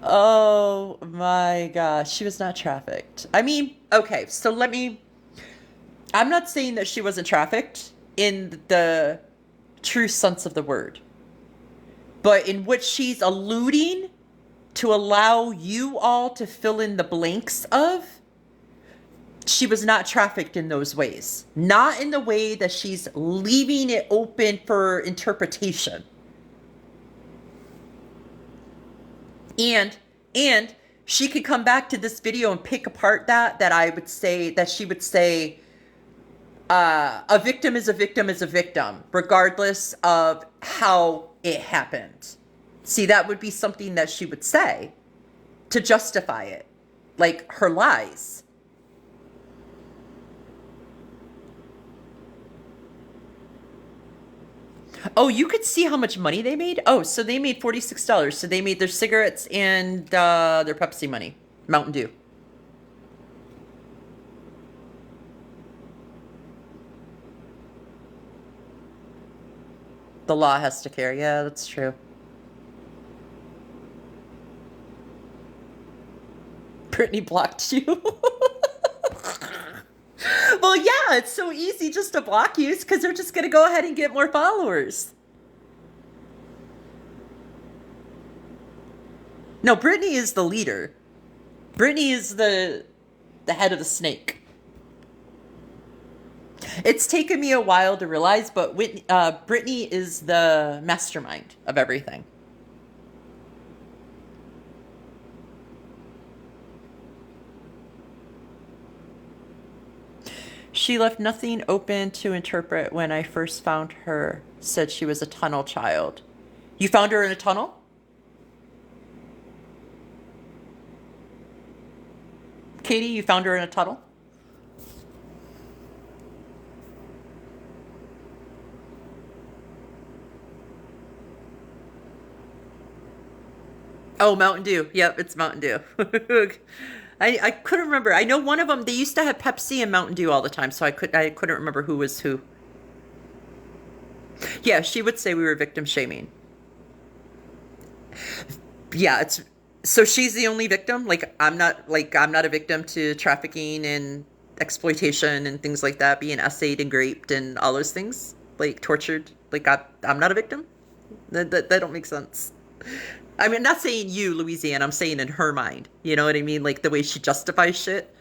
Oh my gosh, she was not trafficked. I mean, okay, so I'm not saying that she wasn't trafficked in the true sense of the word, but in which she's alluding to allow you all to fill in the blanks of, she was not trafficked in those ways. Not in the way that she's leaving it open for interpretation. And she could come back to this video and pick apart that I would say, that she would say, a victim is a victim is a victim, regardless of how it happened. See, that would be something that she would say to justify it, like her lies. Oh, you could see how much money they made? Oh, so they made $46. So they made their cigarettes and their Pepsi money. Mountain Dew. The law has to care. Yeah, that's true. Brittany blocked you. Well, yeah, it's so easy just to block you because they're just going to go ahead and get more followers. No, Brittany is the leader. Brittany is the head of the snake. It's taken me a while to realize, but Brittany is the mastermind of everything. She left nothing open to interpret when I first found her. Said she was a tunnel child. You found her in a tunnel? Katie, you found her in a tunnel? Oh, Mountain Dew. Yep, it's Mountain Dew. I couldn't remember. I know one of them, they used to have Pepsi and Mountain Dew all the time, so I couldn't remember who was who. Yeah, she would say we were victim shaming. Yeah, it's so she's the only victim. I'm not a victim to trafficking and exploitation and things like that, being essayed and raped and all those things, like tortured. I'm not a victim. That don't make sense. I mean, I'm not saying you, Louisiana. I'm saying in her mind. You know what I mean? Like the way she justifies shit.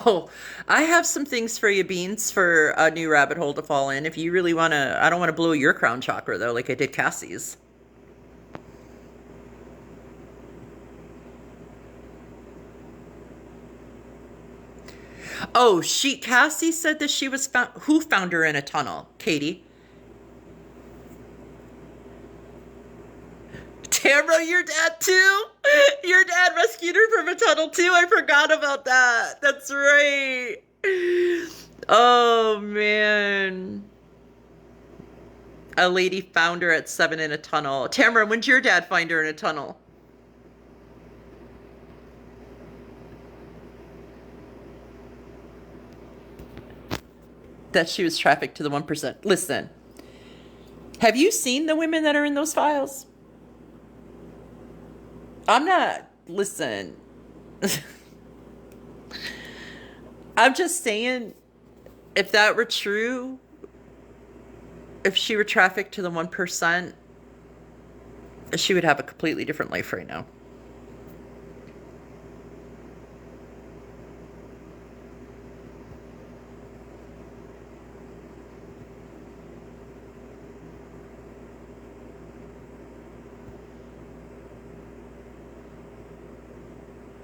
Oh, I have some things for you, Beans, for a new rabbit hole to fall in. If you really want to, I don't want to blow your crown chakra, though, like I did Cassie's. Oh, Cassie said that she was found, who found her in a tunnel? Katie. Tamara, your dad too? Your dad rescued her from a tunnel too? I forgot about that. That's right. Oh, man. A lady found her at 7 in a tunnel. Tamara, when did your dad find her in a tunnel? That she was trafficked to the 1%. Listen, have you seen the women that are in those files? I'm not, listen. I'm just saying, if that were true, if she were trafficked to the 1%, she would have a completely different life right now.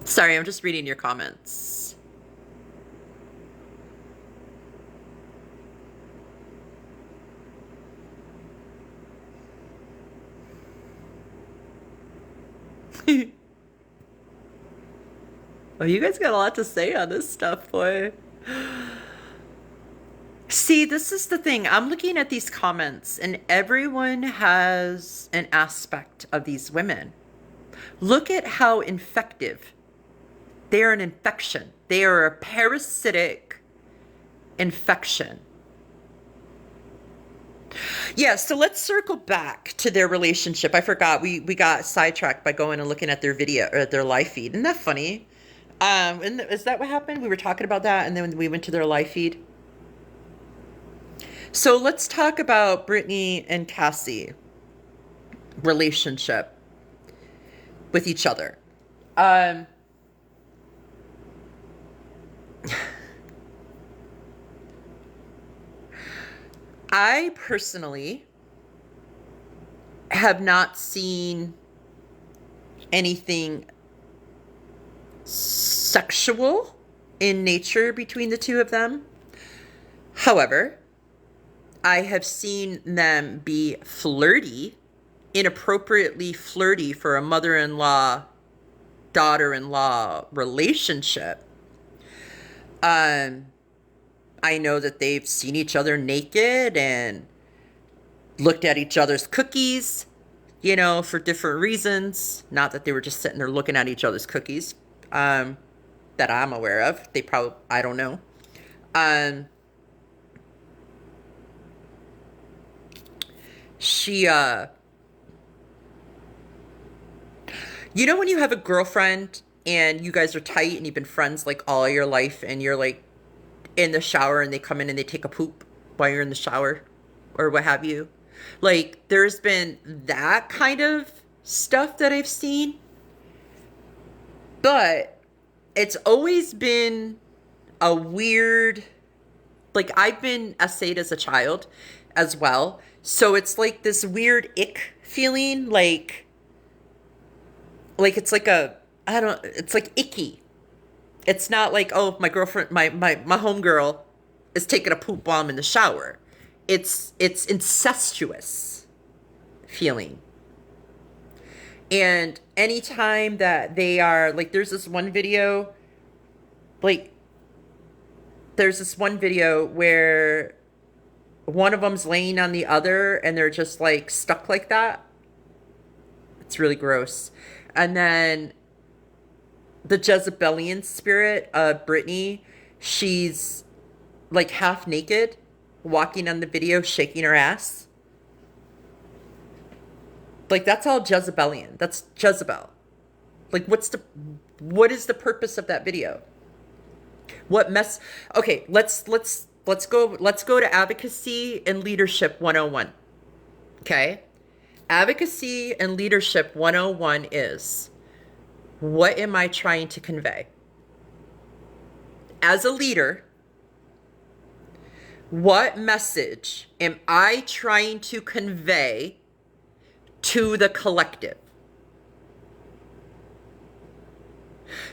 Sorry, I'm just reading your comments. Oh, you guys got a lot to say on this stuff, boy. See, this is the thing. I'm looking at these comments, and everyone has an aspect of these women. Look at how infective. They are an infection. They are a parasitic infection. Yeah, so let's circle back to their relationship. I forgot. We got sidetracked by going and looking at their video or their live feed. Isn't that funny? And is that what happened? We were talking about that, and then we went to their live feed. So let's talk about Brittany and Cassie relationship with each other. I personally have not seen anything sexual in nature between the two of them. However, I have seen them be flirty, inappropriately flirty for a mother-in-law, daughter-in-law relationship. I know that they've seen each other naked and looked at each other's cookies, you know, for different reasons. Not that they were just sitting there looking at each other's cookies, that I'm aware of. They probably, I don't know. You know when you have a girlfriend and you guys are tight and you've been friends like all your life and you're like in the shower and they come in and they take a poop while you're in the shower or what have you? Like, there's been that kind of stuff that I've seen. But it's always been a weird, like, I've been essayed as a child as well. So it's like this weird ick feeling, like it's like it's like icky. It's not like, oh, my girlfriend, my homegirl is taking a poop while I'm in the shower. It's incestuous feeling. And anytime that they are, like, there's this one video where one of them's laying on the other and they're just like stuck like that. It's really gross. And then the Jezebelian spirit of Brittany, she's like half naked, walking on the video, shaking her ass. Like, that's all Jezebelian. That's Jezebel. Like, what is the purpose of that video? Okay, let's go to advocacy and leadership 101. Okay? Advocacy and leadership 101 is, what am I trying to convey? As a leader, what message am I trying to convey to the collective?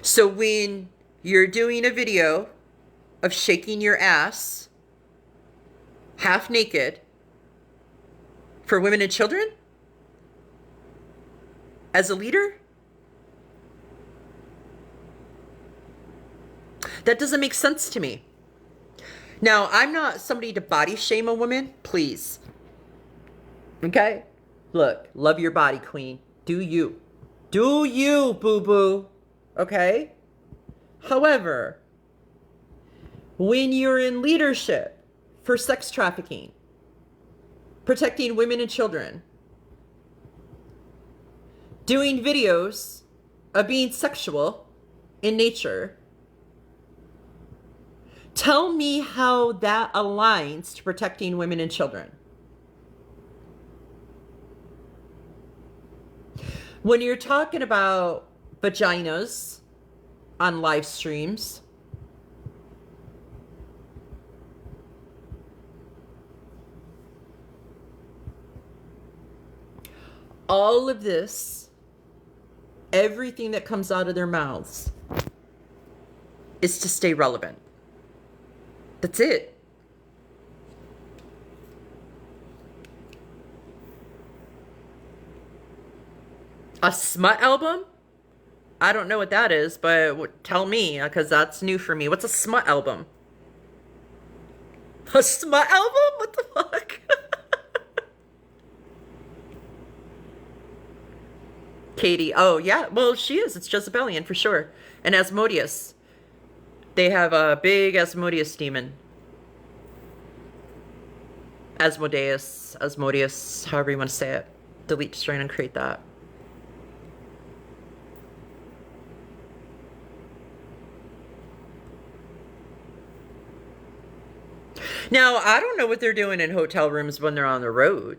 So when you're doing a video of shaking your ass half naked for women and children, as a leader, that doesn't make sense to me. Now, I'm not somebody to body shame a woman, please. Okay? Look, love your body, queen. Do you. Do you, boo-boo. Okay? However, when you're in leadership for sex trafficking, protecting women and children, doing videos of being sexual in nature, tell me how that aligns to protecting women and children. When you're talking about vaginas on live streams, all of this, everything that comes out of their mouths is to stay relevant. That's it. A smut album? I don't know what that is, but tell me, because that's new for me. What's a smut album? A smut album? What the fuck? Katie. Oh, yeah. Well, she is. It's Jezebelian for sure. And Asmodeus. They have a big Asmodeus demon. Asmodeus, however you want to say it. Delete, destroy, and create that. Now, I don't know what they're doing in hotel rooms when they're on the road.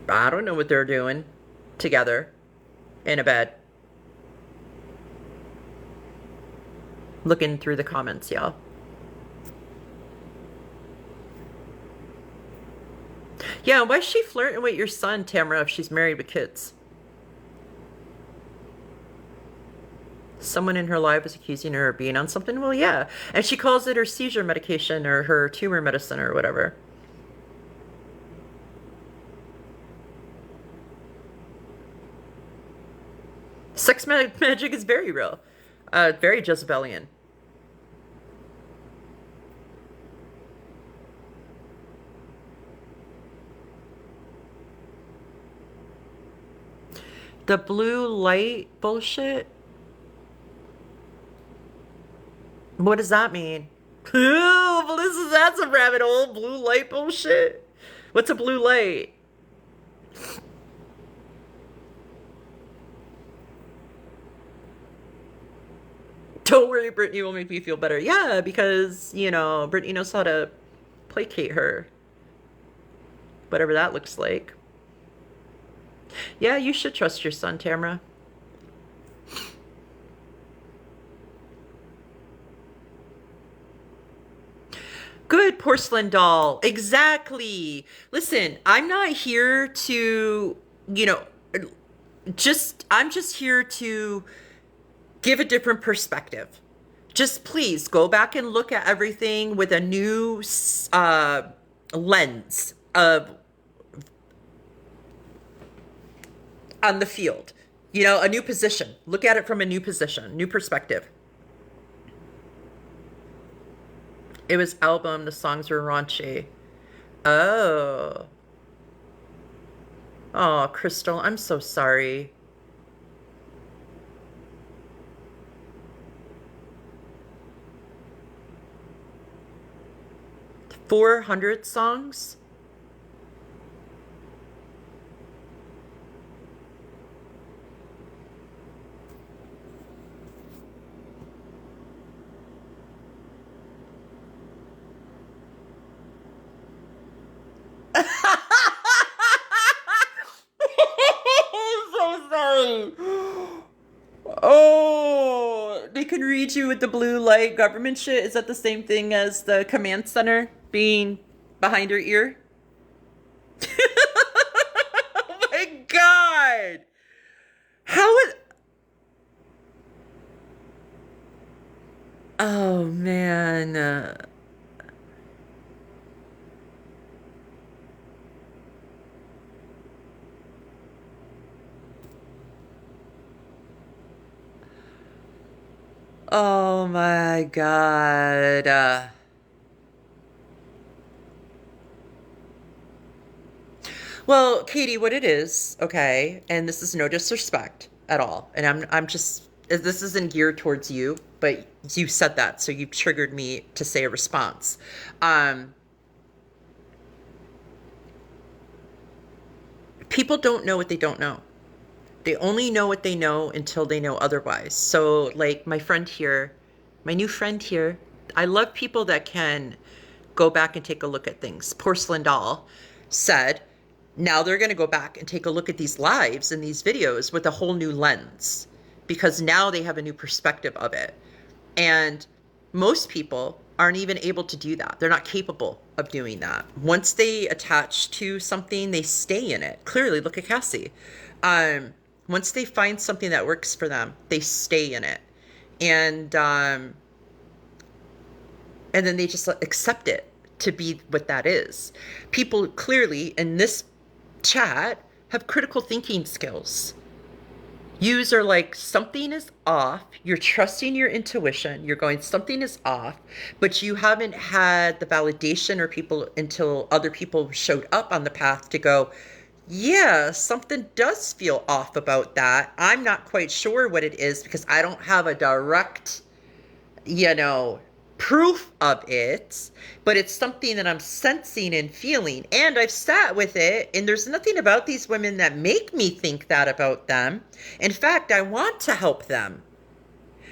I don't know what they're doing together in a bed. Looking through the comments, y'all. Yeah, why is she flirting with your son, Tamara, if she's married with kids? Someone in her life was accusing her of being on something? Well, yeah. And she calls it her seizure medication or her tumor medicine or whatever. Sex magic is very real. Very Jezebelian. The blue light bullshit? What does that mean? Ooh, that's a rabbit hole. Blue light bullshit? What's a blue light? Don't worry, Brittany will make me feel better. Yeah, because, you know, Brittany knows how to placate her. Whatever that looks like. Yeah, you should trust your son, Tamara. Good, porcelain doll. Exactly. Listen, I'm not here to, you know, I'm just here to give a different perspective. Just please go back and look at everything with a new lens of on the field. You know, a new position. Look at it from a new position, new perspective. It was album. The songs were raunchy. Oh. Oh, Crystal, I'm so sorry. $400 songs? So sorry. Oh, they can read you with the blue light government shit. Is that the same thing as the command center being behind your ear? Oh my God. How is... Oh man. Oh my God. Well, Katie, what it is, okay, and this is no disrespect at all, and I'm just, this isn't geared towards you, but you said that, so you've triggered me to say a response. People don't know what they don't know. They only know what they know until they know otherwise. So, like my friend here, my new friend here, I love people that can go back and take a look at things. Porcelain Doll said, now they're going to go back and take a look at these lives and these videos with a whole new lens because now they have a new perspective of it. And most people aren't even able to do that. They're not capable of doing that. Once they attach to something, they stay in it. Clearly, look at Cassie. Once they find something that works for them, they stay in it. And then they just accept it to be what that is. People clearly in this chat have critical thinking skills. Yous are like, something is off. You're trusting your intuition. You're going, something is off, but you haven't had the validation or people until other people showed up on the path to go, yeah, something does feel off about that. I'm not quite sure what it is because I don't have a direct, you know, proof of it, but it's something that I'm sensing and feeling. And I've sat with it, and there's nothing about these women that make me think that about them. In fact, I want to help them,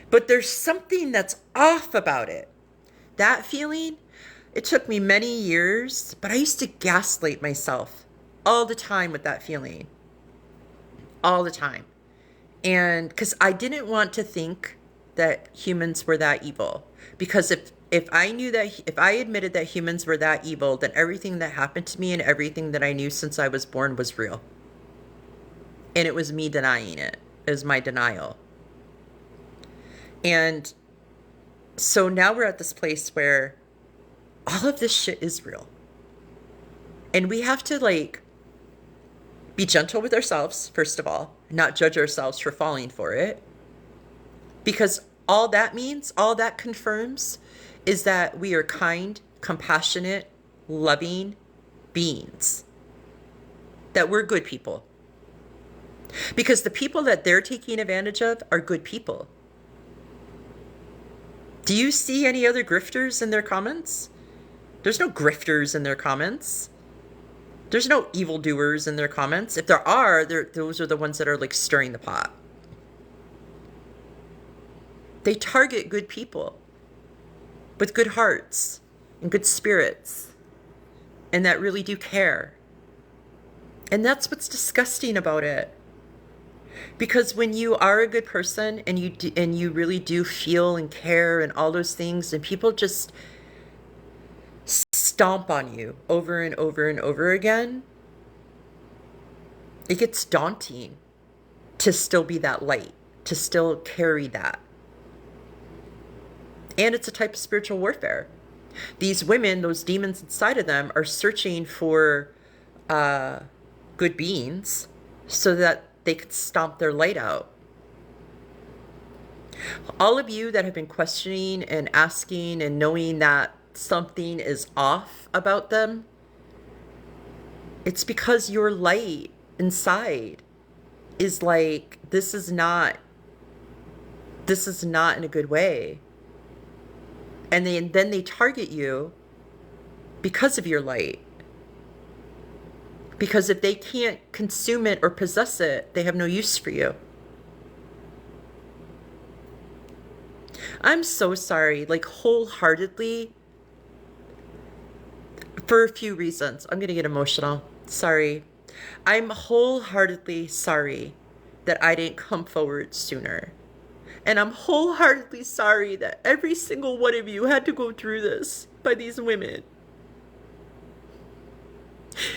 but there's something that's off about it. That feeling, it took me many years, but I used to gaslight myself all the time with that feeling. All the time. And because I didn't want to think that humans were that evil. Because if I knew that, if I admitted that humans were that evil, then everything that happened to me and everything that I knew since I was born was real. And it was me denying it. It was my denial. And so now we're at this place where all of this shit is real. And we have to like be gentle with ourselves, first of all, not judge ourselves for falling for it. Because all that means, all that confirms is that we are kind, compassionate, loving beings. That we're good people. Because the people that they're taking advantage of are good people. Do you see any other grifters in their comments? There's no grifters in their comments. There's no evildoers in their comments. If there are, those are the ones that are like stirring the pot. They target good people with good hearts and good spirits and that really do care. And that's what's disgusting about it. Because when you are a good person and you really do feel and care and all those things, and people just stomp on you over and over and over again, it gets daunting to still be that light, to still carry that. And it's a type of spiritual warfare. These women, those demons inside of them, are searching for good beings so that they could stomp their light out. All of you that have been questioning and asking and knowing that something is off about them, it's because your light inside is like, this is not in a good way. And then they target you because of your light. Because if they can't consume it or possess it, they have no use for you. I'm so sorry, like wholeheartedly, for a few reasons. I'm going to get emotional. Sorry. I'm wholeheartedly sorry that I didn't come forward sooner. And I'm wholeheartedly sorry that every single one of you had to go through this by these women.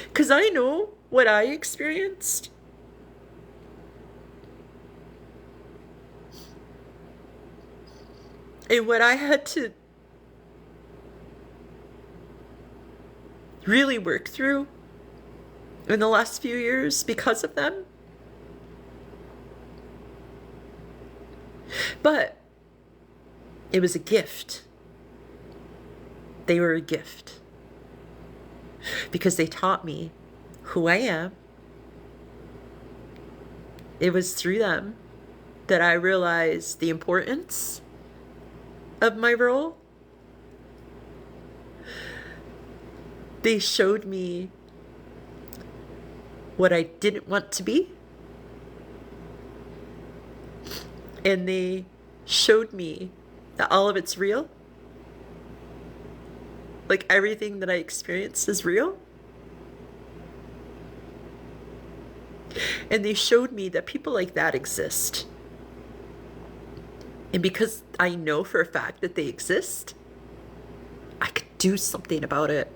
Because I know what I experienced. And what I had to really work through in the last few years because of them. But it was a gift. They were a gift. Because they taught me who I am. It was through them that I realized the importance of my role. They showed me what I didn't want to be. And they showed me that all of it's real. Like everything that I experienced is real. And they showed me that people like that exist. And because I know for a fact that they exist, I could do something about it.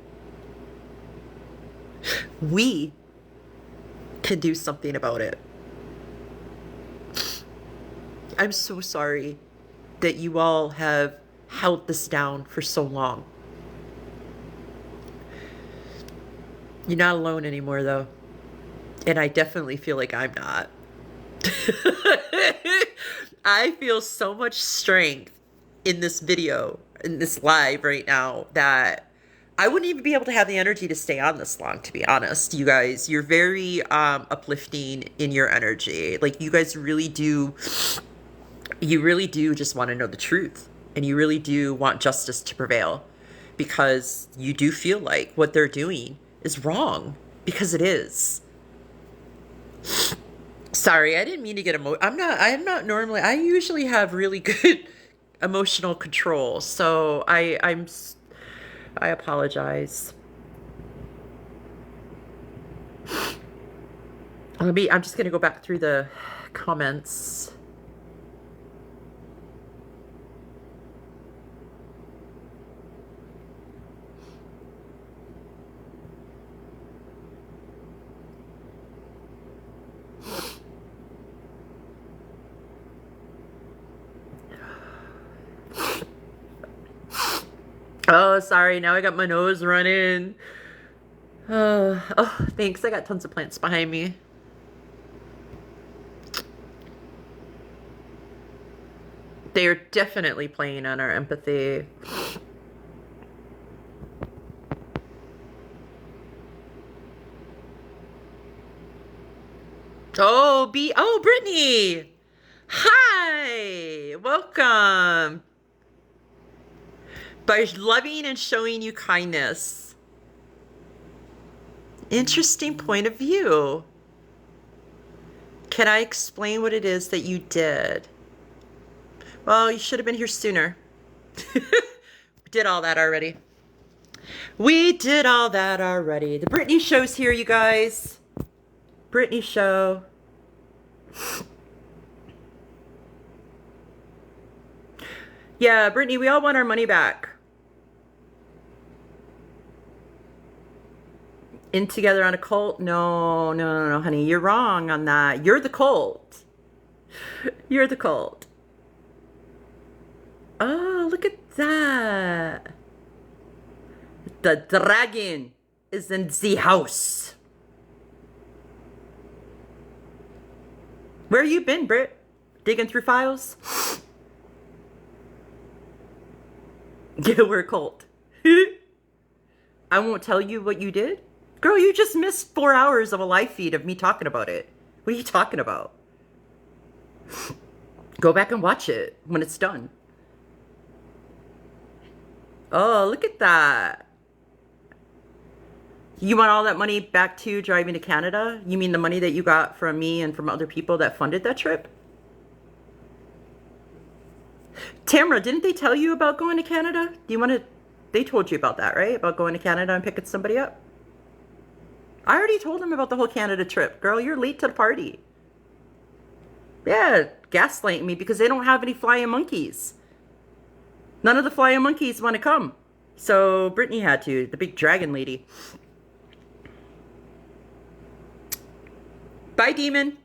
We can do something about it. I'm so sorry that you all have held this down for so long. You're not alone anymore, though. And I definitely feel like I'm not. I feel so much strength in this video, in this live right now, that I wouldn't even be able to have the energy to stay on this long, to be honest. You guys, you're very uplifting in your energy. Like, you guys you really do just want to know the truth. And you really do want justice to prevail. Because you do feel like what they're doing is wrong. Because it is. Sorry, I didn't mean to get I'm not normally, I usually have really good emotional control. So I apologize. I'm just going to go back through the comments. Oh, sorry. Now I got my nose running. Oh, thanks. I got tons of plants behind me. They are definitely playing on our empathy. Oh, Brittany. Hi. Welcome. By loving and showing you kindness. Interesting point of view. Can I explain what it is that you did? Well, you should have been here sooner. We did all that already. We did all that already. The Brittany show's here, you guys. Brittany show. Yeah, Brittany, we all want our money back. In together on a cult? No, honey. You're wrong on that. You're the cult. You're the cult. Oh, look at that. The dragon is in the house. Where you been, Britt? Digging through files? Yeah, we're a cult. I won't tell you what you did. Girl, you just missed 4 hours of a live feed of me talking about it. What are you talking about? Go back and watch it when it's done. Oh, look at that. You want all that money back to driving to Canada? You mean the money that you got from me and from other people that funded that trip? Tamara, didn't they tell you about going to Canada? Do you want to... They told you about that, right? About going to Canada and picking somebody up? I already told them about the whole Canada trip. Girl, you're late to the party. Yeah, gaslighting me because they don't have any flying monkeys. None of the flying monkeys want to come. So Brittany had to, the big dragon lady. Bye, demon.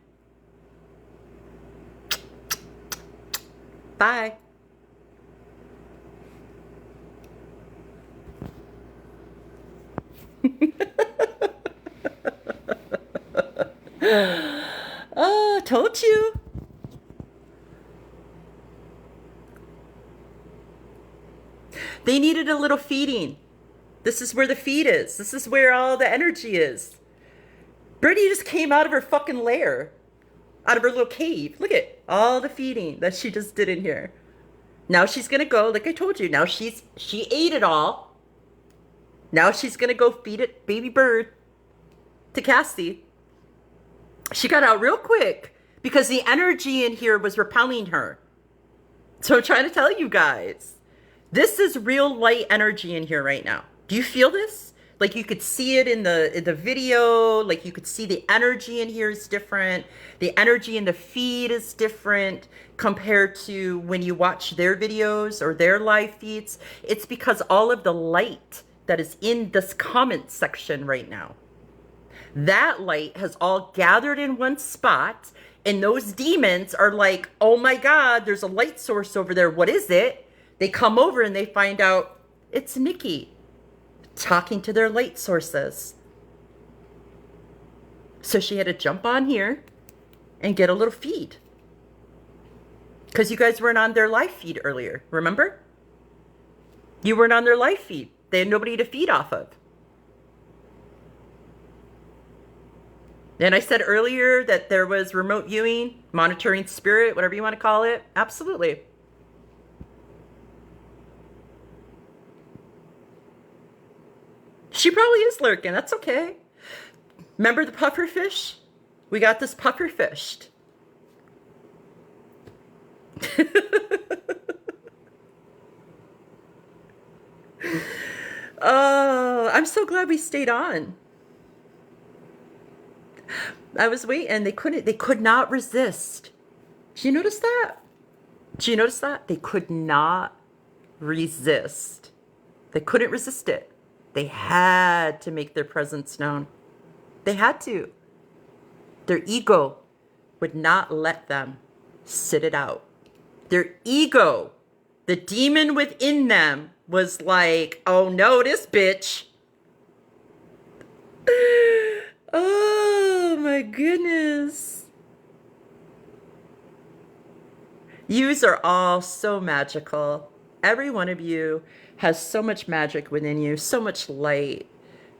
Bye. Oh, told you. They needed a little feeding. This is where the feed is. This is where all the energy is. Brittany just came out of her fucking lair. Out of her little cave. Look at all the feeding that she just did in here. Now she's gonna go, like I told you, now she ate it all. Now she's gonna go feed it baby bird to Cassie. She got out real quick because the energy in here was repelling her. So I'm trying to tell you guys, this is real light energy in here right now. Do you feel this? Like you could see it in the video, like you could see the energy in here is different. The energy in the feed is different compared to when you watch their videos or their live feeds. It's because all of the light that is in this comment section right now, that light has all gathered in one spot, and those demons are like, oh my God, there's a light source over there. What is it? They come over and they find out it's Nikki talking to their light sources. So she had to jump on here and get a little feed. Because you guys weren't on their live feed earlier, remember? You weren't on their live feed. They had nobody to feed off of. And I said earlier that there was remote viewing, monitoring spirit, whatever you want to call it. Absolutely. She probably is lurking. That's okay. Remember the puffer fish? We got this puffer fished. Oh, I'm so glad we stayed on. I was waiting. They could not resist. Did you notice that? Did you notice that? They could not resist. They couldn't resist it. They had to make their presence known. They had to. Their ego would not let them sit it out. Their ego, the demon within them, was like, oh no, this bitch. Oh my goodness. Yous are all so magical. Every one of you has so much magic within you, so much light.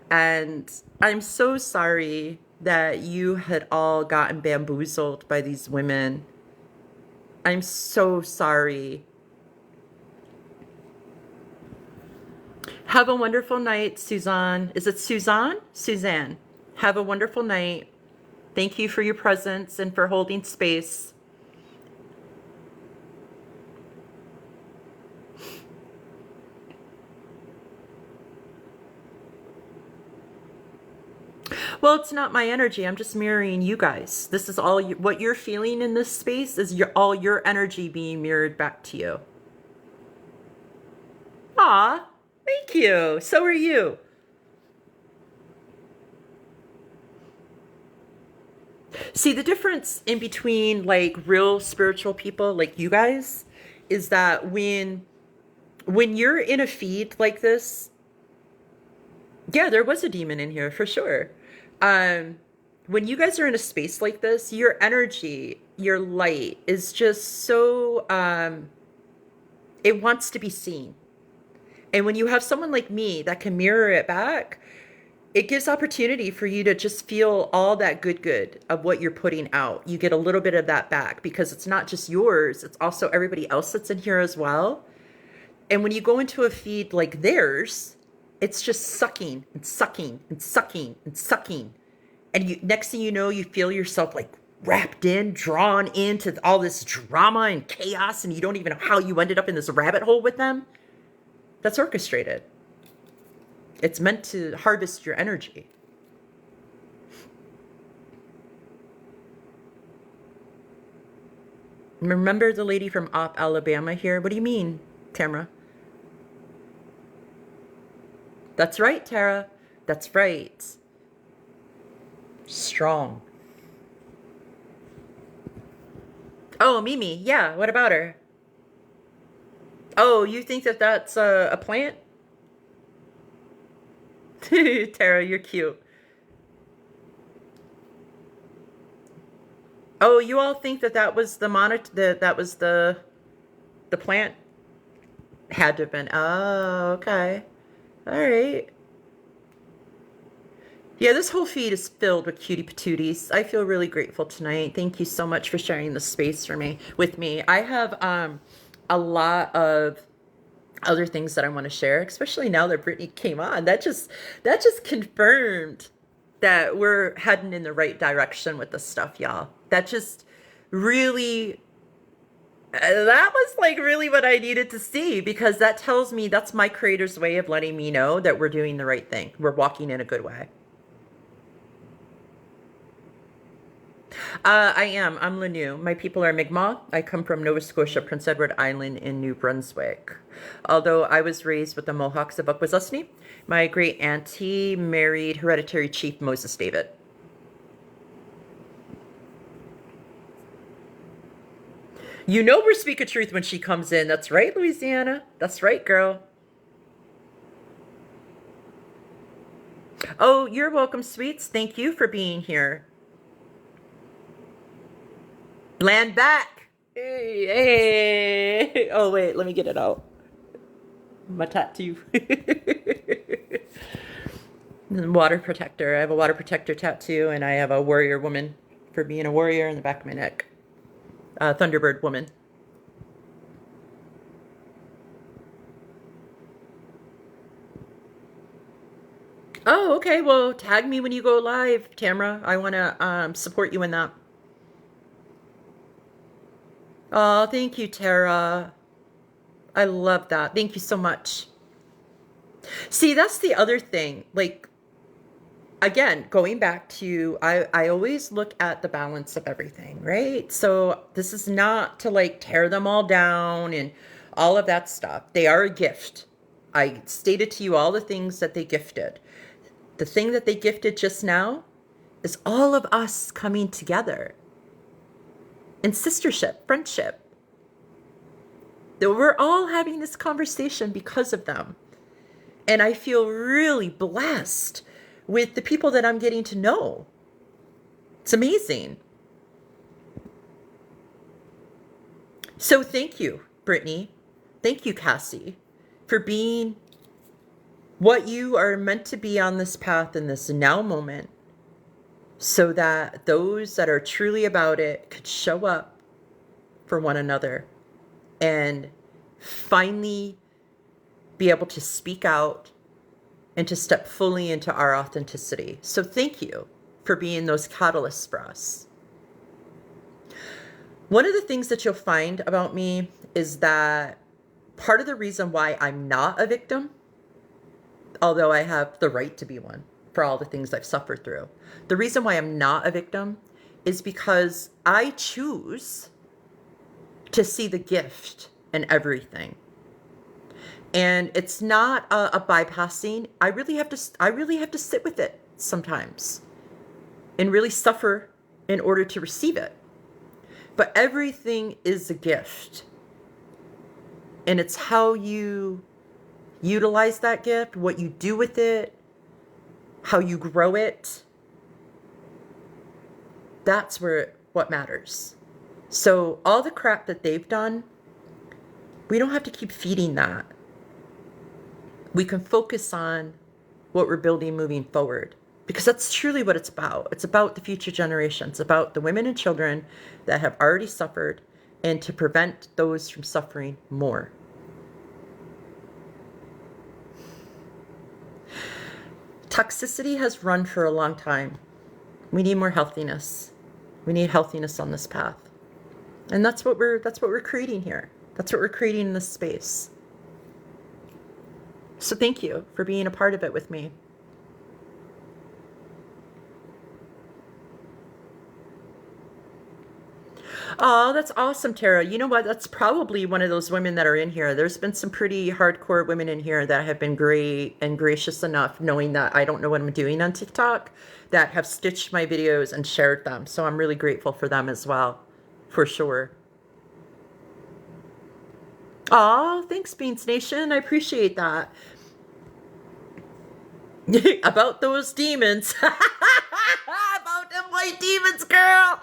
And I'm so sorry that you had all gotten bamboozled by these women. I'm so sorry. Have a wonderful night, Suzanne. Is it Suzanne? Suzanne. Have a wonderful night. Thank you for your presence and for holding space. Well, it's not my energy. I'm just mirroring you guys. This is all what you're feeling in this space is all your energy being mirrored back to you. Aw, thank you. So are you. See, the difference in between like real spiritual people like you guys is that when you're in a feed like this, yeah, there was a demon in here for sure. When you guys are in a space like this, your energy, your light is just so, it wants to be seen. And when you have someone like me that can mirror it back, it gives opportunity for you to just feel all that good of what you're putting out. You get a little bit of that back because it's not just yours, it's also everybody else that's in here as well. And when you go into a feed like theirs, it's just sucking and sucking and sucking and sucking. And next thing you know, you feel yourself like wrapped in, drawn into all this drama and chaos, and you don't even know how you ended up in this rabbit hole with them. That's orchestrated. It's meant to harvest your energy. Remember the lady from Alabama here? What do you mean, Tamara? That's right, Tara. That's right. Strong. Oh, Mimi. Yeah, what about her? Oh, you think that that's a plant? Tara, you're cute. Oh, you all think that that was that was the plant? Had to have been. Oh, okay. All right. Yeah, this whole feed is filled with cutie patooties. I feel really grateful tonight. Thank you so much for sharing this space with me. I have a lot of other things that I want to share, especially now that Brittany came on. That just confirmed that we're heading in the right direction with this stuff, y'all. That just really that was like really what I needed to see, because that tells me that's my creator's way of letting me know that we're doing the right thing. We're walking in a good way. I am. I'm Lanu. My people are Mi'kmaq. I come from Nova Scotia, Prince Edward Island in New Brunswick. Although I was raised with the Mohawks of Akwesasne, my great auntie married hereditary chief Moses David. You know we're speaking truth when she comes in. That's right, Louisiana. That's right, girl. Oh, you're welcome, sweets. Thank you for being here. Land back. Hey, hey. Oh, wait, let me get it out. My tattoo. Water protector. I have a water protector tattoo, and I have a warrior woman for being a warrior in the back of my neck. Thunderbird woman. Oh, okay. Well, tag me when you go live, Tamara. I want to support you in that. Oh, thank you, Tara. I love that. Thank you so much. See, that's the other thing. Like, again, going back to, I always look at the balance of everything, right? So this is not to like tear them all down and all of that stuff. They are a gift. I stated to you all the things that they gifted. The thing that they gifted just now is all of us coming together in sistership, friendship. That we're all having this conversation because of them. And I feel really blessed with the people that I'm getting to know. It's amazing. So thank you, Brittany. Thank you, Cassie, for being what you are meant to be on this path in this now moment, so that those that are truly about it could show up for one another and finally be able to speak out and to step fully into our authenticity. So thank you for being those catalysts for us. One of the things that you'll find about me is that part of the reason why I'm not a victim, although I have the right to be one for all the things I've suffered through, the reason why I'm not a victim is because I choose to see the gift in everything. And it's not a bypassing. I really have to sit with it sometimes and really suffer in order to receive it. But everything is a gift. And it's how you utilize that gift, what you do with it, how you grow it. That's what matters. So all the crap that they've done, we don't have to keep feeding that. We can focus on what we're building moving forward, because that's truly what it's about. It's about the future generations, about the women and children that have already suffered, and to prevent those from suffering more. Toxicity has run for a long time. We need more healthiness. We need healthiness on this path. And that's what we're creating here. That's what we're creating in this space. So thank you for being a part of it with me. Oh, that's awesome, Tara. You know what? That's probably one of those women that are in here. There's been some pretty hardcore women in here that have been great and gracious enough, knowing that I don't know what I'm doing on TikTok, that have stitched my videos and shared them. So I'm really grateful for them as well, for sure. Oh, thanks, Beans Nation. I appreciate that. About those demons. About them white demons, girl.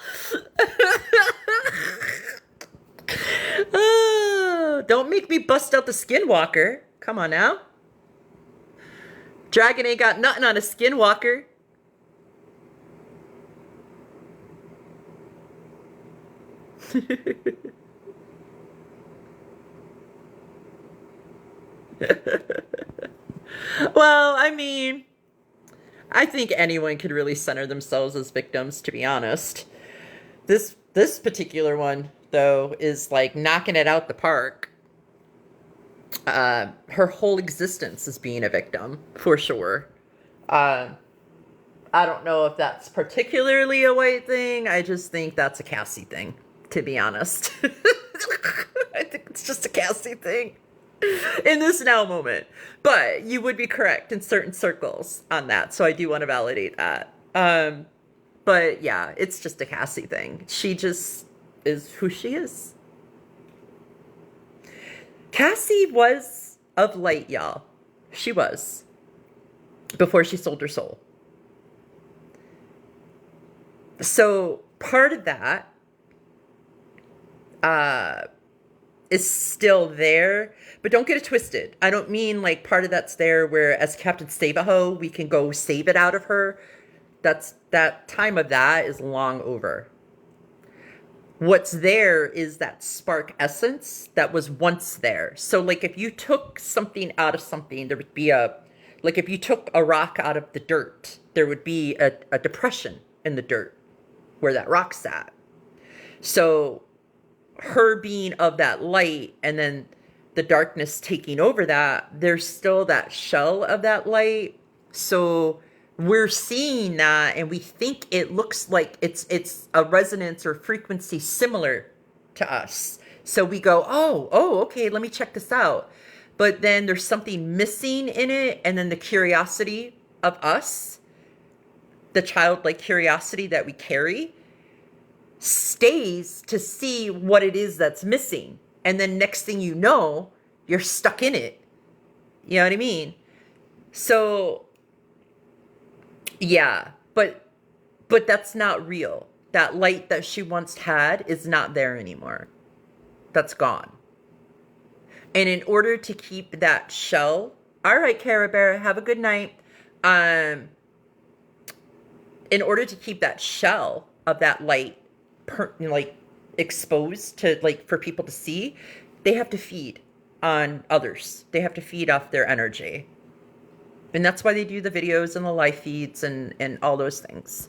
Oh, don't make me bust out the skinwalker. Come on now. Dragon ain't got nothing on a skinwalker. Well, I mean, I think anyone could really center themselves as victims, to be honest. This particular one, though, is like knocking it out the park. Her whole existence is being a victim, for sure. I don't know if that's particularly a white thing. I just think that's a Cassie thing, to be honest. I think it's just a Cassie thing in this now moment. But you would be correct in certain circles on that, so I do want to validate that. But yeah, it's just a Cassie thing. She just is who she is. Cassie was of light, y'all. She was. Before she sold her soul. So part of that is still there. But don't get it twisted. I don't mean like part of that's there where as Captain Save-A-Ho, we can go save it out of her. That time of that is long over. What's there is that spark essence that was once there. So like if you took something out of something, there would be like if you took a rock out of the dirt, there would be a depression in the dirt where that rock sat. So her being of that light and then the darkness taking over that, there's still that shell of that light. So we're seeing that and we think it looks like it's a resonance or frequency similar to us. So we go, oh, okay, let me check this out. But then there's something missing in it. And then the curiosity of us, the childlike curiosity that we carry, stays to see what it is that's missing. And then next thing you know, you're stuck in it. You know what I mean? So yeah, but that's not real. That light that she once had is not there anymore. That's gone. And in order to keep that shell, all right, Cara Bear, have a good night. In order to keep that shell of that light, like exposed to like for people to see, they have to feed on others. They have to feed off their energy. And that's why they do the videos and the live feeds and all those things.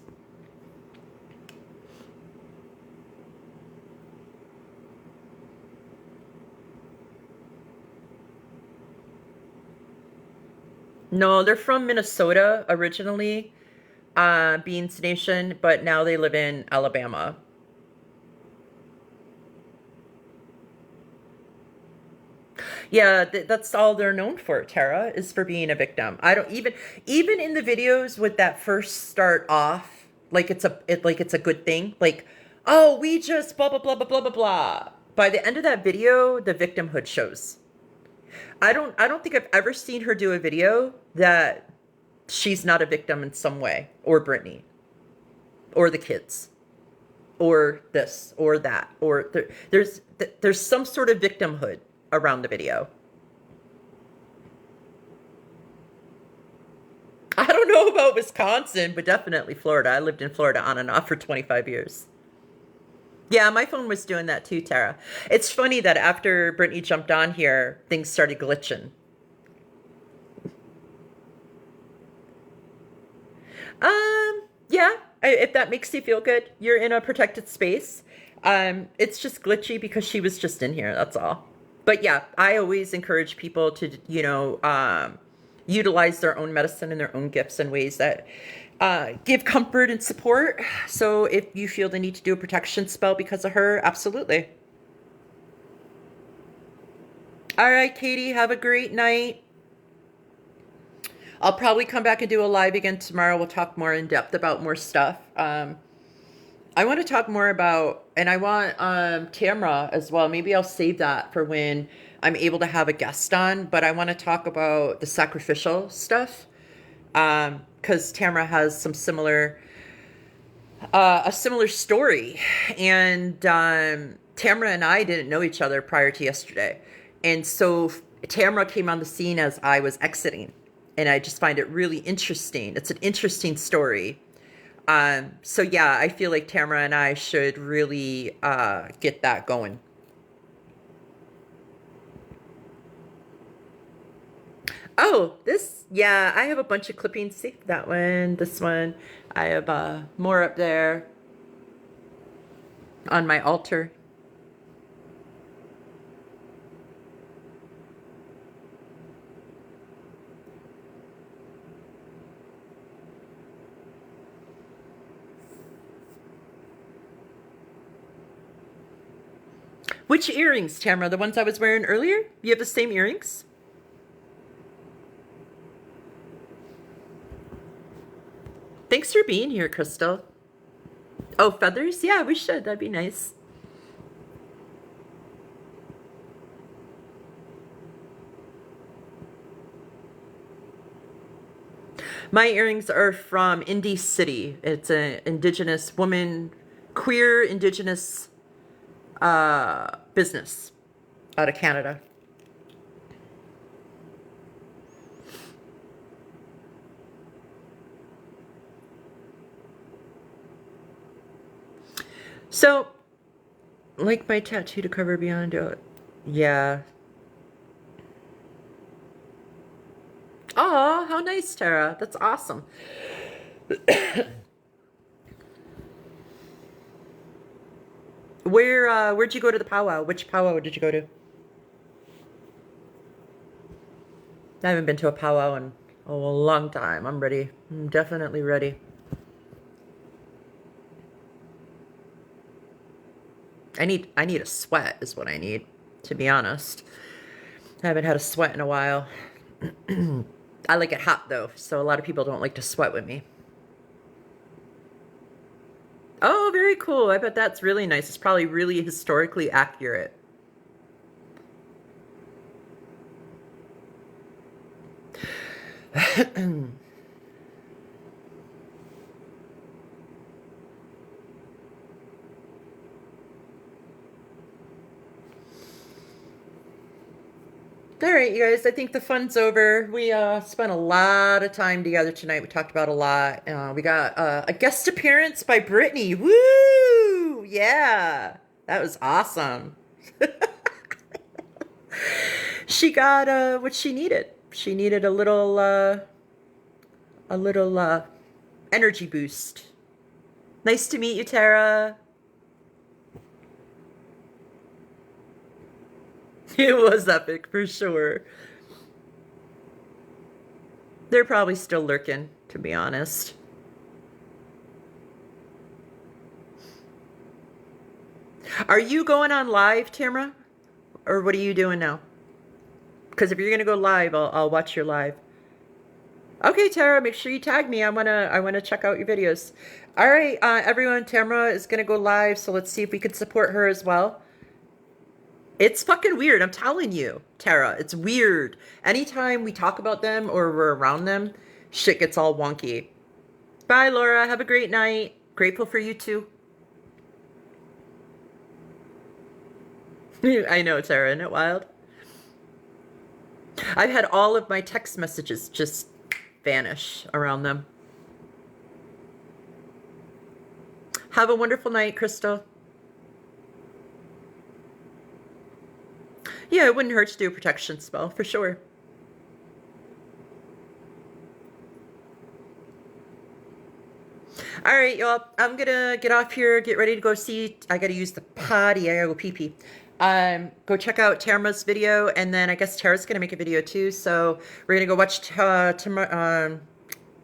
No, they're from Minnesota originally, Beans Nation, but now they live in Alabama. Yeah, that's all they're known for, Tara, is for being a victim. I don't even in the videos with that first start off, like it's a good thing. Like, oh, we just blah blah blah blah blah blah blah. By the end of that video, the victimhood shows. I don't think I've ever seen her do a video that she's not a victim in some way, or Brittany, or the kids, or this, or that, or there's some sort of victimhood around the video. I don't know about Wisconsin, but definitely Florida. I lived in Florida on and off for 25 years. Yeah, my phone was doing that too, Tara. It's funny that after Brittany jumped on here, things started glitching. Yeah, if that makes you feel good, you're in a protected space. It's just glitchy because she was just in here, that's all. But yeah, I always encourage people to, utilize their own medicine and their own gifts in ways that give comfort and support. So if you feel the need to do a protection spell because of her, absolutely. All right, Katie, have a great night. I'll probably come back and do a live again tomorrow. We'll talk more in depth about more stuff. I want to talk more about, and I want Tamra as well. Maybe I'll save that for when I'm able to have a guest on. But I want to talk about the sacrificial stuff because Tamra has some similar, a similar story. And Tamra and I didn't know each other prior to yesterday. And so Tamra came on the scene as I was exiting. And I just find it really interesting. It's an interesting story. So yeah, I feel like Tamra and I should really get that going. Oh, yeah, I have a bunch of clippings. See, that one, this one. I have more up there on my altar. Which earrings, Tamra? The ones I was wearing earlier? You have the same earrings? Thanks for being here, Crystal. Oh, feathers? Yeah, we should. That'd be nice. My earrings are from Indie City. It's an indigenous woman, queer indigenous business out of Canada. So, like my tattoo to cover beyond it. Yeah. Oh, how nice, Tara. That's awesome. Where'd you go to the powwow? Which powwow did you go to? I haven't been to a powwow in a long time. I'm ready. I'm definitely ready. I need a sweat is what I need, to be honest. I haven't had a sweat in a while. I like it hot though, so a lot of people don't like to sweat with me. Oh, very cool. I bet that's really nice. It's probably really historically accurate. All right, you guys, I think the fun's over. We spent a lot of time together tonight. We talked about a lot. We got a guest appearance by Brittany. Woo! Yeah, that was awesome. She got what she needed. She needed a little energy boost. Nice to meet you, Tara. It was epic for sure. They're probably still lurking, to be honest. Are you going on live, Tamara? Or what are you doing now? Because if you're gonna go live, I'll watch your live. Okay, Tara, make sure you tag me. I wanna check out your videos. All right, everyone, Tamara is gonna go live, so let's see if we could support her as well. It's fucking weird. I'm telling you, Tara. It's weird. Anytime we talk about them or we're around them, shit gets all wonky. Bye, Laura. Have a great night. Grateful for you too. I know, Tara. Isn't it wild? I've had all of my text messages just vanish around them. Have a wonderful night, Crystal. Yeah, it wouldn't hurt to do a protection spell, for sure. All right, y'all. I'm gonna get off here, get ready to go see. I gotta use the potty. I gotta go pee pee. Go check out Tamara's video, and then I guess Tara's gonna make a video too. So we're gonna go watch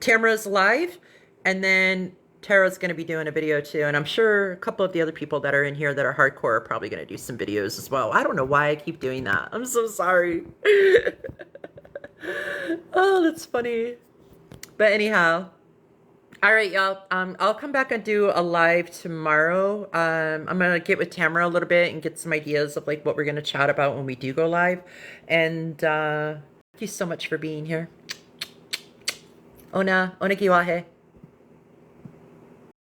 Tamara's live, and then Tara's gonna be doing a video too. And I'm sure a couple of the other people that are in here that are hardcore are probably gonna do some videos as well. I don't know why I keep doing that. I'm so sorry. Oh, that's funny. But anyhow. All right, y'all. I'll come back and do a live tomorrow. I'm gonna get with Tamara a little bit and get some ideas of like what we're gonna chat about when we do go live. And thank you so much for being here. Ona kiwahe.